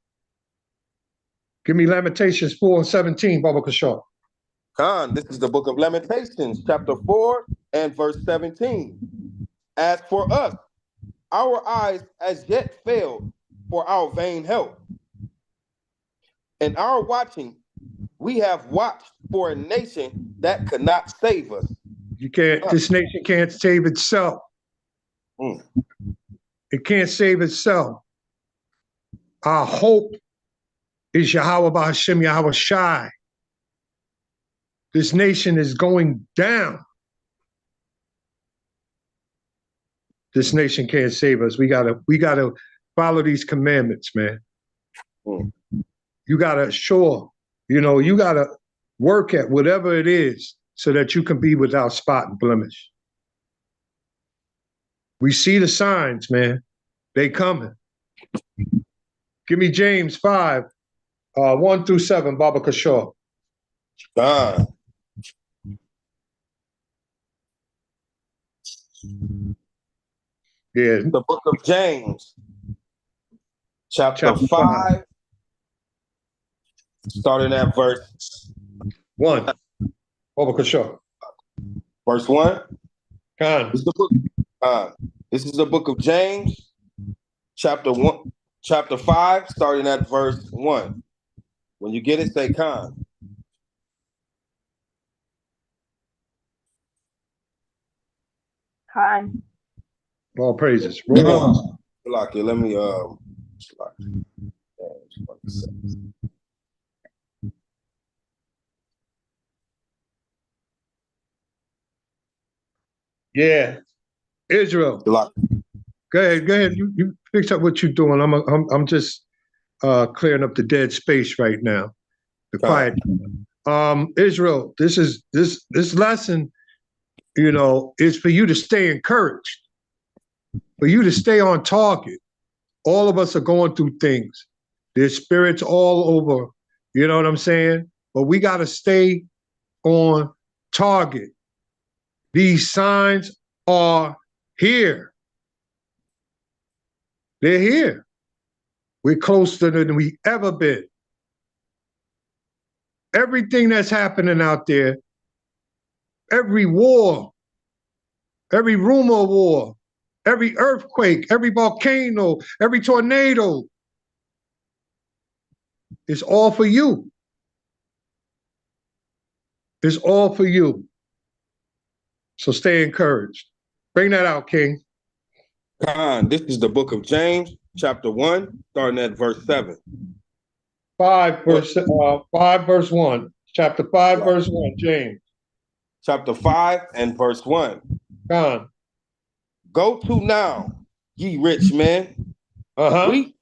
Give me Lamentations 4 and 17, Baba Kashaw. Khan, this is the book of Lamentations, chapter 4 and verse 17. As for us, our eyes as yet failed for our vain help. In our watching, we have watched for a nation that could not save us. This nation can't save itself. It can't save itself. Our hope is Yahweh Hashem Yahushai. This nation is going down. This nation can't save us. We gotta follow these commandments, man. You gotta you gotta work at whatever it is so that you can be without spot and blemish. We see the signs, man. They coming. Give me James 5, 1 through 7, Baba Kashaw. Yeah. The book of James, chapter 5, starting at verse 1. Baba Kashaw. Verse 1. Khan. This is the book of James, chapter 5, starting at verse 1. When you get it, say Khan. Khan. All praises. Roll on. Let me Yeah. Israel. Go ahead. You fix up what you're doing. I'm just clearing up the dead space right now. The quiet. Israel, this lesson, is for you to stay encouraged, for you to stay on target. All of us are going through things. There's spirits all over, you know what I'm saying? But we got to stay on target. These signs are here. They're here. We're closer than we ever been. Everything that's happening out there, every war, every rumor of war, every earthquake, every volcano, every tornado, it's all for you. It's all for you. So stay encouraged. Bring that out, King. Khan, this is the book of James, chapter 1, starting at verse 7. 5 verse 1. Chapter 5, verse 1, James. Chapter 5 and verse 1. Khan. Go to now, ye rich men. Weep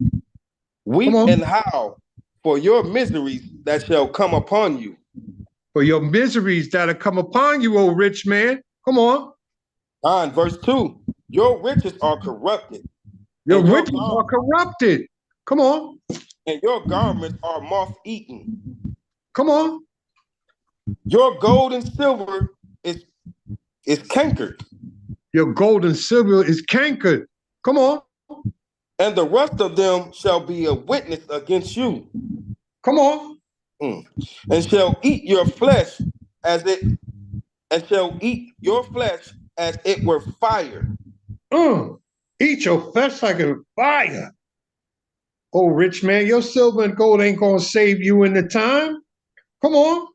and howl for your miseries that shall come upon you. For your miseries that have come upon you, O rich man. Come on. Verse 2. Your riches are corrupted. Your riches are corrupted. Come on. And your garments are moth-eaten. Come on. Your gold and silver is cankered. Your gold and silver is cankered. Come on. And the rust of them shall be a witness against you. Come on. And shall eat your flesh as it were fire. Eat your flesh like a fire. Oh, rich man, your silver and gold ain't gonna save you in the time. Come on.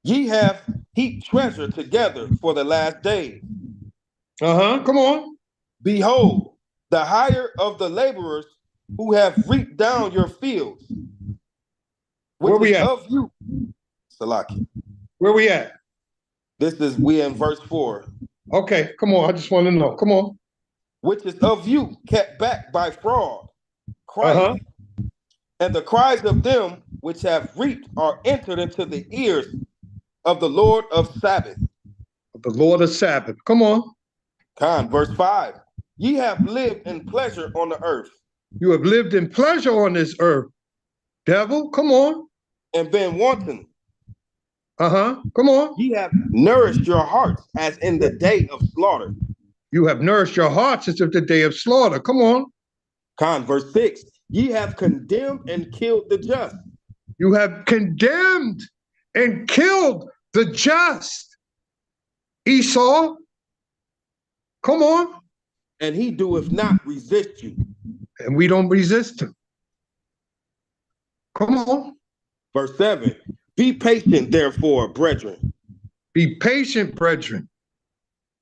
Ye have heaped treasure together for the last days. Come on. Behold, the hire of the laborers who have reaped down your fields. Where we at? Of you, Salaki. Where we at? We in verse 4. Okay, come on. I just want to know. Come on. Which is of you kept back by fraud, crying. And the cries of them which have reaped are entered into the ears of the Lord of Sabbath. The Lord of Sabbath. Come on. Verse 5. Ye have lived in pleasure on the earth. You have lived in pleasure on this earth. Devil, come on. And been wanton. Come on. Ye have nourished your hearts as in the day of slaughter. You have nourished your hearts as of the day of slaughter. Come on. Verse 6. Ye have condemned and killed the just. You have condemned and killed the just. Esau, come on. And he doeth not resist you. And we don't resist him. Come on. Verse 7. Be patient, therefore, brethren. Be patient, brethren.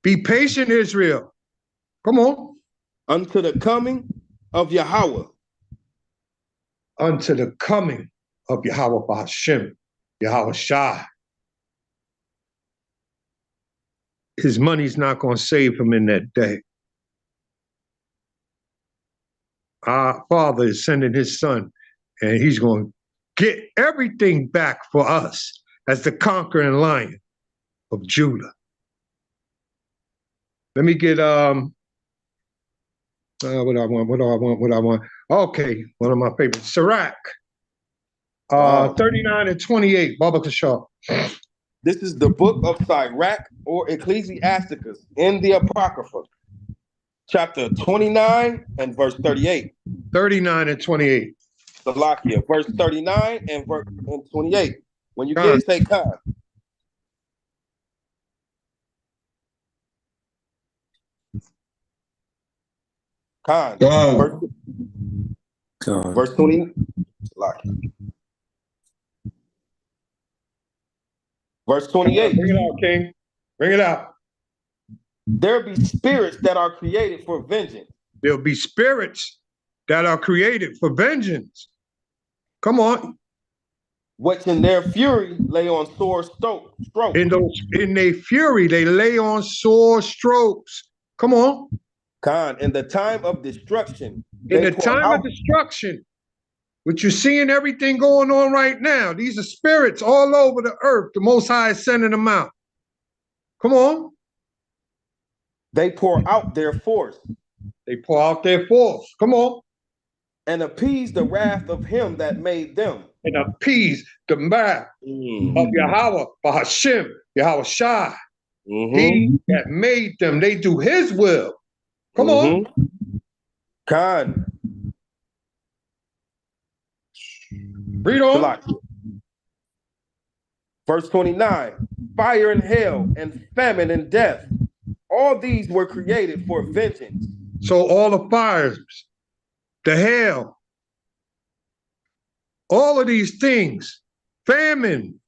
Be patient, Israel. Come on. Unto the coming of Yahweh. Unto the coming of Yahweh B'Hashem, Yahweh Shai. His money's not going to save him in that day. Our Father is sending his son, and he's going to get everything back for us as the conquering lion of Judah. Let me get what I want. Okay, one of my favorites, Sirach. 39 and 28, Baba Kashar. This is the book of Sirach or Ecclesiasticus in the Apocrypha. Chapter 29 and verse 38. 39 and 28. Salakia, verse 39 and verse 28. When you get it, say Khan. Verse 20. Salakia. Verse 28. Bring it out, King. Bring it out. There be spirits that are created for vengeance. There'll be spirits that are created for vengeance. Come on. Which in their fury lay on sore strokes. In their fury, they lay on sore strokes. Come on. In the time of destruction. In the time of destruction, what you're seeing, everything going on right now, these are spirits all over the earth. The Most High is sending them out. Come on. They pour out their force. They pour out their force. Come on. And appease the wrath of him that made them. And appease the wrath of Yahweh, B'Hashem, Yahweh Shai. He that made them, they do his will. Come on. Khan. Read on. Verse 29. Fire and hell and famine and death. All these were created for vengeance. So all the fires, the hell, all of these things, famine,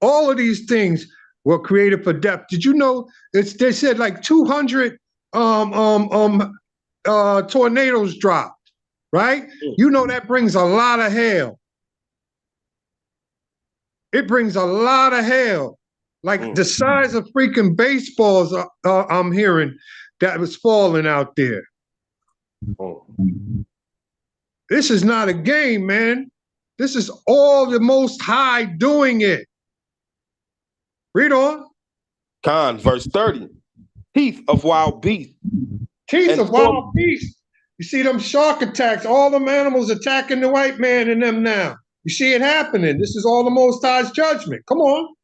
all of these things were created for death. Did you know they said like 200 tornadoes dropped, right? You know that brings a lot of hell. It brings a lot of hell. Like the size of freaking baseballs I'm hearing that was falling out there. This is not a game, man. This is all the Most High doing it. Read on. Khan, verse 30. Teeth of wild beasts. Teeth of wild beasts. You see them shark attacks, all them animals attacking the white man and them now. You see it happening. This is all the Most High's judgment. Come on.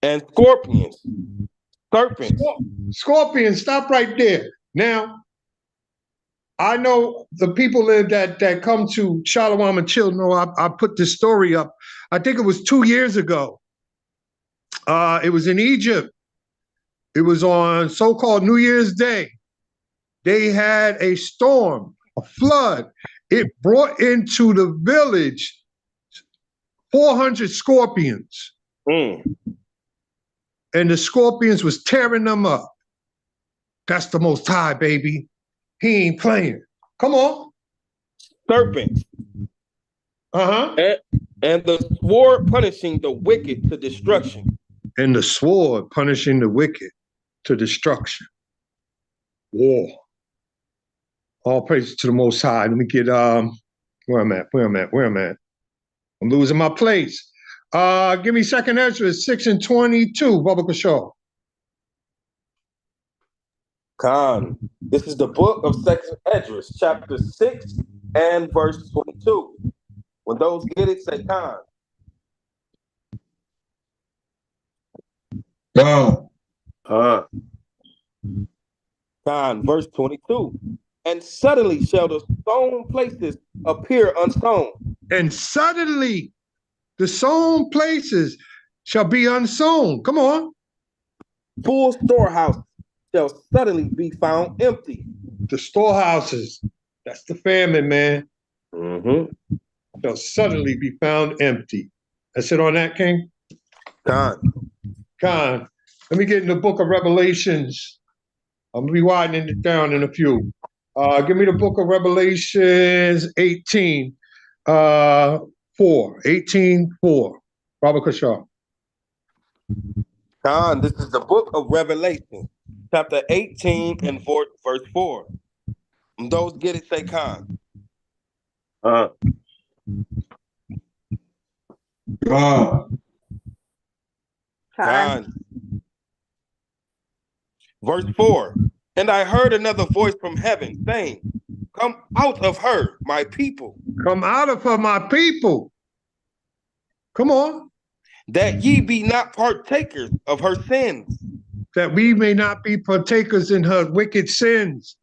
And scorpions. Serpents. Scorpions, stop right there. Now, I know the people that come to Shalom and Chill know I put this story up. I think it was 2 years ago. It was in Egypt. It was on so-called New Year's Day. They had a storm, a flood. It brought into the village 400 scorpions. And the scorpions was tearing them up. That's the Most High, baby. He ain't playing. Come on. Serpents. Uh-huh. And the sword punishing the wicked to destruction. And the sword punishing the wicked to destruction. War. All praise to the Most High. Let me get where I'm at. I'm losing my place. Give me 2nd Ezra 6 and 22, Baba Kashaw. Khan. This is the book of 2nd Ezra, chapter 6 and verse 22. When those get it, say Khan. Khan, verse 22. And suddenly shall the sown places appear unsown. And suddenly the sown places shall be unsown. Come on. Full storehouse shall suddenly be found empty. The storehouses, that's the famine, man. Shall suddenly be found empty. That's it on that, King? Khan. Let me get in the book of Revelations. I'm going to be widening it down in a few. Give me the book of Revelations 18, 4. 18:4. Baba Kashaw. Khan, this is the book of Revelation, chapter 18 and verse 4. When those get it, say Khan. Khan. Verse 4. And I heard another voice from heaven saying, come out of her, my people. Come out of her, my people. Come on. That ye be not partakers of her sins. That we may not be partakers in her wicked sins,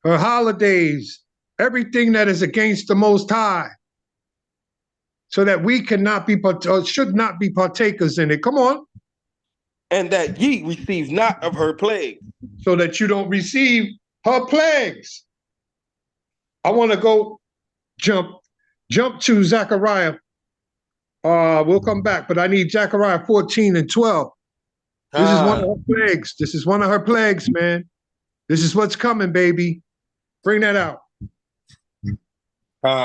her holidays, everything that is against the Most High. So that we cannot be, should not be partakers in it. Come on. And that ye receive not of her plagues. So that you don't receive her plagues. I want to go jump to Zechariah. We'll come back, but I need Zechariah 14 and 12. This is one of her plagues. This is one of her plagues, man. This is what's coming, baby. Bring that out.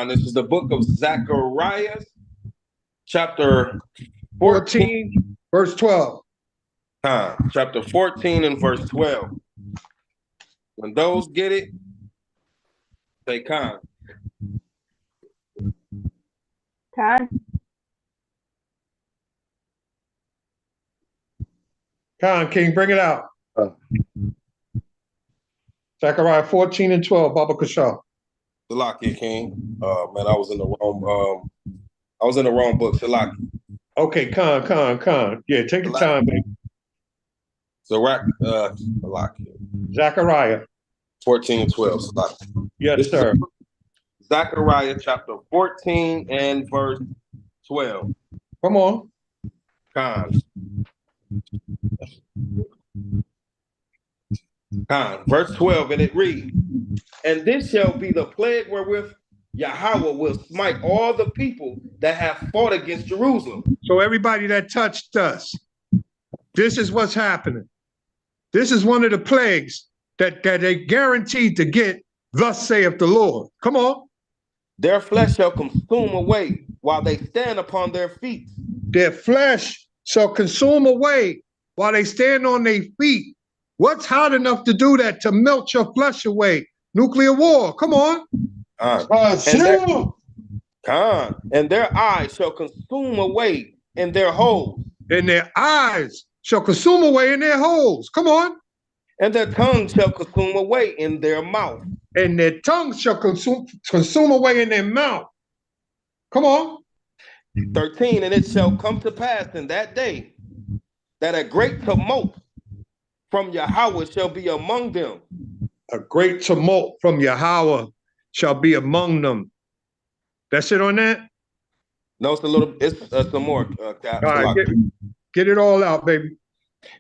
This is the book of Zechariah, chapter 14, verse 12. Chapter 14 and verse 12. When those get it, say Khan. Khan, King, bring it out. Zechariah 14 and 12, Baba Kashaw. Salaki, King. Man, I was in the wrong book. Salaki. Okay, Khan. Yeah, take your time, baby. Salaki. Zechariah. 14 and 12. Yes, sir. Zechariah chapter 14 and verse 12. Come on. Verse 12, and it reads, and this shall be the plague wherewith Yahweh will smite all the people that have fought against Jerusalem. So everybody that touched us, this is what's happening. This is one of the plagues that they guaranteed to get, thus saith the Lord. Come on. Their flesh shall consume away while they stand upon their feet. Their flesh shall consume away while they stand on their feet. What's hot enough to do that, to melt your flesh away? Nuclear war. Come on. And their eyes shall consume away in their holes. And their eyes shall consume away in their holes. Come on. And their tongue shall consume away in their mouth. And their tongue shall consume away in their mouth. Come on. 13, and it shall come to pass in that day that a great tumult from Yahweh shall be among them. A great tumult from Yahweh shall be among them. That's it on that? No, it's some more. All right, get it all out, baby.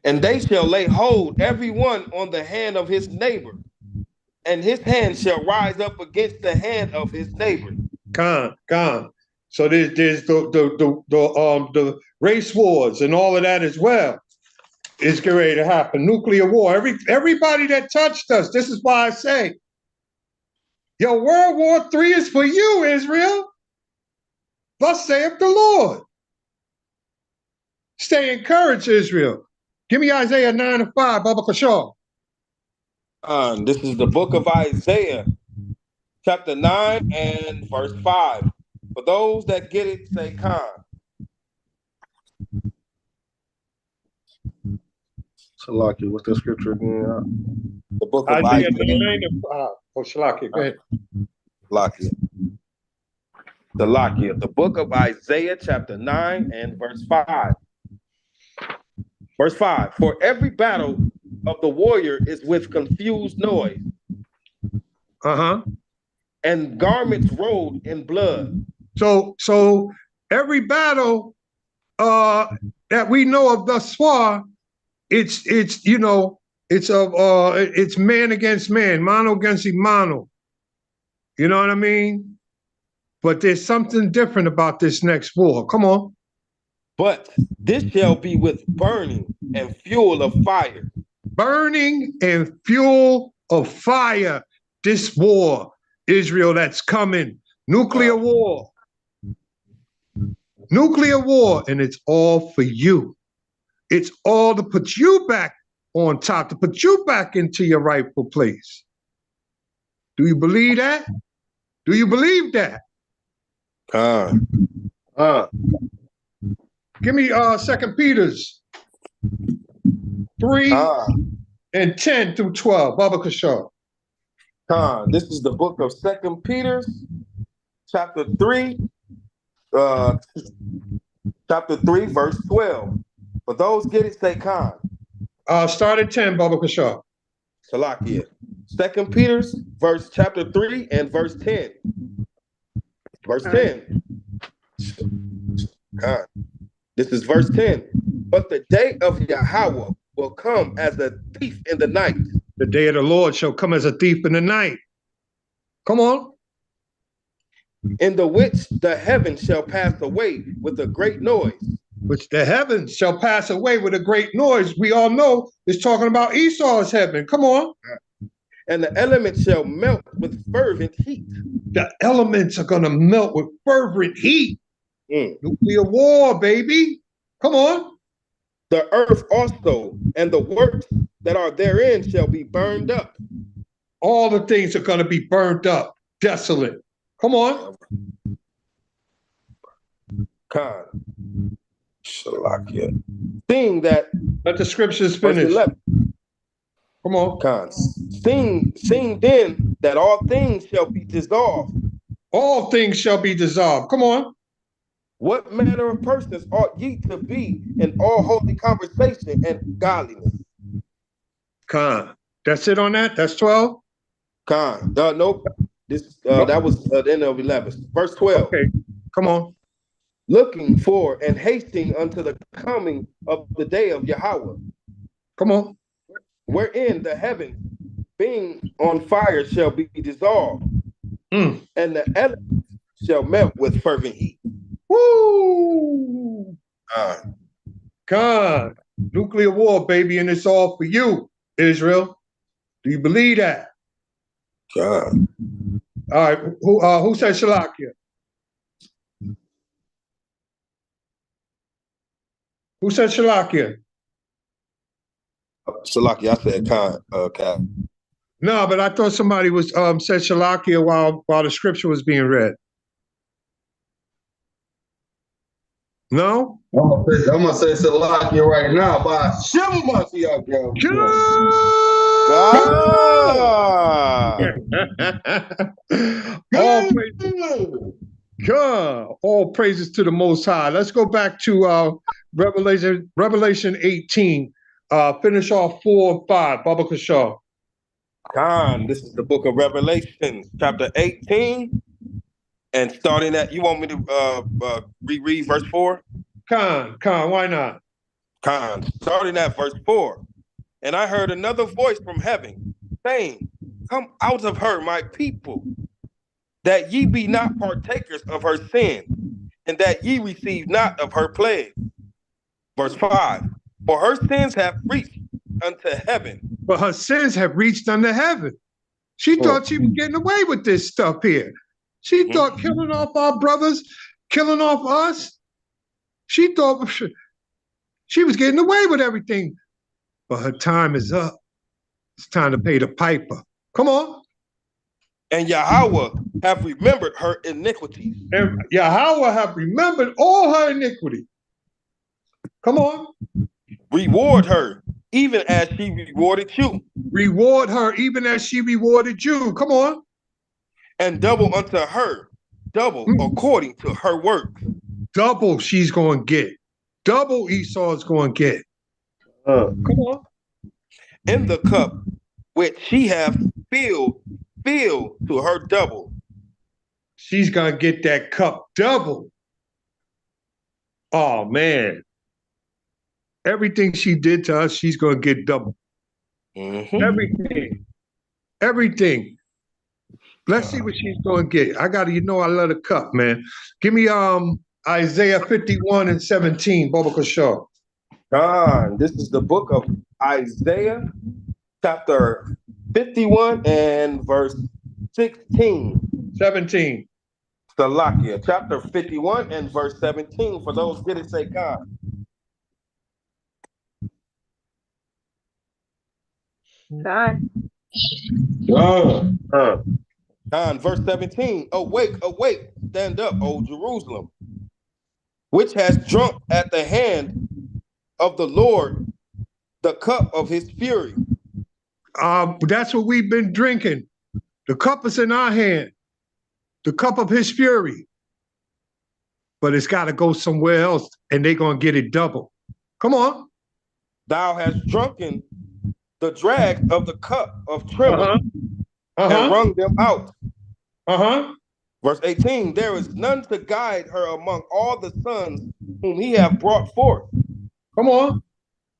And they shall lay hold every one on the hand of his neighbor, and his hand shall rise up against the hand of his neighbor. Con. So there's the race wars and all of that as well. Is getting ready to happen. Nuclear war. Everybody that touched us. This is why I say, yo, World War III is for you, Israel. Thus saith the Lord. Stay encouraged, Israel. Give me Isaiah 9 and 5, Baba Kashaw. This is the book of Isaiah, chapter 9 and verse 5. For those that get it, say Khan. Salaki, what's the scripture again? The book of Isaiah 9 and 5. Oh, Salaki, go ahead. Salakia, the book of Isaiah, chapter 9 and verse 5. Verse 5, for every battle of the warrior is with confused noise. And garments rolled in blood. So every battle that we know of thus far, it's man against man, mano against mano. You know what I mean? But there's something different about this next war. Come on. But this shall be with burning and fuel of fire. Burning and fuel of fire. This war, Israel, that's coming. Nuclear war. Nuclear war, and it's all for you. It's all to put you back on top, to put you back into your rightful place. Do you believe that? Do you believe that? Give me 2 Peter's 3 and 10 through 12. Baba Kashar. This is the book of 2 Peter, chapter 3, verse 12. For those get it, say Khan. Start at 10, Baba Kashar. Salakia. 2 Peter, chapter 3 and verse 10. Verse 10. Khan. This is verse 10. But the day of Yahweh will come as a thief in the night. The day of the Lord shall come as a thief in the night. Come on. In the which the heavens shall pass away with a great noise. Which the heavens shall pass away with a great noise. We all know it's talking about Esau's heaven. Come on. And the elements shall melt with fervent heat. The elements are going to melt with fervent heat. Nuclear war, baby. Come on. The earth also and the works that are therein shall be burned up. All the things are going to be burned up, desolate. Come on. Khan. Shalakia. Seeing that. Let the scriptures finish. Come on. Khan. Seeing then that all things shall be dissolved. All things shall be dissolved. Come on. What manner of persons ought ye to be in all holy conversation and godliness? Khan. That's it on that? That's 12? Nope. That was the end of 11. Verse 12. Okay, come on. Looking for and hasting unto the coming of the day of Yahweh. Come on. Wherein the heavens, being on fire, shall be dissolved, and the elements shall melt with fervent heat. Woo! God, nuclear war, baby, and it's all for you, Israel. Do you believe that? God. All right, who said Shalakia? Who said Shalakia? Shalakia, I said Cap. No, but I thought somebody was said Shalakia while the scripture was being read. No? I'm gonna say Shalakia right now by Shimon. All praises to the Most High. Let's go back to Revelation 18. Finish off 4 and 5. Baba Kashar. This is the book of Revelation, chapter 18. And starting at, you want me to reread verse 4? Why not? Starting at verse 4. And I heard another voice from heaven saying, come out of her, my people, that ye be not partakers of her sin, and that ye receive not of her plague. Verse 5. For her sins have reached unto heaven. But her sins have reached unto heaven. She thought she was getting away with this stuff here. She thought killing off our brothers, killing off us. She thought she was getting away with everything. But her time is up. It's time to pay the piper. Come on. And Yahweh have remembered her iniquities. And Yahweh have remembered all her iniquity. Come on. Reward her, even as she rewarded you. Reward her, even as she rewarded you. Come on. And double unto her, double according to her works. Double she's going to get. Double Esau's going to get. Come on. In the cup which she hath filled to her double. She's going to get that cup double. Oh, man. Everything she did to us, she's going to get double. Everything. Let's see what she's going to get. I love the cup, man. Give me Isaiah 51 and 17, Baba Kashar. This is the book of Isaiah, chapter 51 and verse 16. 17. Salakia, chapter 51 and verse 17. For those get it, say God. Verse 17. Awake, awake, stand up, O Jerusalem, which has drunk at the hand of the Lord the cup of his fury. That's what we've been drinking. The cup is in our hand. The cup of his fury. But it's got to go somewhere else, and they're going to get it double. Come on. Thou hast drunken the dregs of the cup of trembling and wrung them out. Verse 18, there is none to guide her among all the sons whom he hath brought forth. Come on.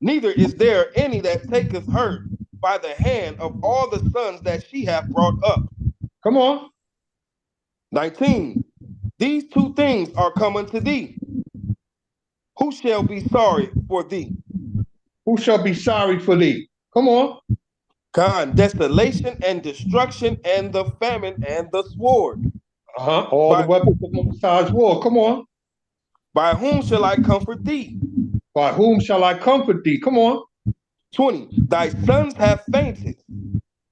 Neither is there any that taketh her by the hand of all the sons that she hath brought up. Come on. 19, these two things are coming to thee. Who shall be sorry for thee? Who shall be sorry for thee? Come on. Desolation and destruction and the famine and the sword. All the weapons of Most High's war. Come on. By whom shall I comfort thee? By whom shall I comfort thee? Come on. 20, thy sons have fainted.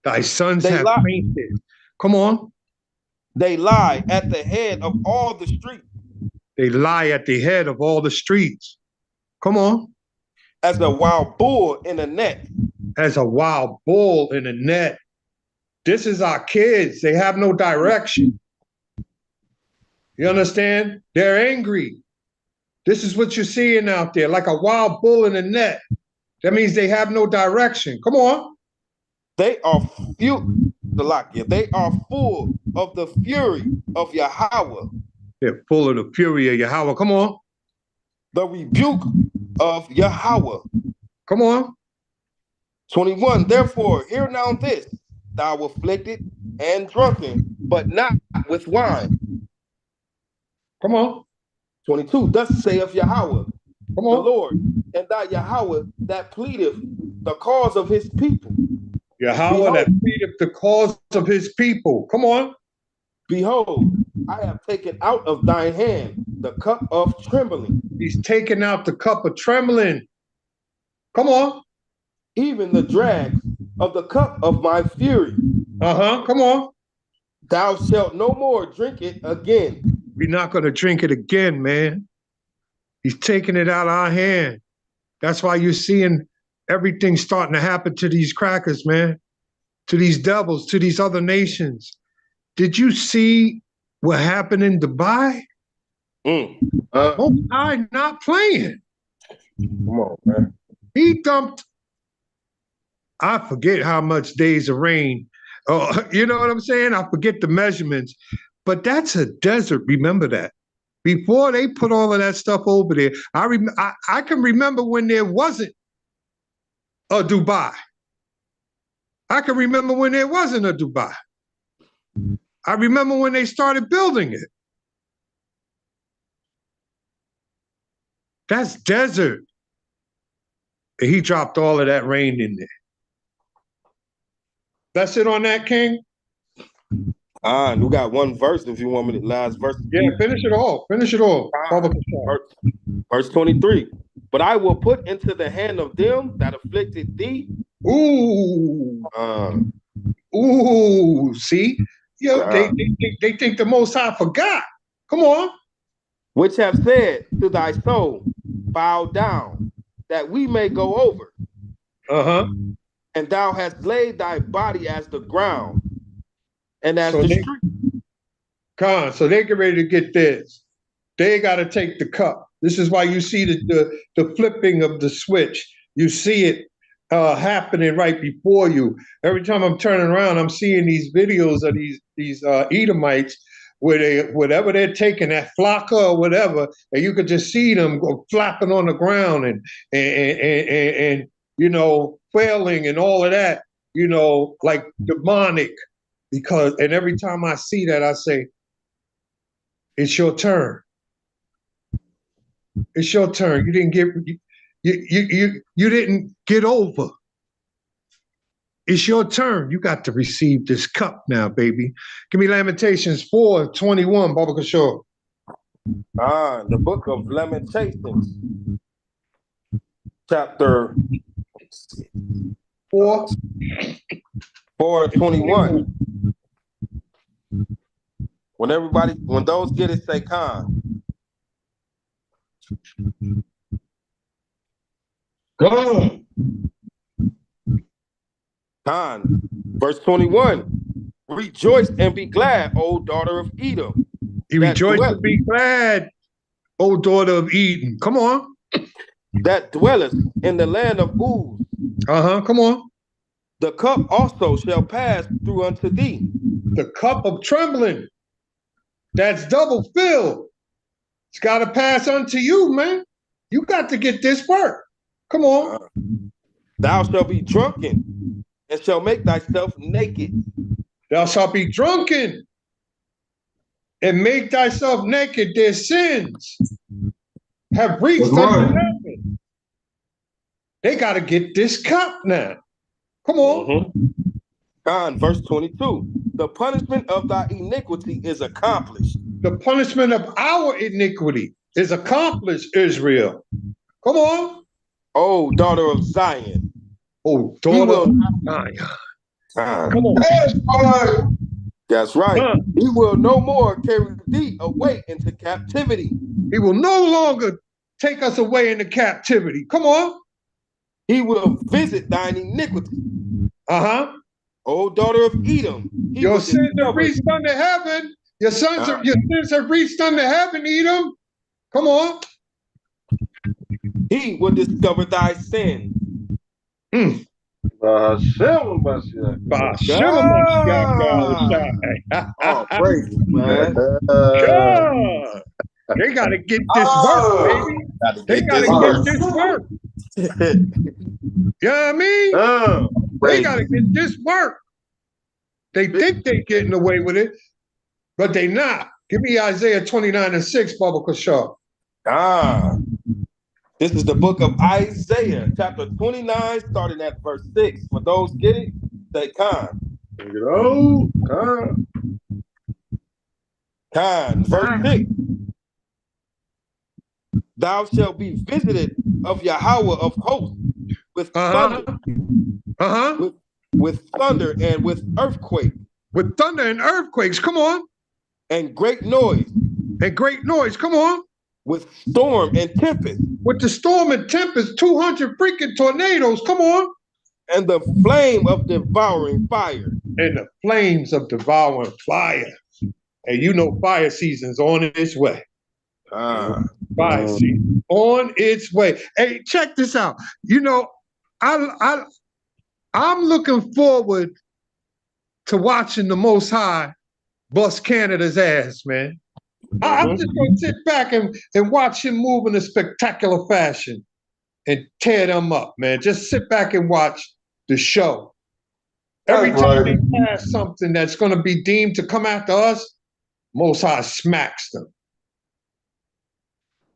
Thy sons have fainted. Come on. They lie at the head of all the streets. They lie at the head of all the streets. Come on. As a wild bull in a net. As a wild bull in a net. This is our kids. They have no direction. You understand? They're angry. This is what you're seeing out there, like a wild bull in a net. That means they have no direction. Come on. They are Salakia, they are full of the fury of Yahweh. They're full of the fury of Yahweh. Come on. The rebuke of Yahweh. Come on. 21. Therefore, hear now this, thou afflicted and drunken, but not with wine. Come on. 22. Thus saith Yahweh, Come the on. Lord, and thy Yahweh that pleadeth the cause of his people. Yahweh Behold, that pleadeth the cause of his people. Come on. Behold, I have taken out of thine hand the cup of trembling. He's taken out the cup of trembling. Come on. Even the dregs of the cup of my fury. Come on. Thou shalt no more drink it again. We're not going to drink it again, man. He's taking it out of our hand. That's why you're seeing everything starting to happen to these crackers, man, to these devils, to these other nations. Did you see what happened in Dubai? I'm not playing. Come on, man. He dumped, I forget how much days of rain. Oh, you know what I'm saying? I forget the measurements, but that's a desert. Remember that. Before they put all of that stuff over there, I can remember when there wasn't a Dubai. I can remember when there wasn't a Dubai. I remember when they started building it. That's desert. And he dropped all of that rain in there. That's it on that, King? And we got one verse if you want me to, last verse. Yeah, finish it all. Finish it all. Verse 23. But I will put into the hand of them that afflicted thee. Ooh, see? Yo, they think the Most High forgot. Come on. Which have said to thy soul, bow down, that we may go over. And thou hast laid thy body as the ground, and as the street. So they get ready to get this. They got to take the cup. This is why you see the flipping of the switch. You see it happening right before you. Every time I'm turning around, I'm seeing these videos of these Edomites where whatever they're taking, that flocka or whatever, and you could just see them go flapping on the ground and you know, failing and all of that, you know, like demonic. And every time I see that, I say, it's your turn. It's your turn. You didn't get over. It's your turn. You got to receive this cup now, baby. Give me Lamentations 4:21, Baba Kishore. The book of Lamentations, chapter 4:21. When those get it, say Khan. Go. Khan. Verse 21. Rejoice and be glad, O daughter of Edom. Rejoice and be glad, O daughter of Eden. Come on. That dwelleth in the land of Uz. Come on. The cup also shall pass through unto thee. The cup of trembling. That's double filled. It's got to pass unto you, man. You got to get this work. Come on. Thou shalt be drunken and shall make thyself naked. Thou shalt be drunken and make thyself naked. Their sins have reached unto heaven. They got to get this cup now. Come on. Verse 22. The punishment of thy iniquity is accomplished. The punishment of our iniquity is accomplished, Israel. Come on. Oh, daughter of Zion. Oh, daughter of Zion. Come on. That's right. He will no more carry thee away into captivity. He will no longer take us away into captivity. Come on. He will visit thine iniquity. O daughter of Edom. Your sins have reached unto heaven. Your sins have reached unto heaven, Edom. Come on. He will discover thy sin. Hashem Mashiach. Oh, praise, man. God. They got to get this work, baby. They got to get this work. You know what I mean? They got to get this work. They think they're getting away with it, but they not. Give me Isaiah 29:6, Baba Kashar. This is the book of Isaiah, chapter 29, starting at verse 6. For those get it, say Khan. Khan, verse 6. Thou shalt be visited of Yahweh of hosts with thunder, with thunder and with earthquake. With thunder and earthquakes, come on. And great noise. And great noise, come on. With storm and tempest. With the storm and tempest, 200 freaking tornadoes, come on. And the flame of devouring fire. And the flames of devouring fire. And you know fire season's on its way. Fire season on its way. Hey, check this out. You know, I'm looking forward to watching the Most High bust Canada's ass, man. I'm just going to sit back and watch him move in a spectacular fashion and tear them up, man. Just sit back and watch the show. Every time they pass something that's going to be deemed to come after us, Most High smacks them.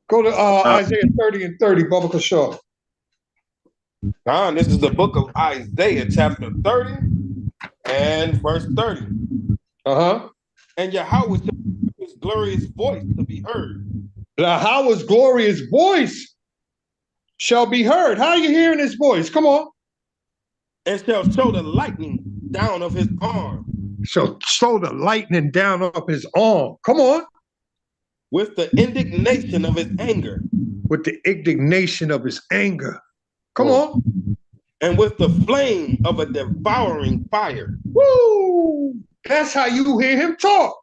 Go to Isaiah 30:30, Baba Kashar. This is the book of Isaiah, chapter 30 and verse 30. And Yahweh shall make his glorious voice to be heard. Yahweh's glorious voice shall be heard. How are you hearing his voice? Come on. And shall show the lightning down of his arm. Shall show the lightning down of his arm. Come on. With the indignation of his anger. With the indignation of his anger. Come on. And with the flame of a devouring fire. Woo! That's how you hear him talk.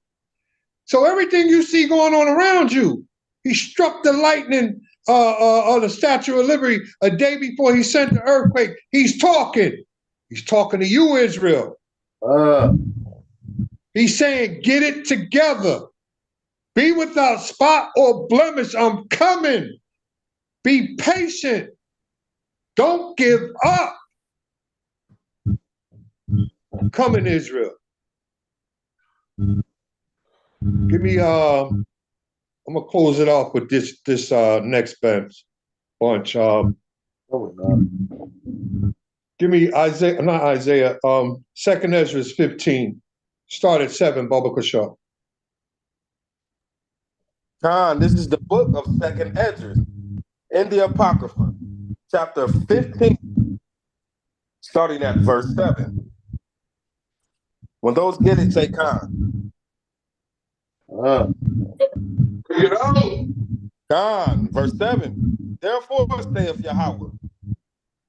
So everything you see going on around you, he struck the lightning of the Statue of Liberty a day before he sent the earthquake. He's talking. He's talking to you, Israel. He's saying, get it together. Be without spot or blemish. I'm coming. Be patient. Don't give up. I'm coming, Israel. Give me, I'm gonna close it off with this next bunch. Give me Isaiah, not Isaiah, 2nd Ezra 15. Start at 7, Baba Kashar. This is the book of 2nd Ezra in the Apocrypha, chapter 15, starting at verse 7. When those get it, say Khan. Verse 7. Therefore saith Yahweh,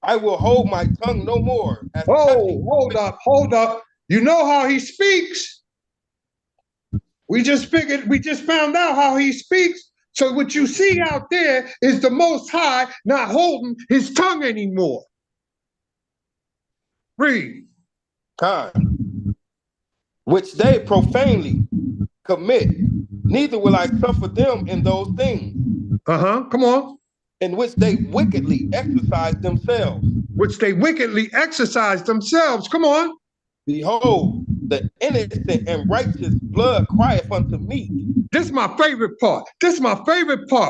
I will hold my tongue no more. Hold up. You know how he speaks. We just found out how he speaks. So what you see out there is the Most High not holding his tongue anymore. Read. Which they profanely commit, neither will I suffer them in those things. Come on. In which they wickedly exercise themselves. Come on. Behold, the innocent and righteous blood crieth unto me. This is my favorite part.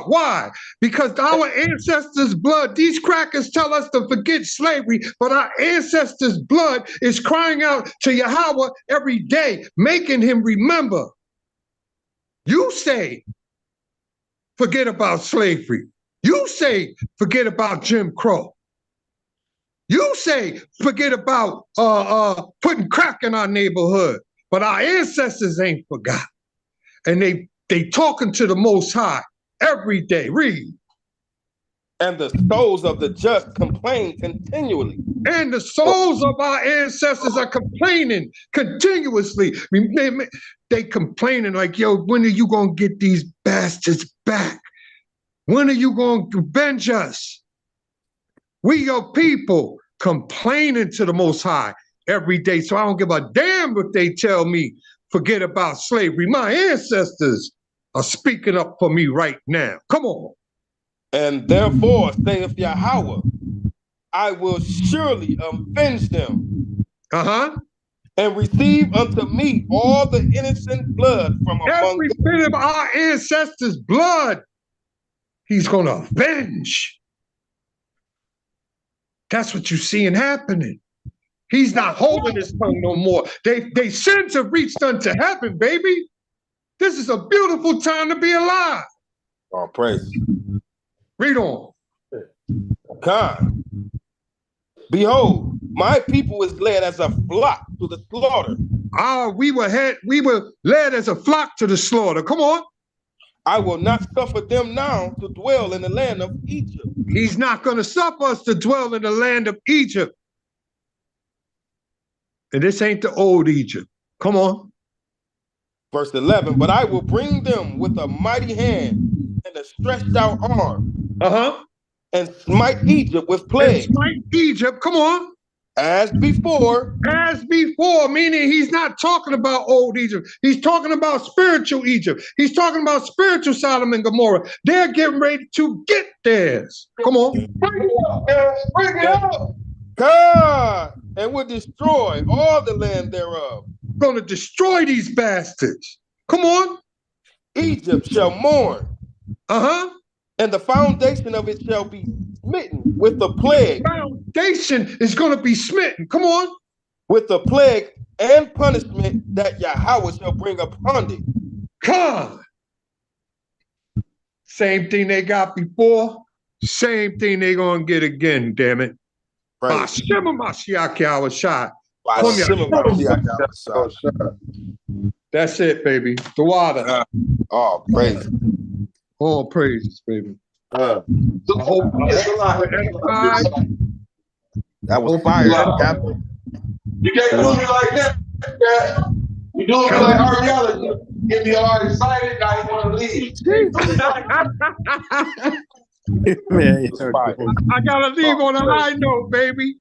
Why? Because our ancestors' blood, these crackers tell us to forget slavery, but our ancestors' blood is crying out to Yahweh every day, making him remember. You say, forget about slavery. You say, forget about Jim Crow. You say, forget about putting crack in our neighborhood, but our ancestors ain't forgot. And they talking to the Most High every day. Read. And the souls of the just complain continually. And the souls of our ancestors are complaining continuously. They complaining like, yo, when are you going to get these bastards back? When are you going to avenge us? We your people. complaining to the Most High every day. So I don't give a damn what they tell me. Forget about slavery. My ancestors are speaking up for me right now. Come on. And therefore, saith Yahweh, I will surely avenge them. And receive unto me all the innocent blood from among every bit of our ancestors' blood. He's going to avenge. That's what you're seeing happening. He's not holding his tongue no more. They sins have reached unto heaven, baby. This is a beautiful time to be alive. Oh, praise. Read on. God. Behold, my people is led as a flock to the slaughter. We were led as a flock to the slaughter. Come on. I will not suffer them now to dwell in the land of Egypt. He's not going to suffer us to dwell in the land of Egypt. And this ain't the old Egypt. Come on. Verse 11, but I will bring them with a mighty hand and a stretched out arm. And smite Egypt with plagues. And smite Egypt, come on. As before. As before, meaning he's not talking about old Egypt. He's talking about spiritual Egypt. He's talking about spiritual Sodom and Gomorrah. They're getting ready to get theirs. Come on. Bring it up, man. Bring it up. God, and will destroy all the land thereof. Going to destroy these bastards. Come on. Egypt shall mourn. And the foundation of it shall be smitten with the plague. The foundation is going to be smitten. Come on. With the plague and punishment that Yahweh shall bring upon it. God. Same thing they got before. Same thing they going to get again, damn it. That's it, baby. The water. Oh, praise. All praises, baby. That was fire, Captain. You can't do me like that. You do me like archaeology. Get me all excited, I want to leave. Man, I gotta leave on a high note, baby.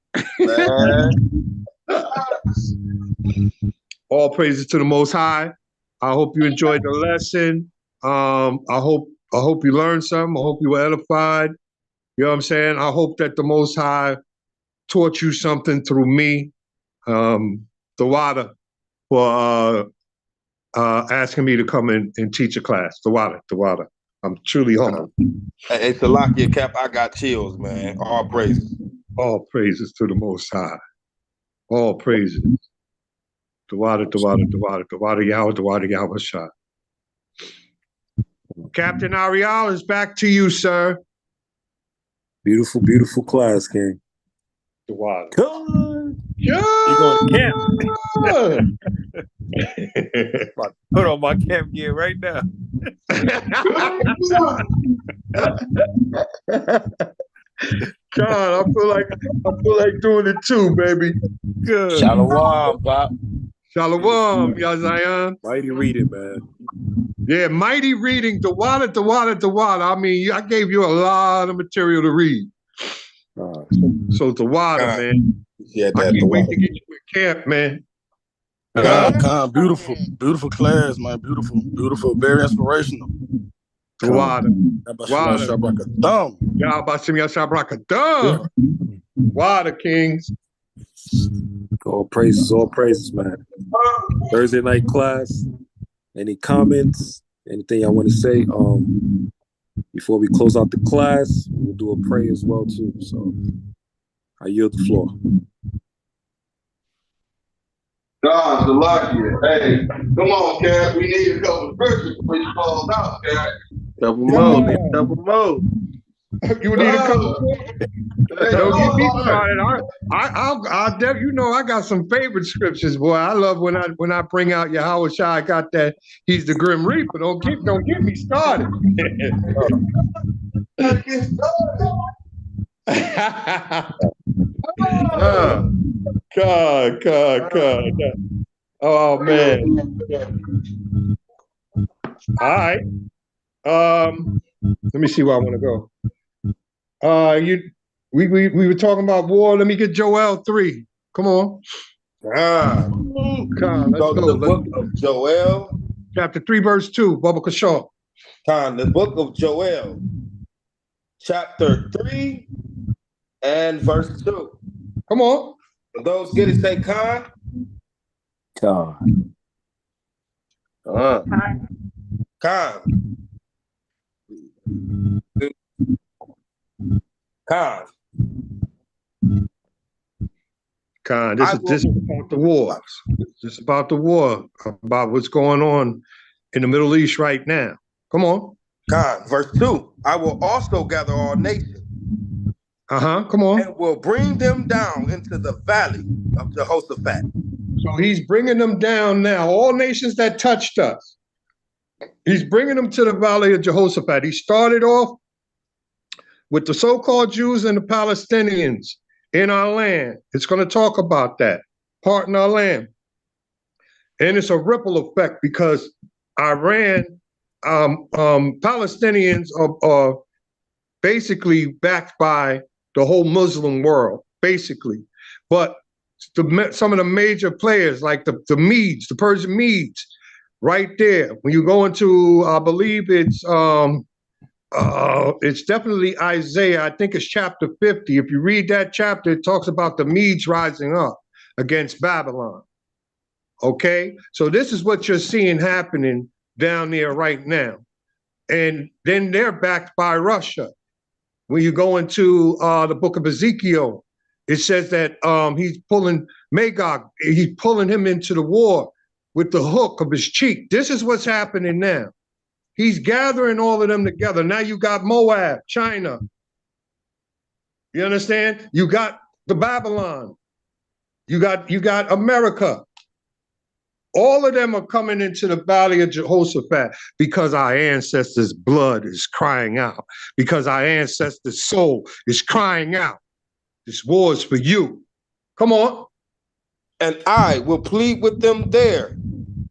All praises to the Most High. I hope you enjoyed the lesson. I hope you learned something. I hope you were edified. You know what I'm saying? I hope that the Most High taught you something through me, the water, for asking me to come in and teach a class. The water. I'm truly humble. Hey, Salakia Cap, I got chills, man. All praises. All praises to the Most High. All praises. The water, Yahweh Shah. Captain Ariel is back to you, sir. Beautiful, beautiful class, King. The water. You going to camp? Put on my camp gear right now. God, I feel like doing it too, baby. Good. Shalom, Bob. Shalom, Yazayan. Mighty reading, man. Yeah, mighty reading. The water. I mean, I gave you a lot of material to read. So the water, man. Yeah, I can't wait to get you in camp, man. Beautiful class, man. Beautiful, very inspirational. The water. Water, kings. All praises, man. Thursday night class. Any comments? Anything I want to say? Before we close out the class, we'll do a prayer as well too. So I yield the floor. God's the luckiest. Hey, come on, Cat. We need a couple of scriptures before you close out, Cat. Couple more. You need a couple. Don't get me started. I'll you know I got some favorite scriptures, boy. I love when I bring out Yahweh Shai. I got that. He's the Grim Reaper. Don't get me started. God. Oh man. All right. Let me see where I want to go. We were talking about war. Let me get Joel 3. Come on. Con. Let's So go. the book of Joel. Chapter 3, verse 2. Baba Kashaw. Con, the book of Joel. Chapter 3 and verse 2. Come on. For those get it, say Con. Con. Con. Con. Con, this is about the war. This is about the war, about what's going on in the Middle East right now. Come on. Con, verse 2. I will also gather all nations. Come on. And will bring them down into the valley of Jehoshaphat. So he's bringing them down now. All nations that touched us. He's bringing them to the valley of Jehoshaphat. He started off with the so-called Jews and the Palestinians in our land. It's going to talk about that part in our land. And it's a ripple effect because Iran, Palestinians are basically backed by the whole Muslim world, basically. But some of the major players, like the Medes, the Persian Medes, right there. When you go into, I believe it's definitely Isaiah. I think it's chapter 50. If you read that chapter, it talks about the Medes rising up against Babylon. Okay? So this is what you're seeing happening down there right now. And then they're backed by Russia. When you go into the book of Ezekiel, it says that he's pulling Magog, he's pulling him into the war with the hook of his cheek. This is what's happening now. He's gathering all of them together. Now you got Moab, China. You understand? You got the Babylon. You got America. All of them are coming into the valley of Jehoshaphat because our ancestors' blood is crying out, because our ancestors' soul is crying out. This war is for you. Come on. And I will plead with them there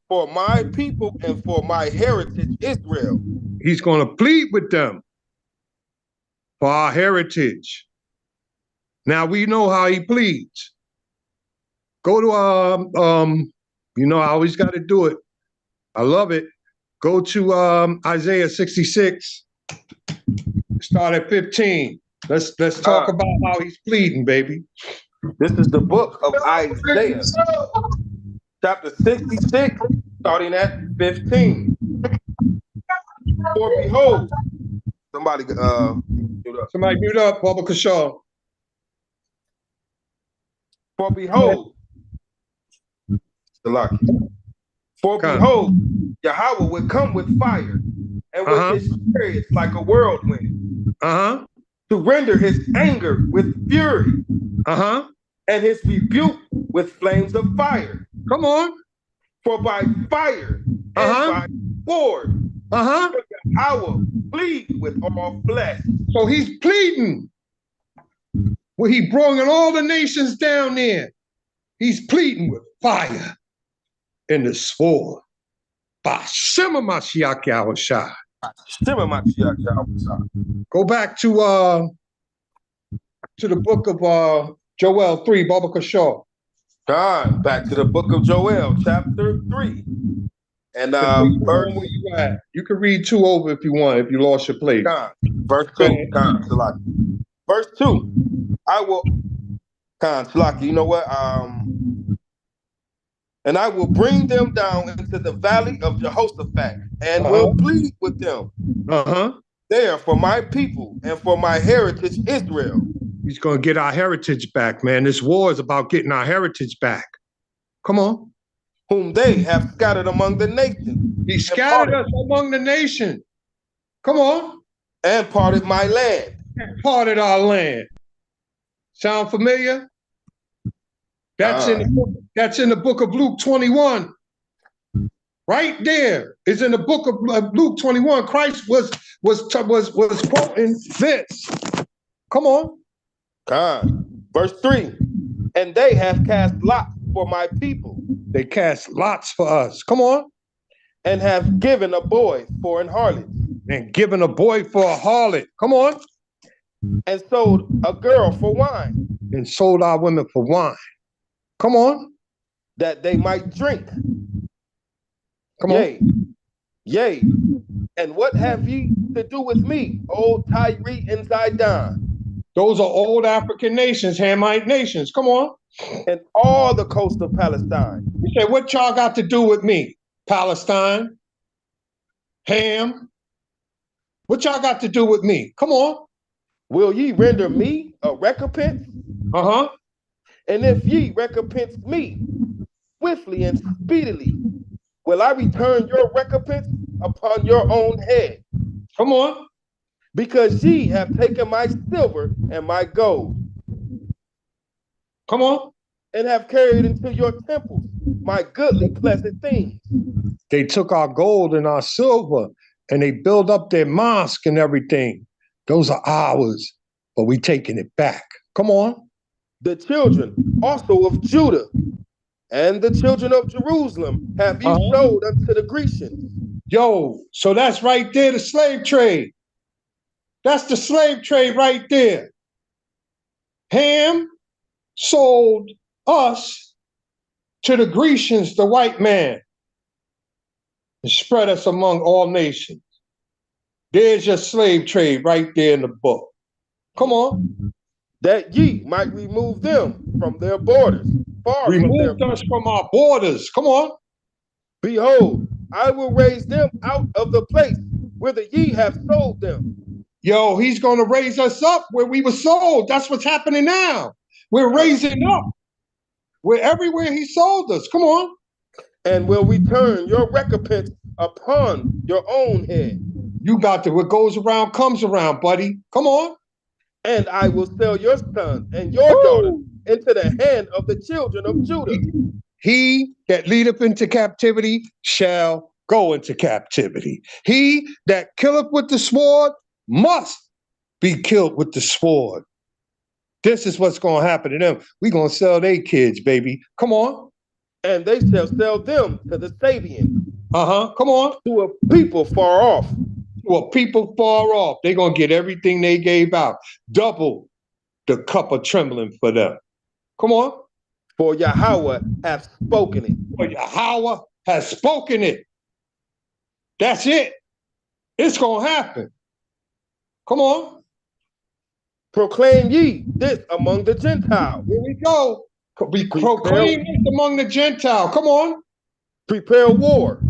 for my people and for my heritage, Israel. He's going to plead with them for our heritage. Now we know how he pleads. Go to I always got to do it. I love it. Go to Isaiah 66. Start at 15. Let's talk about how he's pleading, baby. This is the book of Isaiah, chapter 66, starting at 15. For behold, somebody mute up, Baba Kashaw. For behold, behold, Yahweh would come with fire, and with his chariots like a whirlwind, to render his anger with fury, and his rebuke with flames of fire. Come on. For by fire and by sword, Yahweh plead with all flesh. So he's pleading. Well, he bringing all the nations down there. He's pleading with fire and the sword. Go back to the book of Joel 3, Baba Kashaw. God, back to the book of Joel, chapter 3. And verse, where you at? You can read 2 over if you want, if you lost your place. Verse 2. Verse 2. I will you know what? And I will bring them down into the valley of Jehoshaphat and will plead with them there for my people and for my heritage, Israel. He's going to get our heritage back, man. This war is about getting our heritage back. Come on. Whom they have scattered among the nations. He scattered us among the nations. Come on. And parted my land. And parted our land. Sound familiar? That's in the book of Luke 21. Right there is in the book of Luke 21. Christ was quoting this. Come on. Verse 3. And they have cast lots for my people. They cast lots for us. Come on. And have given a boy for an harlot. And given a boy for a harlot. Come on. and sold a girl for wine. And sold our women for wine. Come on. That they might drink. Come Yea, on. yea. And what have ye to do with me, O Tyre and Zidon? Those are old African nations, Hamite nations. Come on. And all the coast of Palestine. You say, what y'all got to do with me? Palestine, Ham. What y'all got to do with me? Come on. Will ye render me a recompense? Uh-huh. And if ye recompense me swiftly and speedily, will I return your recompense upon your own head? Come on. Because ye have taken my silver and my gold. Come on. And have carried into your temples my goodly pleasant things. They took our gold and our silver and they built up their mosque and everything. Those are ours, but we taking it back. Come on. The children also of Judah and the children of Jerusalem have ye sold unto the Grecians. Yo, so that's right there, the slave trade. That's the slave trade right there. Ham sold us to the Grecians, the white man, and spread us among all nations. There's your slave trade right there in the book. Come on. That ye might remove them from their borders, far remove from us from our borders. Come on. Behold, I will raise them out of the place whither ye have sold them. Yo, he's going to raise us up where we were sold. That's what's happening now. We're raising up. We're everywhere he sold us. Come on. And will return your recompense upon your own head. You got to, what goes around comes around, buddy. Come on. And I will sell your sons and your daughters into the hand of the children of Judah. He that leadeth into captivity shall go into captivity. He that killeth with the sword must be killed with the sword. This is what's going to happen to them. We're going to sell their kids, baby. Come on. And they shall sell them to the Sabian. Come on. To a people far off. To a people far off. They're going to get everything they gave out. Double the cup of trembling for them. Come on. For Yahweh hath spoken it. For Yahweh has spoken it. That's it. It's going to happen. Come on. Proclaim ye this among the Gentiles. Here we go. We proclaim this among the Gentiles. Come on. Prepare war.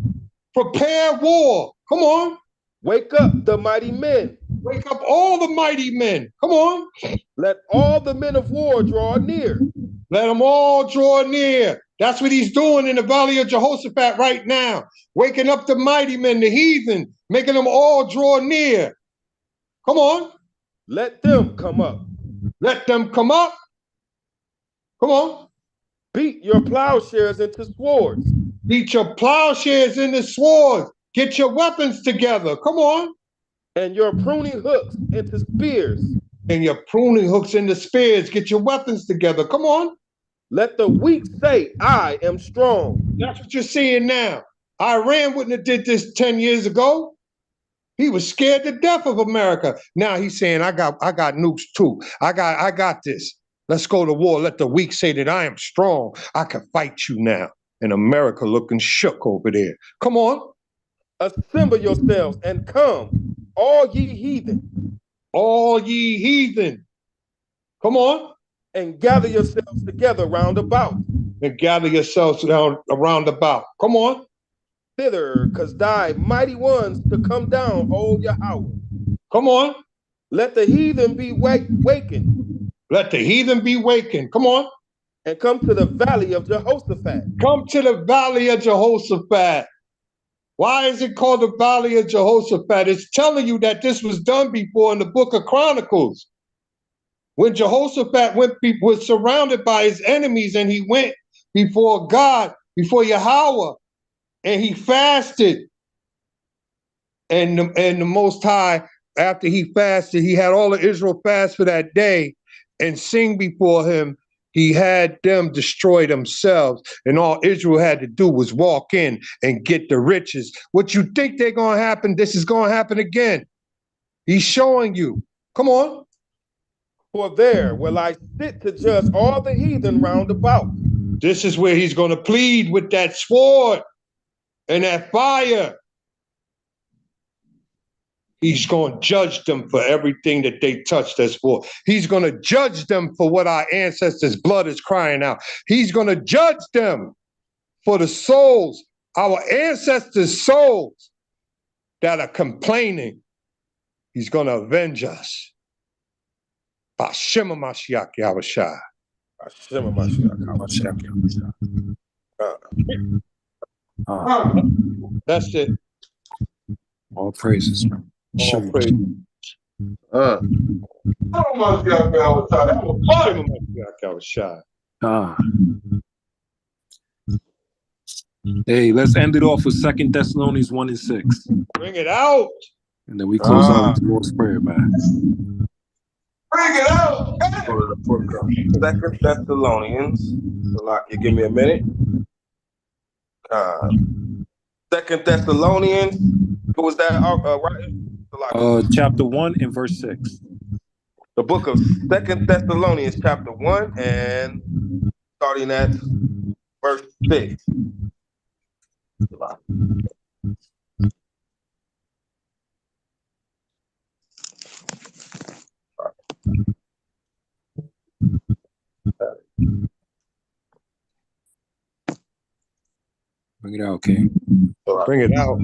Prepare war. Come on. Wake up the mighty men. Wake up all the mighty men. Come on. Let all the men of war draw near. Let them all draw near. That's what he's doing in the valley of Jehoshaphat right now. Waking up the mighty men, the heathen, making them all draw near. Come on. Let them come up. Let them come up. Come on. Beat your plowshares into swords. Beat your plowshares into swords. Get your weapons together. Come on. And your pruning hooks into spears. And your pruning hooks into spears. Get your weapons together. Come on. Let the weak say, I am strong. That's what you're seeing now. Iran wouldn't have did this 10 years ago. He was scared to death of America. Now he's saying, I got nukes too. I got this. Let's go to war. Let the weak say that I am strong. I can fight you now. And America looking shook over there. Come on. Assemble yourselves and come, all ye heathen. All ye heathen. Come on. And gather yourselves together round about. And gather yourselves around about. Come on. Thither, cause thy mighty ones to come down, O Yahweh. Come on. Let the heathen be wakened. Let the heathen be wakened. Come on. And come to the valley of Jehoshaphat. Come to the valley of Jehoshaphat. Why is it called the valley of Jehoshaphat? It's telling you that this was done before in the book of Chronicles. When Jehoshaphat was surrounded by his enemies and he went before God, before Yahweh, and he fasted. And the Most High, after he fasted, he had all of Israel fast for that day and sing before him. He had them destroy themselves, and all Israel had to do was walk in and get the riches. What you think they're going to happen, this is going to happen again. He's showing you. Come on. For there will I sit to judge all the heathen round about. This is where he's going to plead with that sword and that fire. He's going to judge them for everything that they touched us for. He's going to judge them for what our ancestors' blood is crying out. He's going to judge them for the souls, our ancestors' souls that are complaining. He's going to avenge us. Bashima Mashiach Yahushua. Bashima Mashiach Yahushua. That's it. All praises, man. All praises. Hey, let's end it off with 2 Thessalonians 1:6. Bring it out. And then we close out with the Lord's Prayer, man. Bring it out. Go to the book of 2 Thessalonians. You give me a minute. 2 Thessalonians. Who was that? Right? Chapter 1 and verse 6. The book of 2 Thessalonians, chapter 1, and starting at verse 6. Bring it out, King. Bring it out.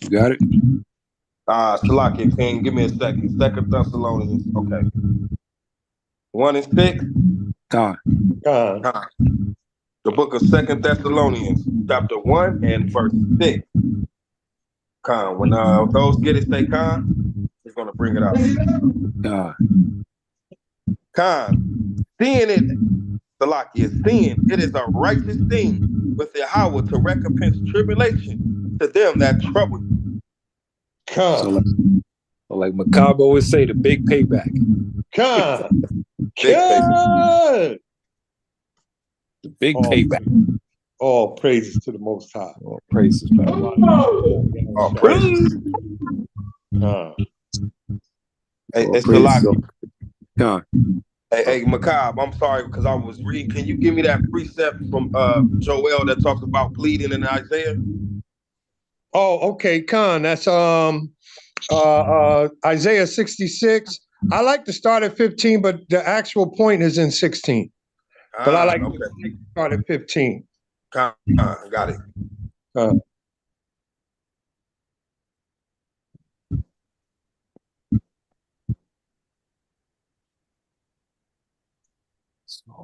You got it? Salakia, King, give me a second. 2 Thessalonians, okay. 1 and 6. God. The book of 2 Thessalonians, chapter 1 and verse 6. When those get it, say Khan, he's going to bring it out. Seeing it, Salakia, seeing it is a righteous thing with Yahweh to recompense tribulation to them that trouble you. So like Makab always say, the big payback. Big payback. The big payback. All praises to the Most High. All praises, man. All praises. Hey, Hey, Makab, I'm sorry because I was reading. Can you give me that precept from Joel that talks about pleading in Isaiah? Oh, okay, Khan. That's Isaiah 66. I like to start at 15, but the actual point is in 16. But I like to start at 15. Got it.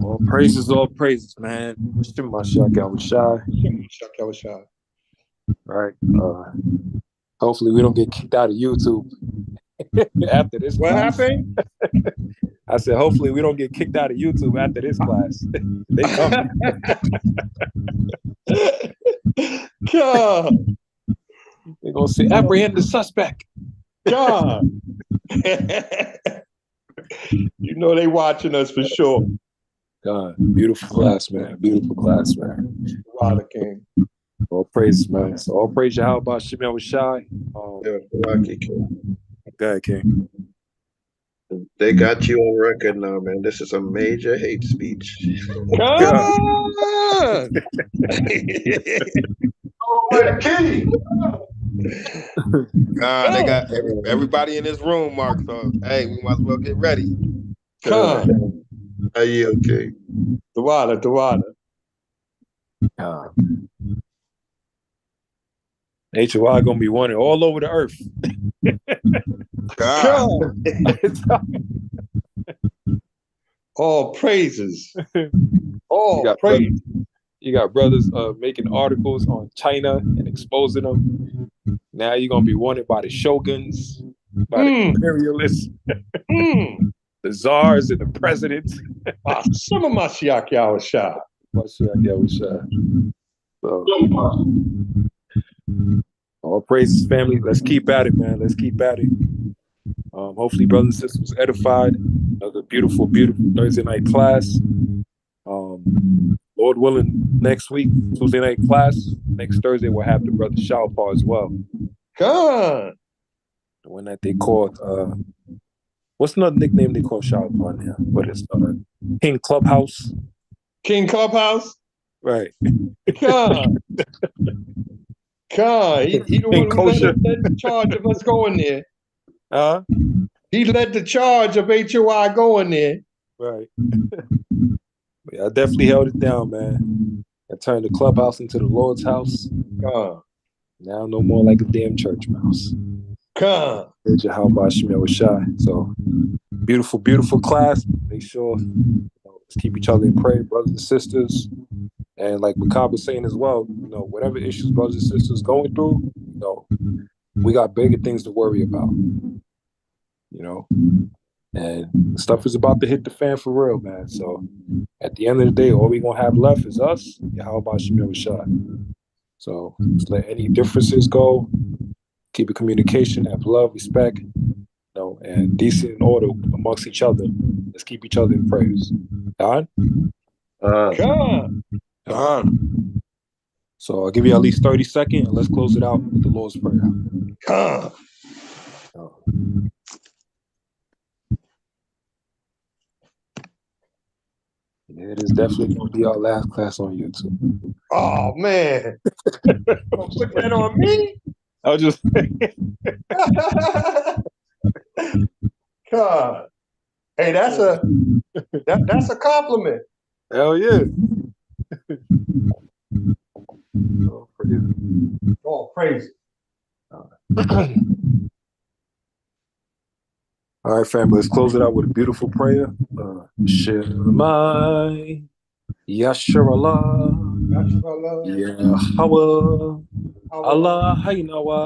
All praises, man. Mashiach Yahushua. Right. Hopefully we don't get kicked out of YouTube after this What class. happened? I said, hopefully we don't get kicked out of YouTube after this class. They coming. God. They're going to say, apprehend the suspect. God. You know they watching us for sure. God, beautiful class, man. Beautiful class, man. Water King. All praise, man. So all praise Yahweh Shem Yahushai. Go ahead, King. They got you on record now, man. This is a major hate speech. God. They got everybody in this room, Mark. So hey, we might as well get ready. Come. Are you okay? The water. H.O.I. gonna be wanted all over the earth. All praises. All praises. You got brothers making articles on China and exposing them. Now you're gonna be wanted by the shoguns, by the imperialists, the czars and the presidents. Some of Mashiach Yahushua. So, all praises, family. Let's keep at it, man. Let's keep at it. Hopefully, brothers and sisters edified. Another beautiful, beautiful Thursday night class. Lord willing, next week, Tuesday night class. Next Thursday, we'll have the brother H.O.I as well. God. The one that they called, what's another nickname they call H.O.I now? What is King Clubhouse? King Clubhouse? Right. God. God. He the one who led the charge of us going there. He led the charge of H.O.I going there. Right. Yeah, I definitely held it down, man. I turned the clubhouse into the Lord's house. God. Now no more like a damn church mouse. God. So beautiful, beautiful class. Make sure let's keep each other in prayer, brothers and sisters. And like Makab was saying as well, whatever issues brothers and sisters going through, we got bigger things to worry about. And stuff is about to hit the fan for real, man. So at the end of the day, all we gonna have left is us. How about Shemir Rashad? So let's let any differences go. Keep a communication, have love, respect, and decent order amongst each other. Let's keep each other in prayers. God? God. So I'll give you at least 30 seconds and let's close it out with the Lord's Prayer. God. Yeah, it is definitely going to be our last class on YouTube. Oh, man. Don't put that on me? I was just God. Hey, that's a compliment. Hell yeah. Oh, praise. All right, family, let's close it out with a beautiful prayer. Shemai Yasharallah Yahweh Allah Haynawa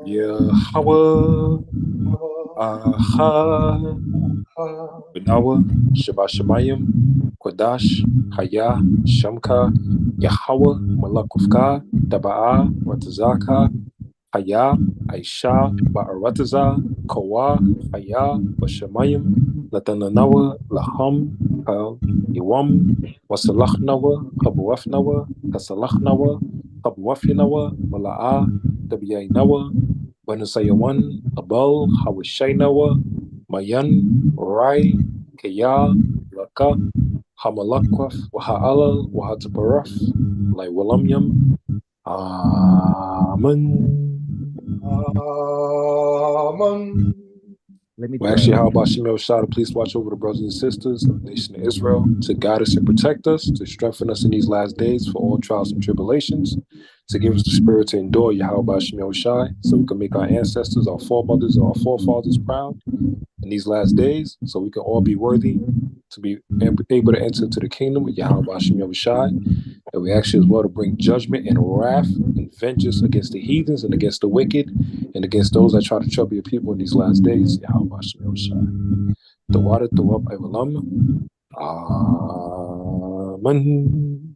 Yahweh Aha Benawa Shabbat Shemayim Kodash Haya Shamka Yahweh Malakufka Daba'a Ratazaka Haya Aisha Ba'arataza Kawa Haya Bashamayim Latananawa Laham Kal Iwam Wasalachnawa Kabuafnawa Kasalachnawa Kabuafinawa Mala'a Tabiyainawa Banasayawan Abal Hawashainawa Mayan Rai Kaya Laka Hamalakwaf Waha'alal Wahatabaraf Lai Walamyam Amen. Well, actually, how about Shemir Rashad? Please watch over the brothers and sisters of the nation of Israel to guide us and protect us, to strengthen us in these last days for all trials and tribulations, to give us the spirit to endure Yahweh Shemir Rashad, so we can make our ancestors, our foremothers, and our forefathers proud in these last days, so we can all be worthy to be able to enter into the kingdom of Yahweh Shemir Rashad. And we actually as well to bring judgment and wrath and vengeance against the heathens and against the wicked and against those that try to trouble your people in these last days. Yahweh Shemir Rashad. The water, the up, Evalam. Amen.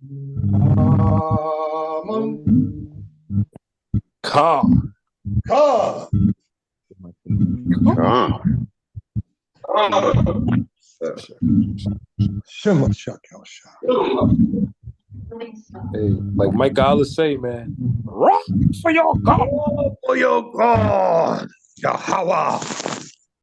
Ka. Ka. Hey, like Mike Allah say, man, rock for your God. For your God, Yahweh.